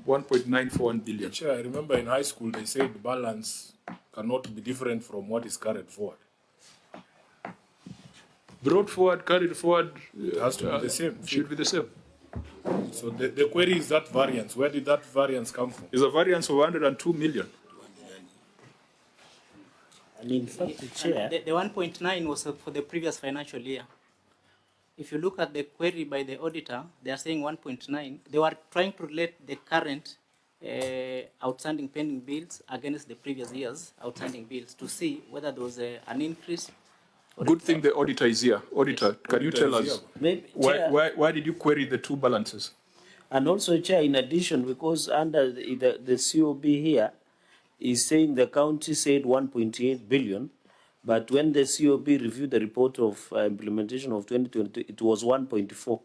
1.941 billion. Chair, I remember in high school they said balance cannot be different from what is carried forward. Brought forward, carried forward, It has to be the same. should be the same. So the query is that variance. Where did that variance come from? It's a variance of 102 million. And in fact, Chair, The 1.9 was for the previous financial year. If you look at the query by the auditor, they are saying 1.9. They were trying to relate the current outstanding pending bills against the previous year's outstanding bills to see whether there was an increase. Good thing the auditor is here. Auditor, can you tell us why did you query the two balances? and also, Chair, in addition, because under the COB here is saying the county said 1.8 billion, but when the COB reviewed the report of implementation of 2020, it was 1.4.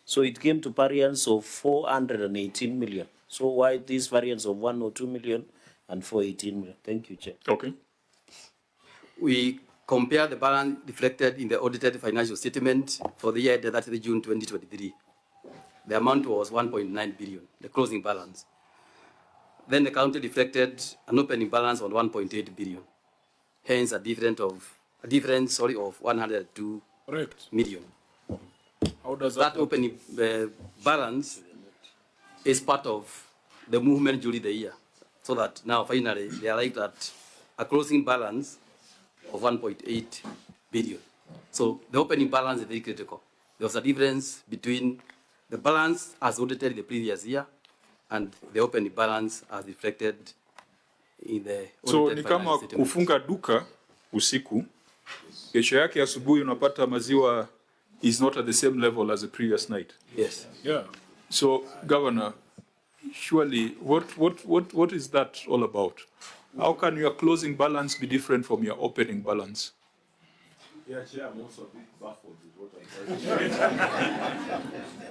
So it came to variance of 418 million. So why this variance of 102 million and 418 million? Thank you, Chair. Okay. We compare the balance reflected in the audited financial statement for the year ended 30 June 2023. The amount was 1.9 billion, the closing balance. Then the county reflected an opening balance of 1.8 billion, hence a difference of 102 million. How does that opening balance is part of the movement during the year, so that now finally they arrived at a closing balance of 1.8 billion. So the opening balance is very critical. There was a difference between the balance as audited the previous year and the opening balance as reflected in the So audited ni kama kufunga duka usiku, kesho yake asubuhi unapata maziwa is not at the same level as the previous night. Yes. Yeah. So, Governor, surely, what is that all about? How can your closing balance be different from your opening balance? Yeah, Chair, I'm also a bit baffled with what I'm saying.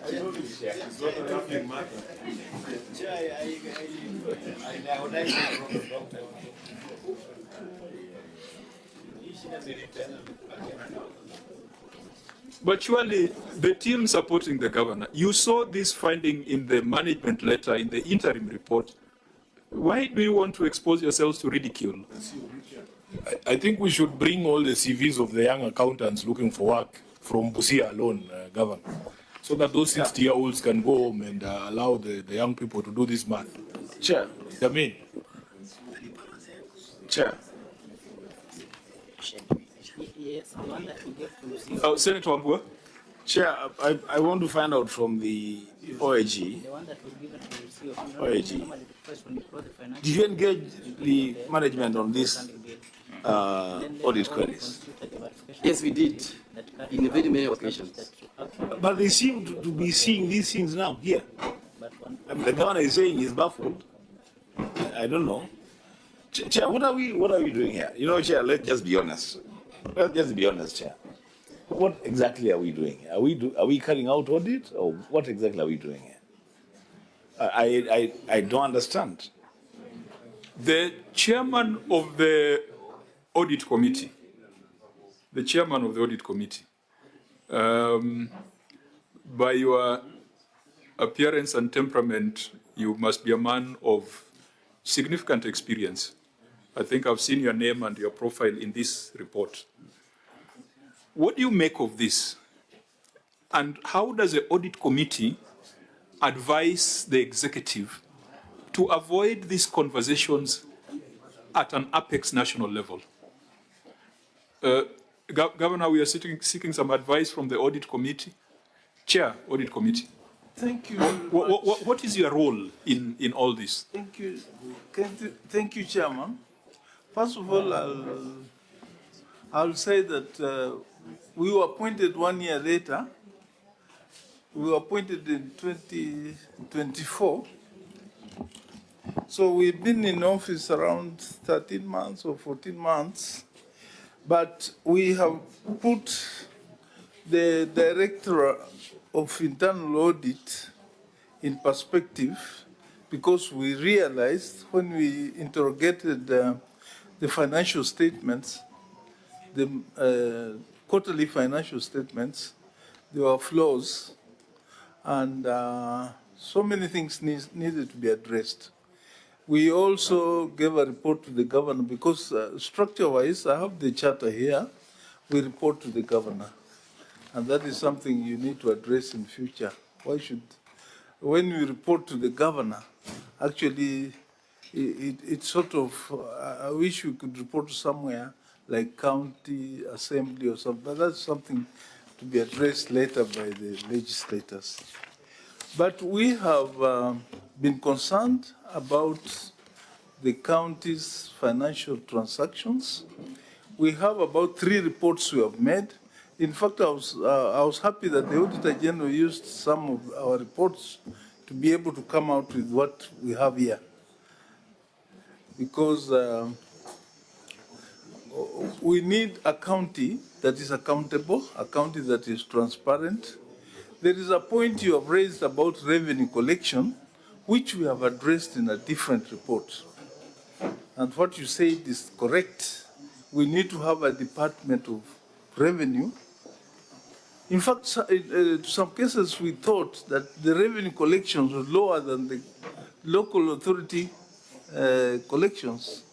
I told you, Chair, it's not a laughing matter. Chair, I would like to But surely, the team supporting the governor, you saw this finding in the management letter, in the interim report. Why do you want to expose yourselves to ridicule? I think we should bring all the CVs of the young accountants looking for work from Busia alone, Governor, so that those 60-year-olds can go home and allow the young people to do this math. Chair. I mean, Chair. Yes, the one that we gave to Senator Wambua? Chair, I want to find out from the OAG. The one that was given to OAG. Did you engage the management on this audit queries? Yes, we did, in very many occasions. But they seem to be seeing these things now, here. I mean, the governor is saying he's baffled. I don't know. Chair, what are we doing here? You know, Chair, let's just be honest. Let's just be honest, Chair. What exactly are we doing? Are we carrying out audit, or what exactly are we doing here? I don't understand. The chairman of the audit committee, by your appearance and temperament, you must be a man of significant experience. I think I've seen your name and your profile in this report. What do you make of this? And how does the audit committee advise the executive to avoid these conversations at an apex national level? Governor, we are seeking some advice from the audit committee. Chair, audit committee. Thank you. What is your role in all this? Thank you. Thank you, Chairman. First of all, I'll say that we were appointed 1 year later. We were appointed in 2024. So we've been in office around 13 months or 14 months. But we have put the Director of Internal Audit in perspective, because we realized when we interrogated the financial statements, the quarterly financial statements, there were flaws, and so many things needed to be addressed. We also gave a report to the governor because structure-wise, I have the charter here. We report to the governor, and that is something you need to address in future. When we report to the governor, actually, it's sort of, I wish we could report somewhere like county assembly or something, but that's something to be addressed later by the legislators. But we have been concerned about the county's financial transactions. We have about 3 reports we have made. In fact, I was happy that the Auditor General used some of our reports to be able to come out with what we have here. Because we need a county that is accountable, a county that is transparent. There is a point you have raised about revenue collection, which we have addressed in a different report. And what you said is correct. We need to have a Department of Revenue. In fact, to some cases we thought that the revenue collections were lower than the local authority collections.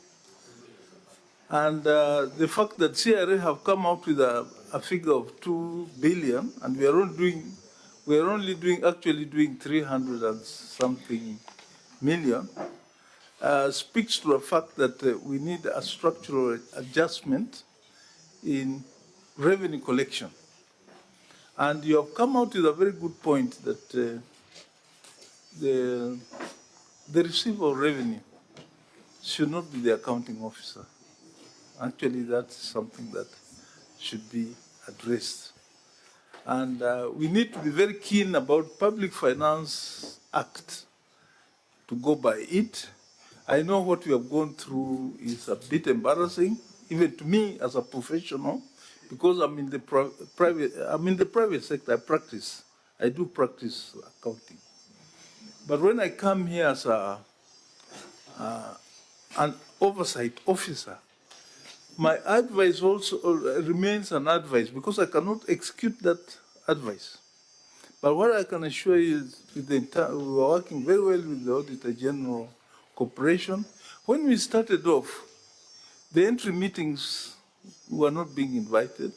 And the fact that CRA have come out with a figure of 2 billion, and we are only doing 300 and something million, speaks to the fact that we need a structural adjustment in revenue collection. And you have come out with a very good point that the receiver of revenue should not be the accounting officer. Actually, that's something that should be addressed. And we need to be very keen about Public Finance Act, to go by it. I know what we have gone through is a bit embarrassing, even to me as a professional, because I'm in the private sector. I do practice accounting. But when I come here as an oversight officer, my advice also remains an advice, because I cannot execute that advice. But what I can assure you is we are working very well with the Auditor General Corporation. When we started off, the entry meetings were not being invited,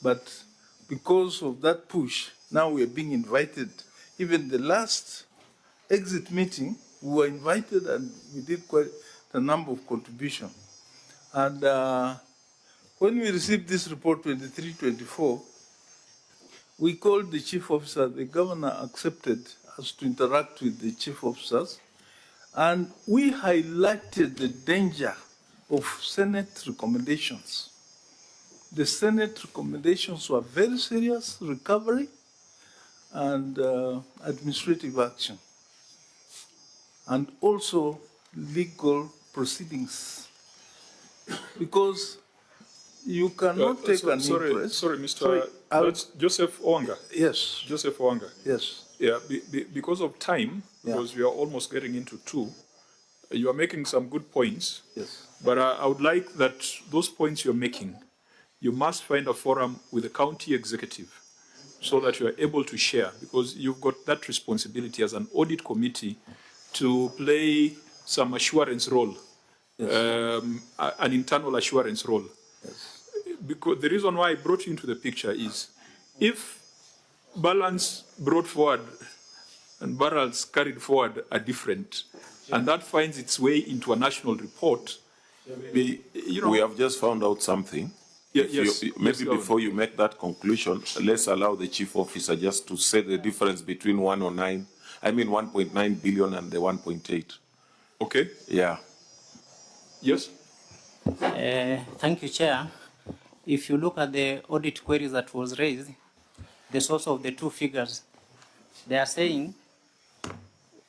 but because of that push, now we are being invited. Even the last exit meeting, we were invited and we did quite a number of contributions. And when we received this report 23-24, we called the chief officer. The governor accepted us to interact with the chief officers, and we highlighted the danger of Senate recommendations. The Senate recommendations were very serious: recovery and administrative action, and also legal proceedings. Because you cannot take an interest. Sorry, Mr. That's Joseph Owanga. Yes. Joseph Owanga. Yes. Yeah, because of time, because we are almost getting into 2, you are making some good points. Yes. But I would like that those points you're making, you must find a forum with the county executive so that you are able to share, because you've got that responsibility as an audit committee to play some assurance role, an internal assurance role. Yes. Because the reason why I brought you into the picture is, if balance brought forward and barrels carried forward are different, and that finds its way into a national report, we have just found out something. Maybe before you make that conclusion, let's allow the chief officer just to say the difference between 1.9 billion and the 1.8. Okay. Yeah. Yes. Thank you, Chair. If you look at the audit queries that was raised, the source of the 2 figures, they are saying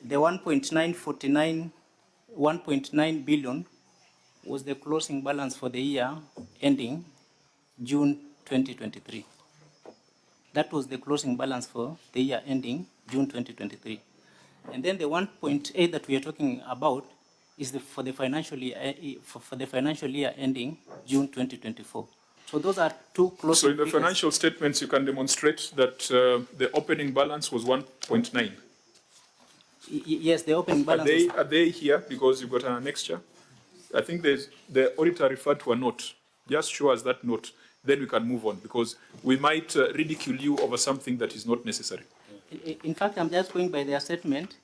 the 1.9 billion was the closing balance for the year ending June 2023. That was the closing balance for the year ending June 2023. And then the 1.8 that we are talking about is for the financial year ending June 2024. So those are 2 closing So in the figures. financial statements, you can demonstrate that the opening balance was 1.9. Yes, the opening balance. Are they here? Because you've got an annexure. I think the auditor referred to a note. Just show us that note, then we can move on, because we might ridicule you over something that is not necessary. In fact, I'm just going by their statement.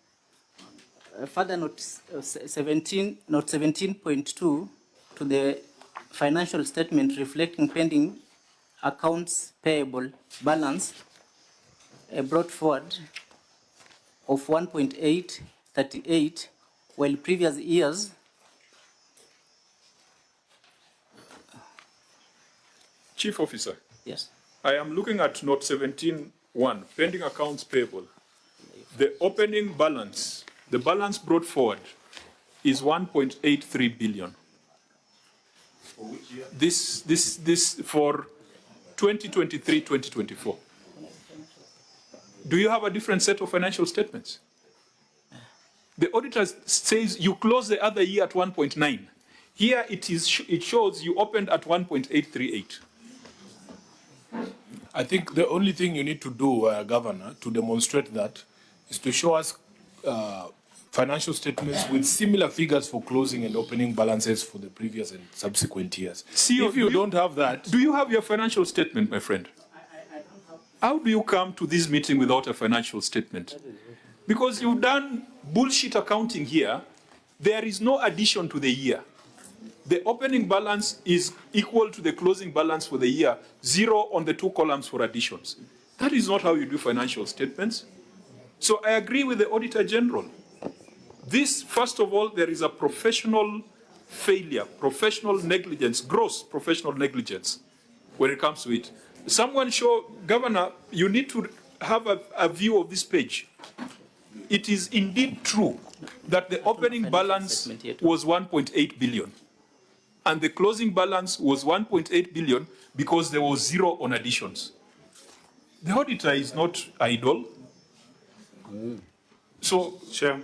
Further note 17.2 to the financial statement reflecting pending accounts payable balance brought forward of 1.838, while previous years Chief Officer. Yes. I am looking at note 17.1, pending accounts payable. The opening balance, the balance brought forward is 1.83 billion. For which year? This for 2023-2024. Do you have a different set of financial statements? The auditor says you closed the other year at 1.9. Here it shows you opened at 1.838. I think the only thing you need to do, Governor, to demonstrate that is to show us financial statements with similar figures for closing and opening balances for the previous and subsequent years. CEO, if you don't have that... Do you have your financial statement, my friend? How do you come to this meeting without a financial statement? Because you've done bullshit accounting here. There is no addition to the year. The opening balance is equal to the closing balance for the year, 0 on the 2 columns for additions. That is not how you do financial statements. So I agree with the Auditor General. This, first of all, there is a professional failure, professional negligence, gross professional negligence when it comes to it. Someone show, Governor, you need to have a view of this page. It is indeed true that the opening balance was 1.8 billion. And the closing balance was 1.8 billion because there was 0 on additions. The auditor is not idle. So, Chair.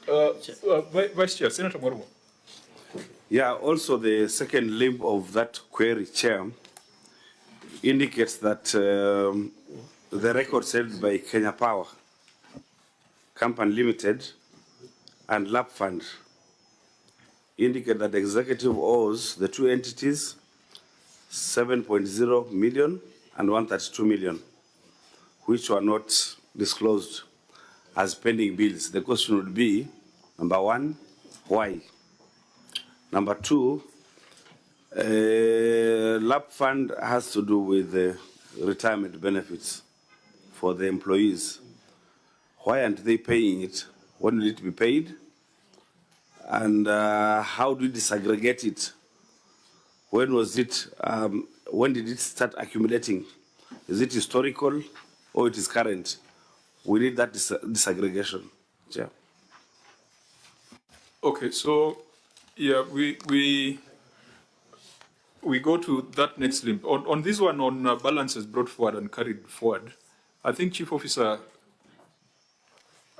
Vice Chair, Senator Mwarumo. Yeah, also the second limb of that query, Chair, indicates that the records held by Kenya Power Company Limited and LAP Fund indicate that the executive owes the two entities 7.0 million and 132 million, which were not disclosed as pending bills. The question would be, number one, why? Number two, LAP Fund has to do with the retirement benefits for the employees. Why aren't they paying it? When will it be paid? And how do you disaggregate it? When was it, when did it start accumulating? Is it historical or it is current? We need that disaggregation. Yeah. Okay, so yeah, we go to that next limb. On this one, on balances brought forward and carried forward, I think, Chief Officer,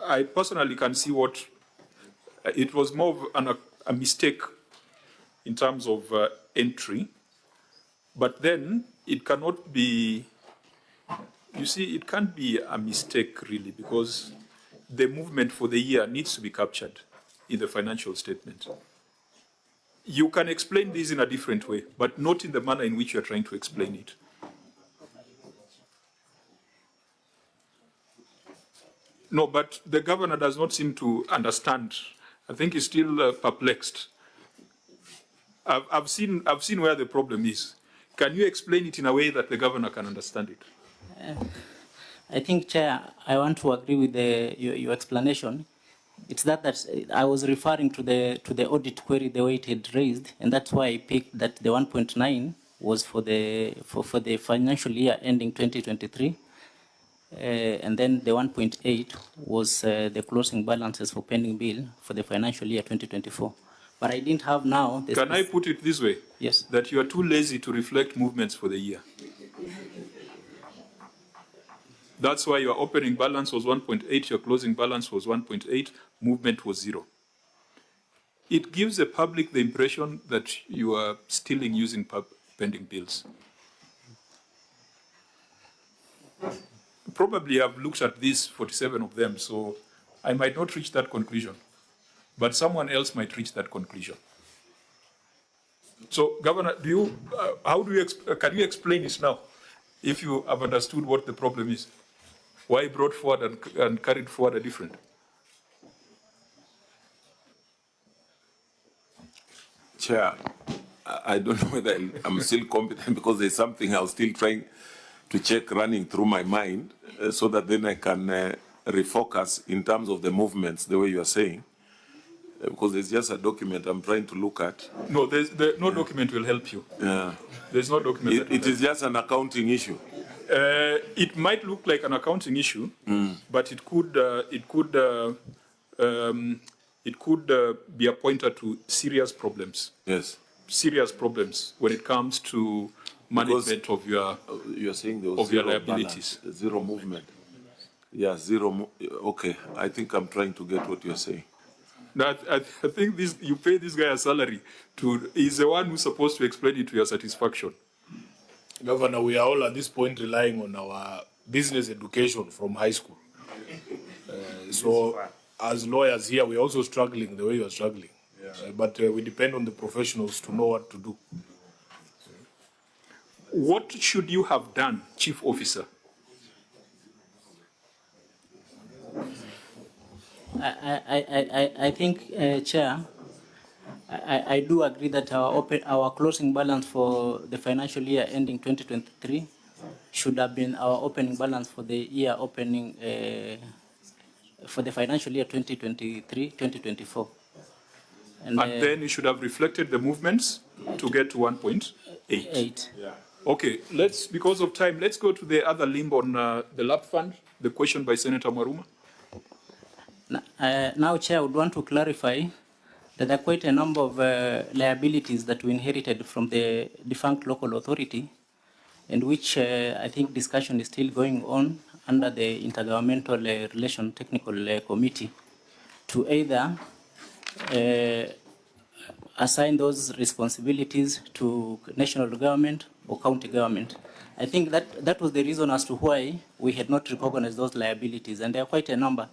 I personally can see what it was more of a mistake in terms of entry, but then it cannot be, you see, it can't be a mistake really, because the movement for the year needs to be captured in the financial statement. You can explain this in a different way, but not in the manner in which you are trying to explain it. No, but the governor does not seem to understand. I think he's still perplexed. I've seen where the problem is. Can you explain it in a way that the governor can understand it? I think, Chair, I want to agree with your explanation. It's that I was referring to the audit query the way it had raised, and that's why I picked that the 1.9 was for the financial year ending 2023, and then the 1.8 was the closing balances for pending bill for the financial year 2024. But I didn't have now. Can I put it this way? Yes. That you are too lazy to reflect movements for the year. That's why your opening balance was 1.8, your closing balance was 1.8, movement was 0. It gives the public the impression that you are stealing using pending bills. Probably I've looked at these 47 of them, so I might not reach that conclusion, but someone else might reach that conclusion. So, Governor, can you explain it now, if you have understood what the problem is? Why brought forward and carried forward are different? Chair, I don't know whether I'm still competent because there's something I was still trying to check running through my mind so that then I can refocus in terms of the movements, the way you are saying. Because there's just a document I'm trying to look at. No, no document will help you. Yeah. There's no document. It is just an accounting issue. It might look like an accounting issue, but it could be a pointer to serious problems. Yes. Serious problems when it comes to management of your you're saying there was of your zero liabilities. balance, zero movement. Yeah, zero. Okay, I think I'm trying to get what you're saying. That I think this you pay this guy a salary to. He's the one who's supposed to explain it to your satisfaction. Governor, we are all at this point relying on our business education from high school. So, as lawyers here, we're also struggling the way you're struggling. But we depend on the professionals to know what to do. What should you have done, Chief Officer? I think, Chair, I do agree that our closing balance for the financial year ending 2023 should have been our opening balance for the year opening for the financial year 2023-2024. And then you should have reflected the movements to get to 1.8. Yeah. Okay, because of time, let's go to the other limb on the LAP fund, the question by Senator Maruma. Now, Chair, I would want to clarify that there are quite a number of liabilities that we inherited from the defunct local authority, and which I think discussion is still going on under the Intergovernmental Relation Technical Committee to either assign those responsibilities to national government or county government. I think that was the reason as to why we had not recognized those liabilities, and there are quite a number.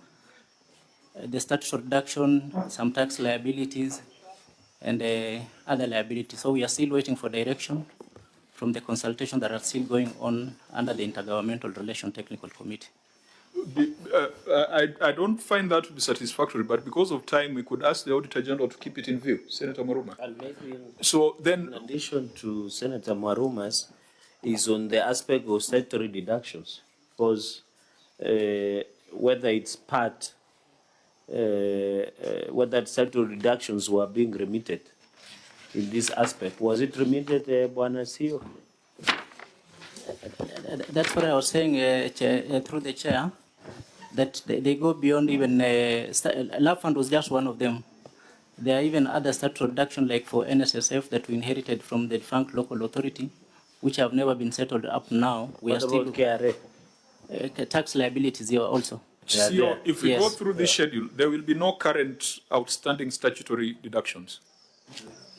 The statutory reduction, some tax liabilities, and other liabilities. So we are still waiting for direction from the consultation that are still going on under the Intergovernmental Relation Technical Committee. I don't find that to be satisfactory, but because of time, we could ask the Auditor General to keep it in view. Senator Maruma. And maybe so then, in addition to Senator Maruma's, is on the aspect of statutory deductions, because whether it's part, whether statutory deductions were being remitted in this aspect. Was it remitted, Bwana CEO? That's what I was saying through the chair, that they go beyond even, LAP fund was just one of them. There are even other statutory reduction like for NSSF that we inherited from the defunct local authority, which have never been settled up now. We What are still about KRA? Tax liabilities here also. CEO, if we go through this schedule, there will be no current outstanding statutory deductions.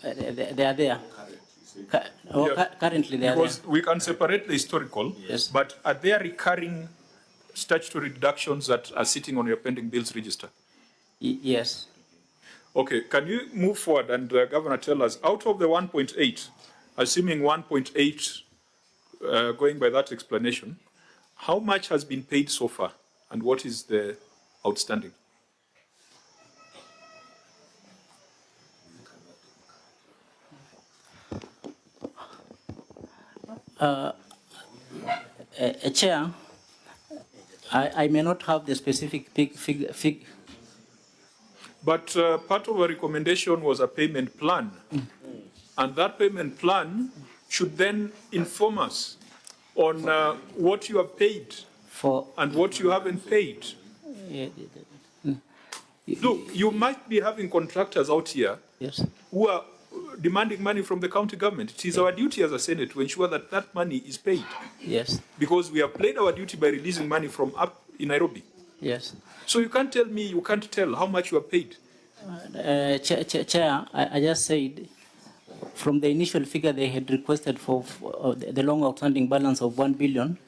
They are there. Currently they are there. Because we can separate the historical, yes. But are there recurring statutory deductions that are sitting on your pending bills register? Yes. Okay, can you move forward and Governor tell us, out of the 1.8, assuming 1.8, going by that explanation, how much has been paid so far and what is the outstanding? Chair, I may not have the specific figure. But part of a recommendation was a payment plan. And that payment plan should then inform us on what you have paid and what you haven't paid. Look, you might be having contractors out here who are demanding money from the county government. It is our duty as a Senate to ensure that that money is paid. Yes. Because we have played our duty by releasing money from up in Nairobi. Yes. So you can't tell me, you can't tell how much you have paid. Chair, I just said, from the initial figure they had requested for the long outstanding balance of 1 billion,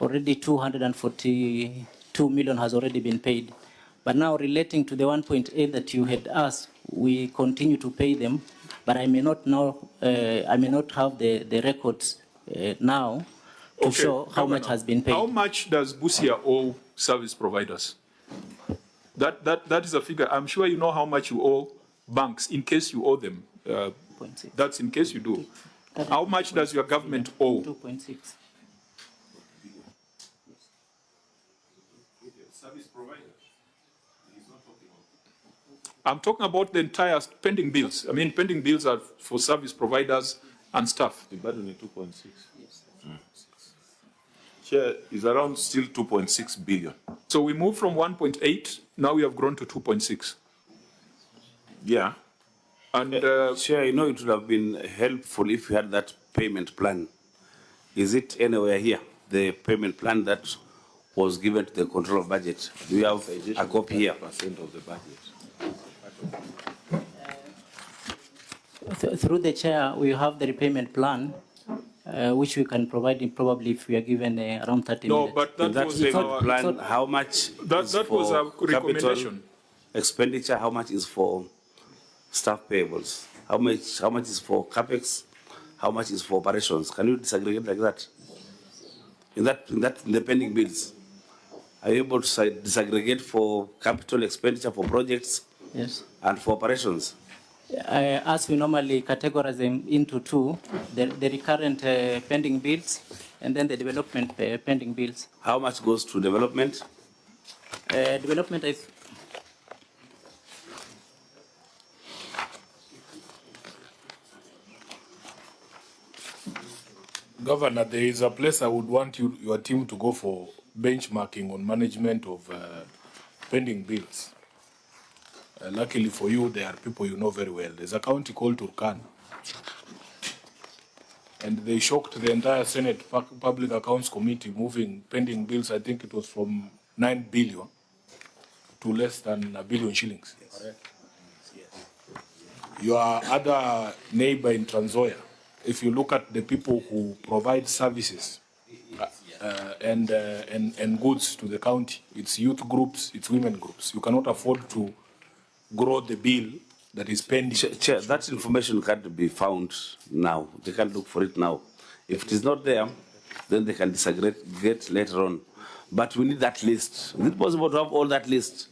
already 242 million has already been paid. But now relating to the 1.8 that you had asked, we continue to pay them, but I may not know, I may not have the records now to show how much has been paid. How much does Busia owe service providers? That is a figure. I'm sure you know how much you owe banks in case you owe them. 2.6. That's in case you do. How much does your government owe? 2.6. I'm talking about the entire pending bills. I mean, pending bills are for service providers and staff. The burden is 2.6. Yes. Share is around still 2.6 billion. So we moved from 1.8, now we have grown to 2.6. Yeah. And Chair, you know, it would have been helpful if you had that payment plan. Is it anywhere here, the payment plan that was given to the control of budget? Do you have a copy here? Percent of the budget. Through the chair, we have the repayment plan, which we can provide him probably if we are given around 30 No, minutes. but that was payment plan, how much that is was for a recommendation. capital expenditure, how much is for staff payables? How much is for capex? How much is for operations? Can you disaggregate like that? In the pending bills, are you able to disaggregate for capital expenditure for projects? Yes. And for operations? As we normally categorize them into two, the recurrent pending bills and then the development pending bills. How much goes to development? Development is Governor, there is a place I would want your team to go for benchmarking on management of pending bills. Luckily for you, there are people you know very well. There's a county called Turkana. And they shocked the entire Senate Public Accounts Committee moving pending bills, I think it was from 9 billion to less than 1 billion shillings. Yes. Your other neighbor in Trans Nzoia, if you look at the people who provide services and goods to the county, it's youth groups, it's women groups. You cannot afford to grow the bill that is pending. Chair, that information can't be found now. They can look for it now. If it is not there, then they can disaggregate later on. But we need that list. Is it possible to have all that list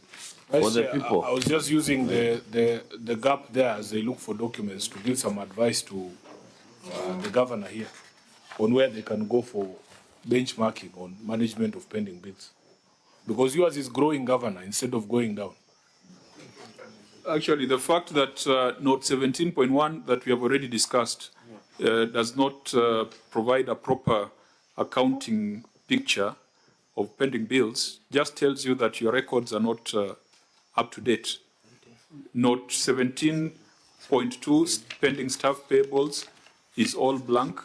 for the people? I was just using the gap there as they look for documents to give some advice to the governor here on where they can go for benchmarking on management of pending bills. Because yours is growing, governor, instead of going down. Actually, the fact that note 17.1 that we have already discussed does not provide a proper accounting picture of pending bills just tells you that your records are not up to date. Note 17.2 pending staff payables is all blank,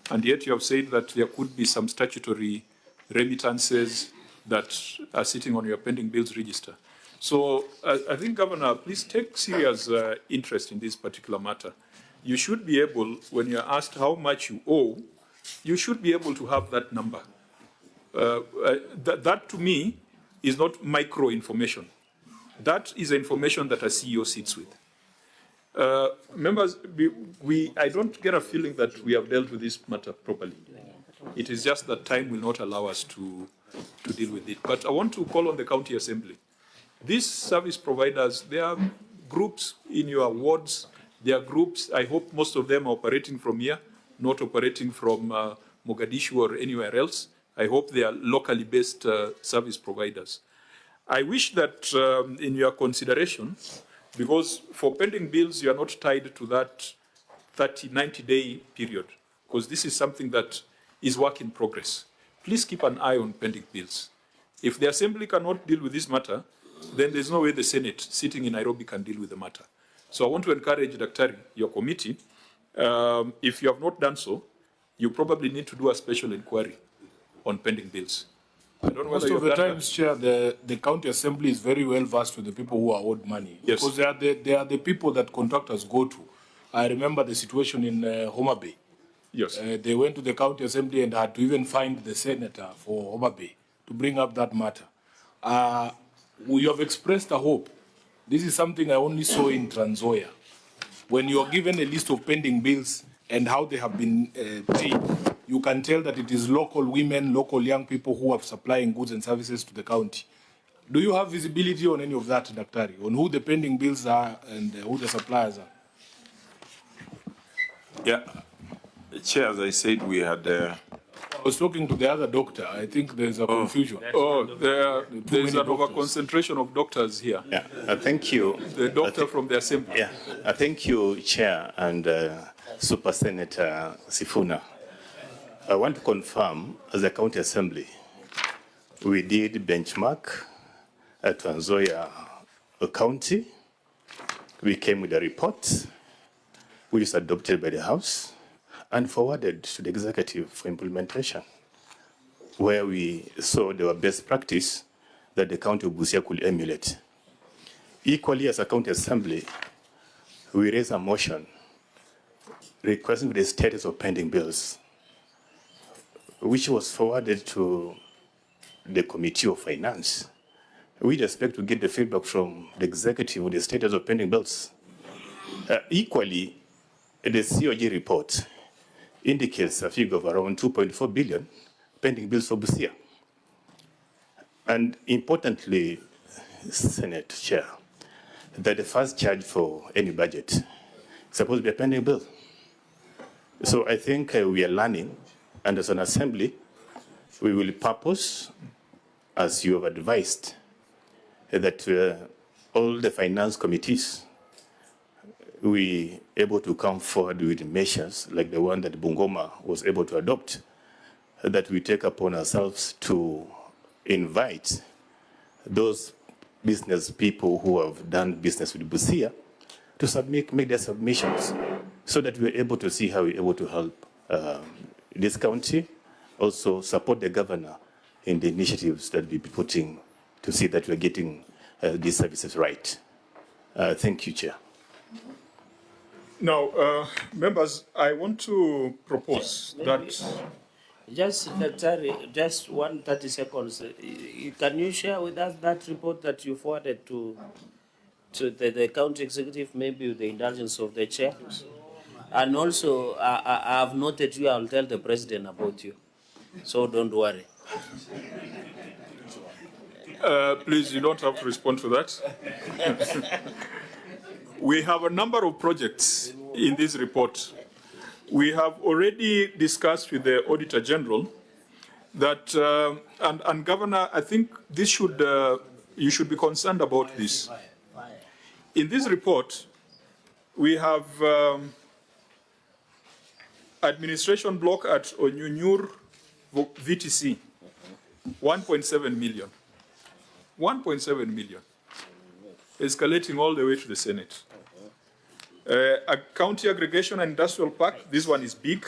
and yet you have said that there could be some statutory remittances that are sitting on your pending bills register. So I think, Governor, please take serious interest in this particular matter. You should be able, when you're asked how much you owe, you should be able to have that number. That to me is not micro information. That is information that a CEO sits with. Members, I don't get a feeling that we have dealt with this matter properly. It is just that time will not allow us to deal with it. But I want to call on the county assembly. These service providers, there are groups in your wards. There are groups, I hope most of them are operating from here, not operating from Mogadishu or anywhere else. I hope they are locally based service providers. I wish that in your consideration, because for pending bills, you are not tied to that 90-day period, because this is something that is work in progress. Please keep an eye on pending bills. If the assembly cannot deal with this matter, then there's no way the Senate sitting in Nairobi can deal with the matter. So I want to encourage Daktari, your committee, if you have not done so, you probably need to do a special inquiry on pending bills. I don't know Most whether of the times, Chair, the county assembly is very well versed with the people who are owed money. Yes. Because they are the people that contractors go to. I remember the situation in Homa Bay. Yes. They went to the county assembly and had to even find the senator for Homa Bay to bring up that matter. We have expressed a hope. This is something I only saw in Trans Nzoia. When you are given a list of pending bills and how they have been paid, you can tell that it is local women, local young people who are supplying goods and services to the county. Do you have visibility on any of that, Daktari, on who the pending bills are and who the suppliers are? Yeah, Chair, as I said, we had. I was talking to the other doctor. I think there's a confusion. There's an over-concentration of doctors here. Yeah, thank you. The doctor from the Assembly. Yeah, thank you, Chair and Super Senator Sifuna. I want to confirm, as a County Assembly, we did benchmark at Trans Nzoia County. We came with a report, which is adopted by the House and forwarded to the Executive for implementation, where we saw there were best practice that the County of Busia could emulate. Equally, as a County Assembly, we raised a motion requesting the status of pending bills, which was forwarded to the Committee of Finance. We expect to get the feedback from the Executive on the status of pending bills. Equally, the COG report indicates a figure of around 2.4 billion pending bills for Busia. And importantly, Senate Chair, that the first charge for any budget is supposed to be a pending bill. So I think we are learning, and as an Assembly, we will purpose, as you have advised, that all the finance committees we able to come forward with measures like the one that Bungoma was able to adopt, that we take upon ourselves to invite those business people who have done business with Busia to make their submissions so that we're able to see how we're able to help this county, also support the governor in the initiatives that we'll be putting to see that we're getting these services right. Thank you, Chair. Now, members, I want to propose that. Just 30 seconds. Can you share with us that report that you forwarded to the county executive, maybe with the indulgence of the chair? And also, I have noted you. I'll tell the president about you, so don't worry. Please, you don't have to respond to that. We have a number of projects in this report. We have already discussed with the Auditor General that, and Governor, I think this should, you should be concerned about this. In this report, we have administration block at Onyunyur VTC, 1.7 million. 1.7 million, escalating all the way to the Senate. A county aggregation and industrial park, this one is big.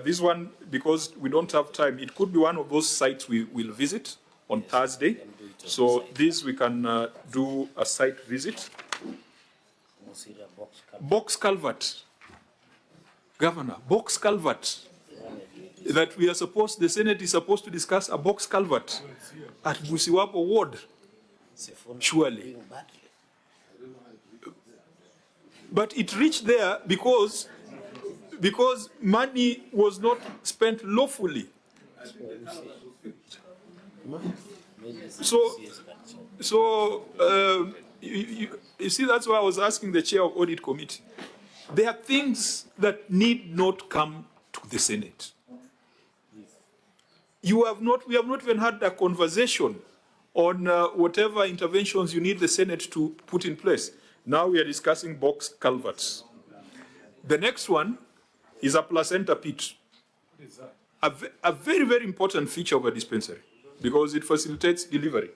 This one, because we don't have time, it could be one of those sites we will visit on Thursday. So this we can do a site visit. Box culvert, Governor, box culvert. That we are supposed, the Senate is supposed to discuss a box culvert at Busiwapo Ward, surely. But it reached there because money was not spent lawfully. So you see, that's why I was asking the chair of Audit Committee. There are things that need not come to the Senate. We have not even had a conversation on whatever interventions you need the Senate to put in place. Now we are discussing box culverts. The next one is a placenta pit. A very, very important feature of a dispensary because it facilitates delivery.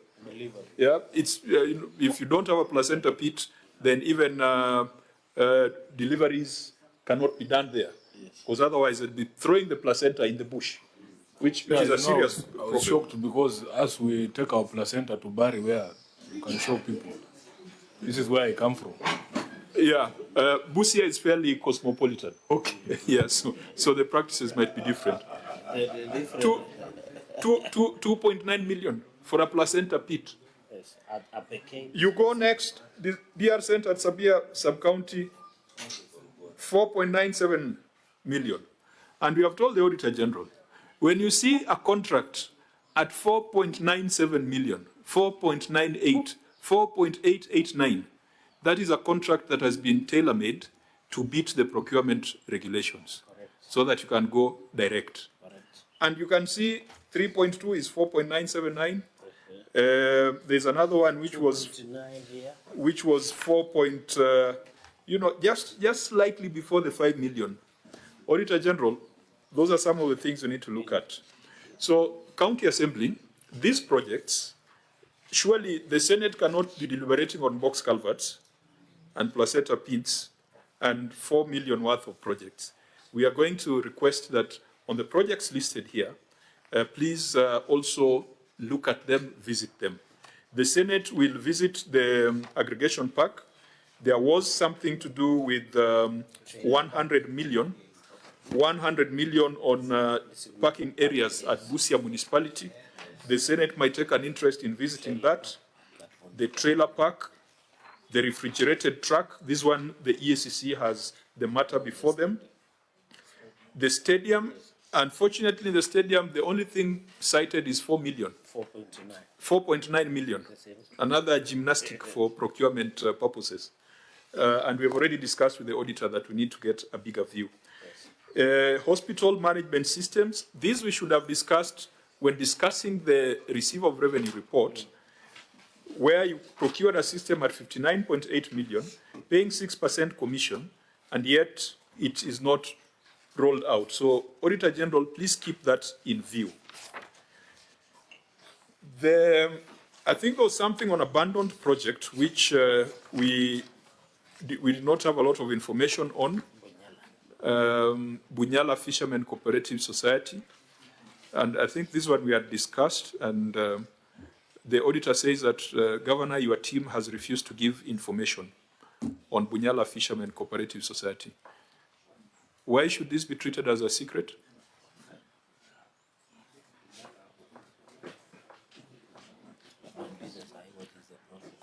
Yeah, it's, if you don't have a placenta pit, then even deliveries cannot be done there. Because otherwise they'd be throwing the placenta in the bush. Which is a serious problem. I was shocked because as we take our placenta to bury where you can show people, this is where I come from. Yeah, Busia is fairly cosmopolitan. Okay. Yes, so the practices might be different. 2.9 million for a placenta pit. Yes, at you go next, the DR Center at Sabia sub-county, 4.97 million. And we have told the Auditor General, when you see a contract at 4.97 million, 4.98, 4.889, that is a contract that has been tailor-made to beat the procurement regulations so that you can go direct. And you can see 3.2 is 4.979. There's another one which was 4. Just slightly before the 5 million. Auditor General, those are some of the things we need to look at. So, County Assembly, these projects, surely the Senate cannot be deliberating on box culverts and placenta pits and 4 million worth of projects. We are going to request that on the projects listed here, please also look at them, visit them. The Senate will visit the aggregation park. There was something to do with 100 million on parking areas at Busia municipality. The Senate might take an interest in visiting that. The trailer park, the refrigerated truck, this one, the EACC has the matter before them. The stadium, unfortunately, the stadium, the only thing cited is 4 million. 4.9 million. Another gymnastic for procurement purposes. And we have already discussed with the auditor that we need to get a bigger view. Hospital management systems, these we should have discussed when discussing the receive of revenue report, where you procured a system at 59.8 million, paying 6% commission, and yet it is not rolled out. So, Auditor General, please keep that in view. I think there was something on abandoned project which we did not have a lot of information on. Bunyala Fishermen Cooperative Society. And I think this one we had discussed, and the auditor says that, Governor, your team has refused to give information on Bunyala Fishermen Cooperative Society. Why should this be treated as a secret?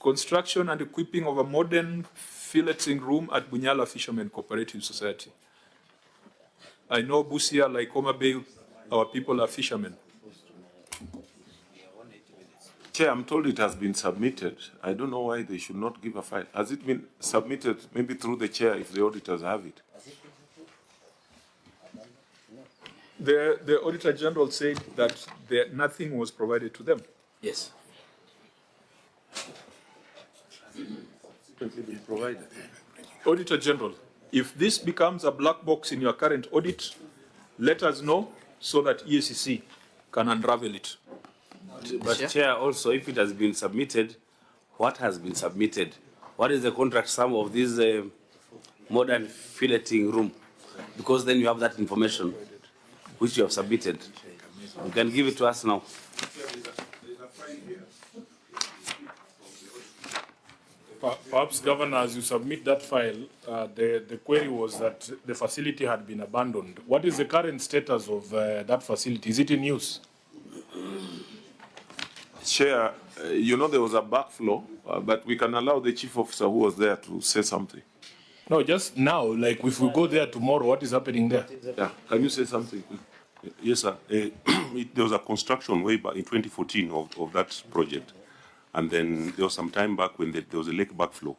Construction and equipping of a modern filleting room at Bunyala Fishermen Cooperative Society. I know Busia, like Homa Bay, our people are fishermen. Chair, I'm told it has been submitted. I don't know why they should not give a file. Has it been submitted, maybe through the chair, if the auditors have it? The Auditor General said that nothing was provided to them. Yes. Provided. Auditor General, if this becomes a black box in your current audit, let us know so that EACC can unravel it. But Chair, also, if it has been submitted, what has been submitted? What is the contract sum of this modern filleting room? Because then you have that information which you have submitted. You can give it to us now. Perhaps, Governor, as you submit that file, the query was that the facility had been abandoned. What is the current status of that facility? Is it in use? Chair, you know there was a backflow, but we can allow the chief officer who was there to say something. No, just now, like if we go there tomorrow, what is happening there? Yeah, can you say something? Yes, sir. There was a construction way back in 2014 of that project. And then there was some time back when there was a lake backflow.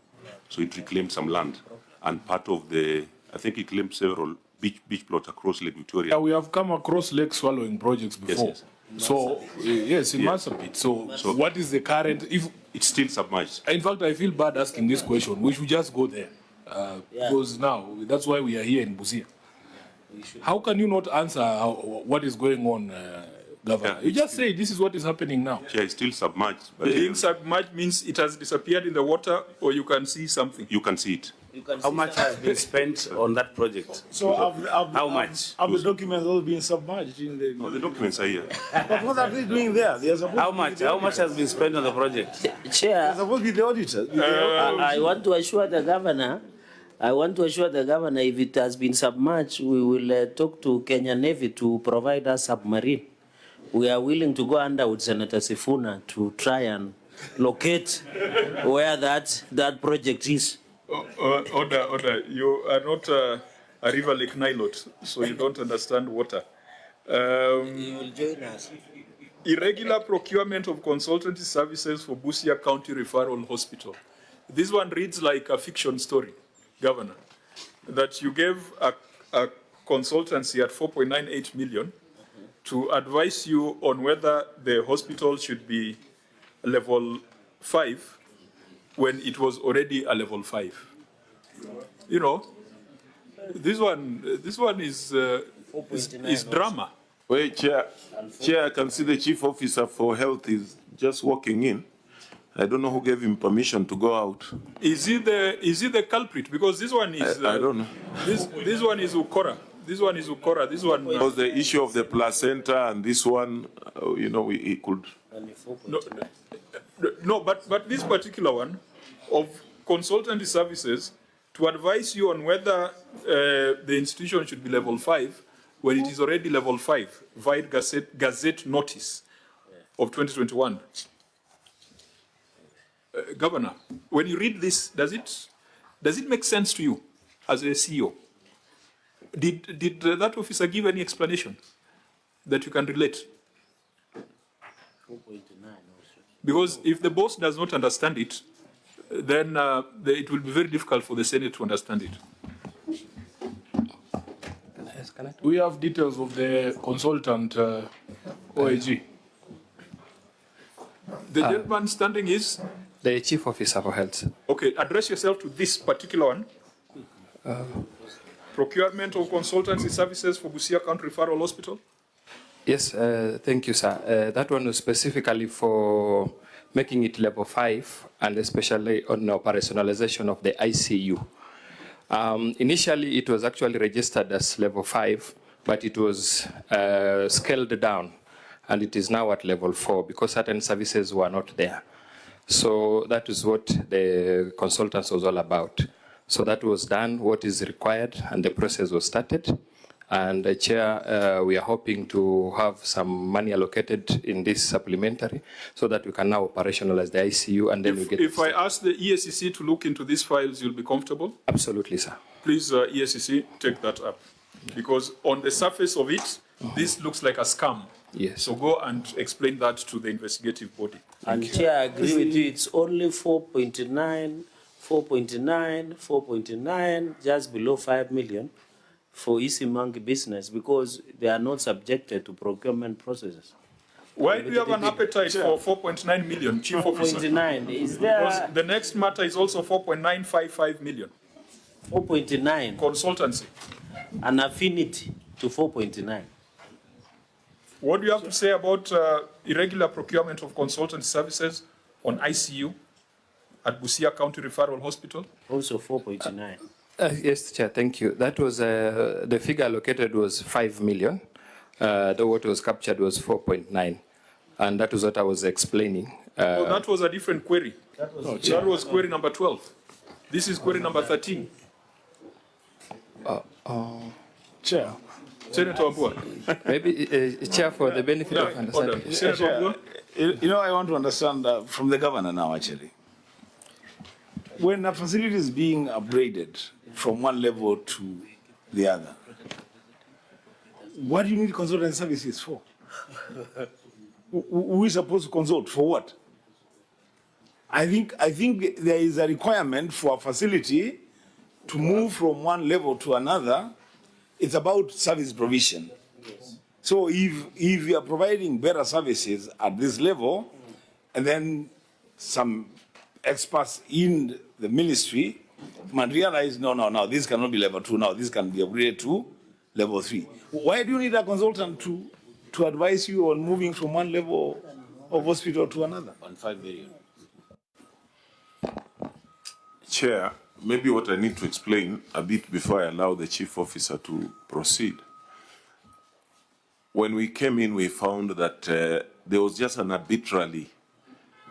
So it reclaimed some land. And part of I think it claimed several beach plots across Lake Victoria. Yeah, we have come across lake swallowing projects before. Yes, yes. So, yes, in Marsabit. So what is the current, if it's still submerged? In fact, I feel bad asking this question. We should just go there. Because now, that's why we are here in Busia. How can you not answer what is going on, Governor? You just say this is what is happening now. Yeah, it's still submerged. But Being submerged means it has disappeared in the water, or you can see something. You can see it. How much has been spent on that project? So how much? Have the documents all been submerged in the? No, the documents are here. But what are they doing there? How much? How much has been spent on the project? Chair, they're supposed to be the auditors. I want to assure the governor. If it has been submerged, we will talk to Kenya Navy to provide us submarine. We are willing to go under with Senator Sifuna to try and locate where that project is. Order. You are not a river lake Nilot, so you don't understand water. You will join us. Irregular procurement of consultancy services for Busia County Referral Hospital. This one reads like a fiction story, Governor. that you gave a consultancy at 4.98 million to advise you on whether the hospital should be level 5 when it was already a level 5. You know, this one is drama. Wait, Chair, I can see the Chief Officer for Health is just walking in. I don't know who gave him permission to go out. Is he the culprit? Because this one is. I don't know. This one is Ukora. This one is Ukora. This one. Because the issue of the placenta and this one, you know, he could. No, but this particular one of consultancy services to advise you on whether the institution should be level 5 when it is already level 5 via Gazette notice of 2021. Governor, when you read this, does it make sense to you as a CEO? Did that officer give any explanation that you can relate? Because if the boss does not understand it, then it will be very difficult for the Senate to understand it. We have details of the consultant OAG. The gentleman standing is? The Chief Officer for Health. Okay, address yourself to this particular one. Procurement of consultancy services for Busia County Referral Hospital. Yes, thank you, sir. That one was specifically for making it level 5 and especially on operationalization of the ICU. Initially, it was actually registered as level 5, but it was scaled down, and it is now at level 4 because certain services were not there. So that is what the consultants was all about. So that was done, what is required, and the process was started. And Chair, we are hoping to have some money allocated in this supplementary so that we can now operationalize the ICU and then we get... If I ask the ESCC to look into these files, you'll be comfortable? Absolutely, sir. Please, ESCC, take that up. Because on the surface of it, this looks like a scam. Yes. So go and explain that to the investigative body. And Chair, I agree with you, it's only 4.9, 4.9, just below 5 million for Isimangi business because they are not subjected to procurement processes. Why do you have an appetite for 4.9 million, Chief Officer? 4.9, is there... Because the next matter is also 4.955 million. 4.9. Consultancy. An affinity to 4.9. What do you have to say about irregular procurement of consultant services on ICU at Busia County Referral Hospital? Also 4.9. Yes, Chair, thank you. That was, the figure allocated was 5 million. Though what was captured was 4.9. And that was what I was explaining. Oh, that was a different query. That was query number 12. This is query number 13. Chair. Senator Wambua. Maybe, Chair, for the benefit of understanding. Senator Wambua. You know, I want to understand from the governor now, actually. When a facility is being upgraded from one level to the other, what do you need consultant services for? Who is supposed to consult for what? I think there is a requirement for a facility to move from one level to another. It's about service provision. So if you are providing better services at this level, and then some experts in the ministry might realize, no, this cannot be level 2 now, this can be upgraded to level 3. Why do you need a consultant to advise you on moving from one level of hospital to another? On 5 million. Chair, maybe what I need to explain a bit before I allow the Chief Officer to proceed. When we came in, we found that there was just an arbitrary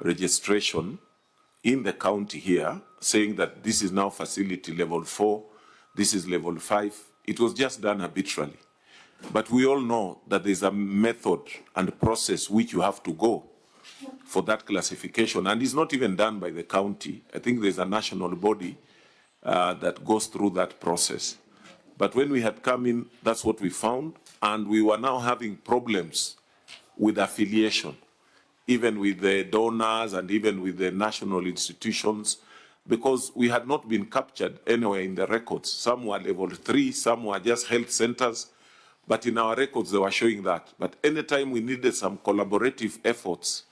registration in the county here saying that this is now facility level 4, this is level 5. It was just done arbitrarily. But we all know that there's a method and process which you have to go for that classification. And it's not even done by the county. I think there's a national body that goes through that process. But when we had come in, that's what we found. And we were now having problems with affiliation, even with the donors and even with the national institutions because we had not been captured anywhere in the records. Some were level 3, some were just health centers, but in our records they were showing that. But anytime we needed some collaborative efforts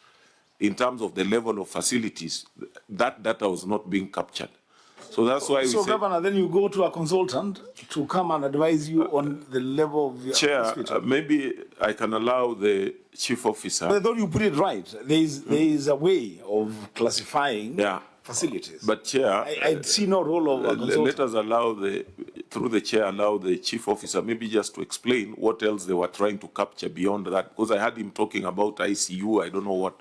in terms of the level of facilities, that data was not being captured. So that's why we So, say, Governor, then you go to a consultant to come and advise you on the level of your Chair, hospital. maybe I can allow the chief officer. But I thought you put it right. There is a way of classifying facilities. But Chair, I see no role of a consultant. let us allow through the chair, allow the chief officer maybe just to explain what else they were trying to capture beyond that. Because I heard him talking about ICU, I don't know what.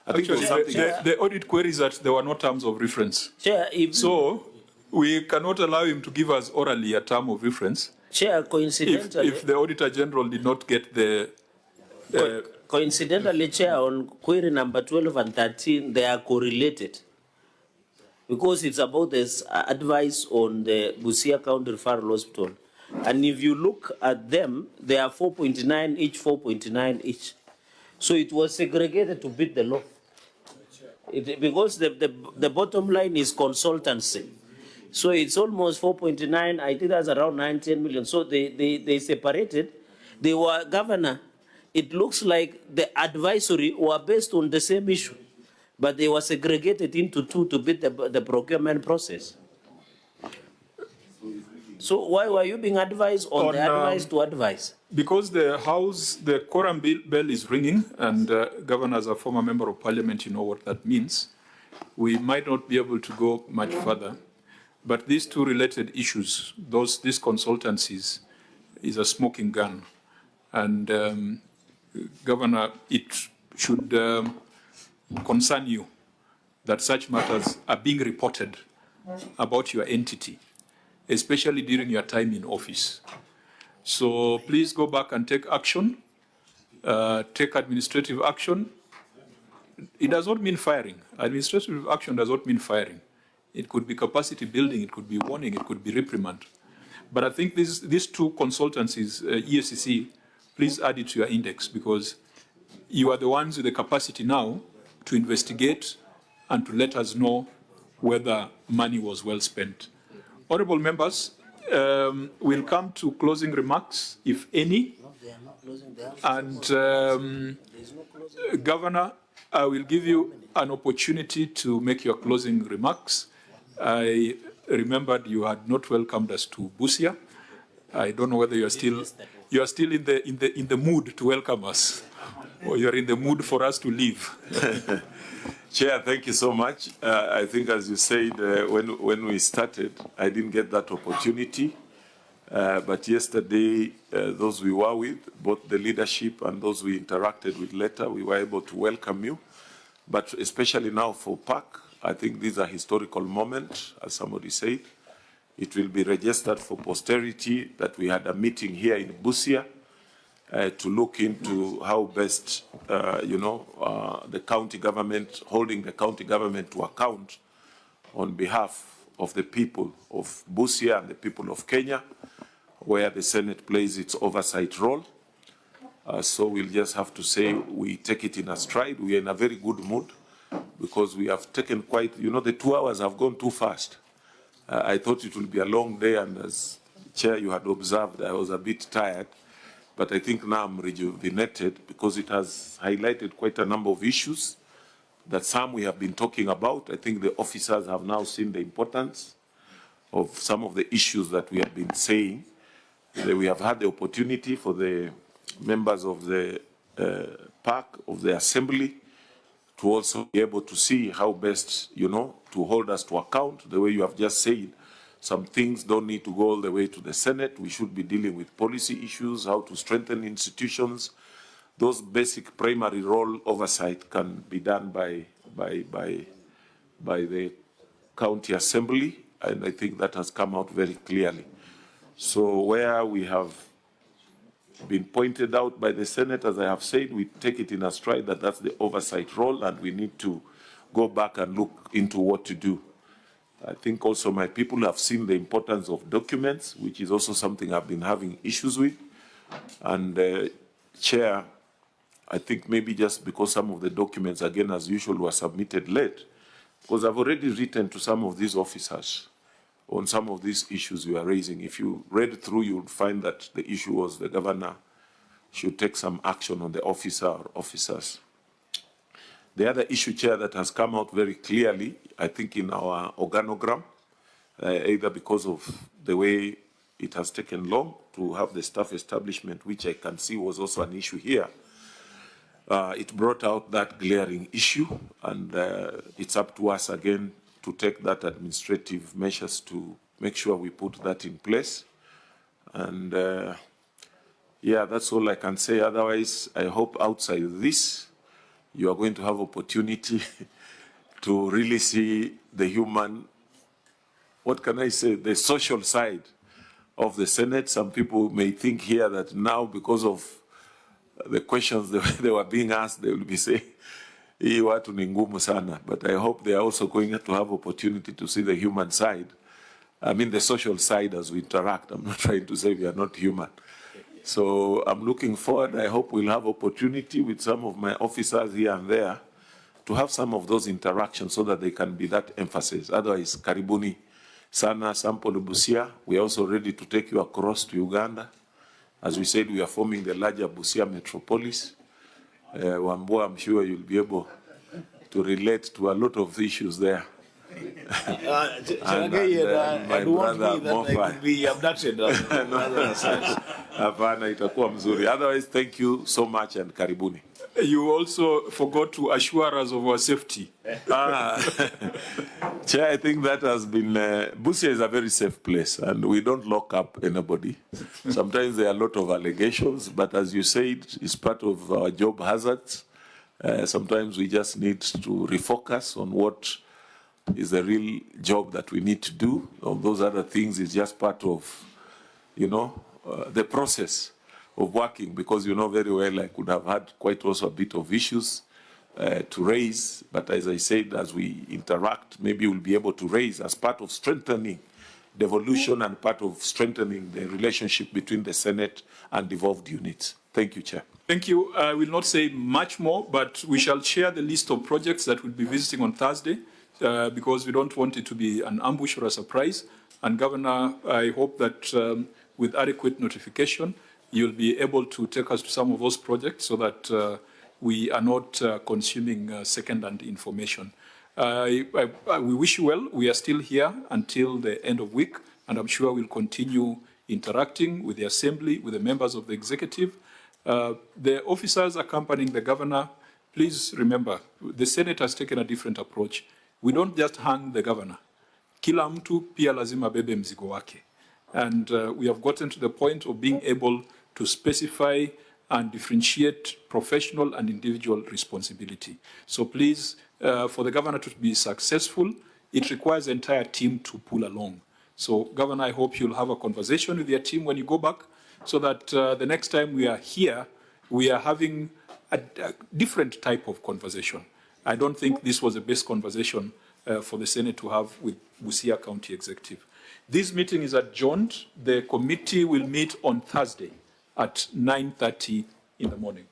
I think Actually, there was something. the audit queries that there were no terms of reference. Chair, so we cannot allow him to give us orally a term of reference. Chair, coincidentally, if the Auditor General did not get the... coincidentally, Chair, on query number 12 and 13, they are correlated. Because it's about this advice on the Busia County Referral Hospital. And if you look at them, they are 4.9 each, 4.9 each. So it was segregated to beat the law. Because the bottom line is consultancy. So it's almost 4.9, I think that's around 9-10 million. So they separated. They were, Governor, it looks like the advisory were based on the same issue, but they were segregated into two to beat the procurement process. So why were you being advised on the advice to advise? Because the quorum bell is ringing, and Governor, as a former member of Parliament, you know what that means. We might not be able to go much further, but these two related issues, these consultancies, is a smoking gun. And Governor, it should concern you that such matters are being reported about your entity, especially during your time in office. So please go back and take action, take administrative action. It does not mean firing. Administrative action does not mean firing. It could be capacity building, it could be warning, it could be reprimand. But I think these two consultancies, EACC, please add it to your index, because you are the ones with the capacity now to investigate and to let us know whether money was well spent. Honourable members, we'll come to closing remarks, if any. And Governor, I will give you an opportunity to make your closing remarks. I remembered you had not welcomed us to Busia. I don't know whether you are still in the mood to welcome us, or you are in the mood for us to leave. Chair, thank you so much. I think, as you said, when we started, I didn't get that opportunity. But yesterday, those we were with, both the leadership and those we interacted with later, we were able to welcome you. But especially now for PAC, I think these are historical moments, as somebody said. It will be registered for posterity that we had a meeting here in Busia to look into how best, the county government, holding the county government to account on behalf of the people of Busia and the people of Kenya, where the Senate plays its oversight role. So we'll just have to say we take it in a stride. We are in a very good mood because we have taken quite, the 2 hours have gone too fast. I thought it would be a long day, and as Chair, you had observed, I was a bit tired. But I think now I'm rejuvenated because it has highlighted quite a number of issues that some we have been talking about. I think the officers have now seen the importance of some of the issues that we have been saying. We have had the opportunity for the members of the PAC, of the Assembly, to also be able to see how best, to hold us to account, the way you have just said. Some things don't need to go all the way to the Senate. We should be dealing with policy issues, how to strengthen institutions. Those basic primary role oversight can be done by the county assembly, and I think that has come out very clearly. So where we have been pointed out by the Senate, as I have said, we take it in a stride that that's the oversight role, and we need to go back and look into what to do. I think also my people have seen the importance of documents, which is also something I've been having issues with. And Chair, I think maybe just because some of the documents, again, as usual, were submitted late, because I've already written to some of these officers on some of these issues we are raising. If you read through, you'll find that the issue was the governor should take some action on the officer or officers. The other issue, Chair, that has come out very clearly, I think in our organogram, either because of the way it has taken long to have the staff establishment, which I can see was also an issue here, it brought out that glaring issue, and it's up to us again to take that administrative measures to make sure we put that in place. And yeah, that's all I can say. Otherwise, I hope outside this, you are going to have opportunity to really see the human, what can I say, the social side of the Senate. Some people may think here that now, because of the questions they were being asked, they will be saying, hii watu ni ngumu sana. But I hope they are also going to have opportunity to see the human side. I mean the social side as we interact. I'm not trying to say we are not human. So I'm looking forward. I hope we'll have opportunity with some of my officers here and there to have some of those interactions so that they can be that emphasis. Otherwise, karibuni sana, sample Busia. We are also ready to take you across to Uganda. As we said, we are forming the larger Busia metropolis. Wambua, I'm sure you'll be able to relate to a lot of issues there. and my brother Mofa. Be abducted. Hapana, itakuwa mzuri. Otherwise, thank you so much and karibuni. You also forgot to assure us of our safety. Chair, I think that has been, Busia is a very safe place and we don't lock up anybody. Sometimes there are a lot of allegations, but as you said, it's part of our job hazards. Sometimes we just need to refocus on what is the real job that we need to do. All those other things is just part of, you know, the process of working, because you know very well I could have had quite also a bit of issues to raise, but as I said, as we interact, maybe we'll be able to raise as part of strengthening devolution and part of strengthening the relationship between the Senate and devolved units. Thank you, Chair. Thank you. I will not say much more, but we shall share the list of projects that we'll be visiting on Thursday, because we don't want it to be an ambush or a surprise. And Governor, I hope that with adequate notification, you'll be able to take us to some of those projects so that we are not consuming second-hand information. We wish you well. We are still here until the end of week, and I'm sure we'll continue interacting with the Assembly, with the members of the Executive. The officers accompanying the Governor, please remember, the Senate has taken a different approach. We don't just hang the Governor. Kila mtu pia lazima bebe mzigo wake. And we have gotten to the point of being able to specify and differentiate professional and individual responsibility. So please, for the Governor to be successful, it requires the entire team to pull along. So Governor, I hope you'll have a conversation with your team when you go back, so that the next time we are here, we are having a different type of conversation. I don't think this was the best conversation for the Senate to have with Busia County Executive. This meeting is adjourned. The committee will meet on Thursday at 9:30 in the morning.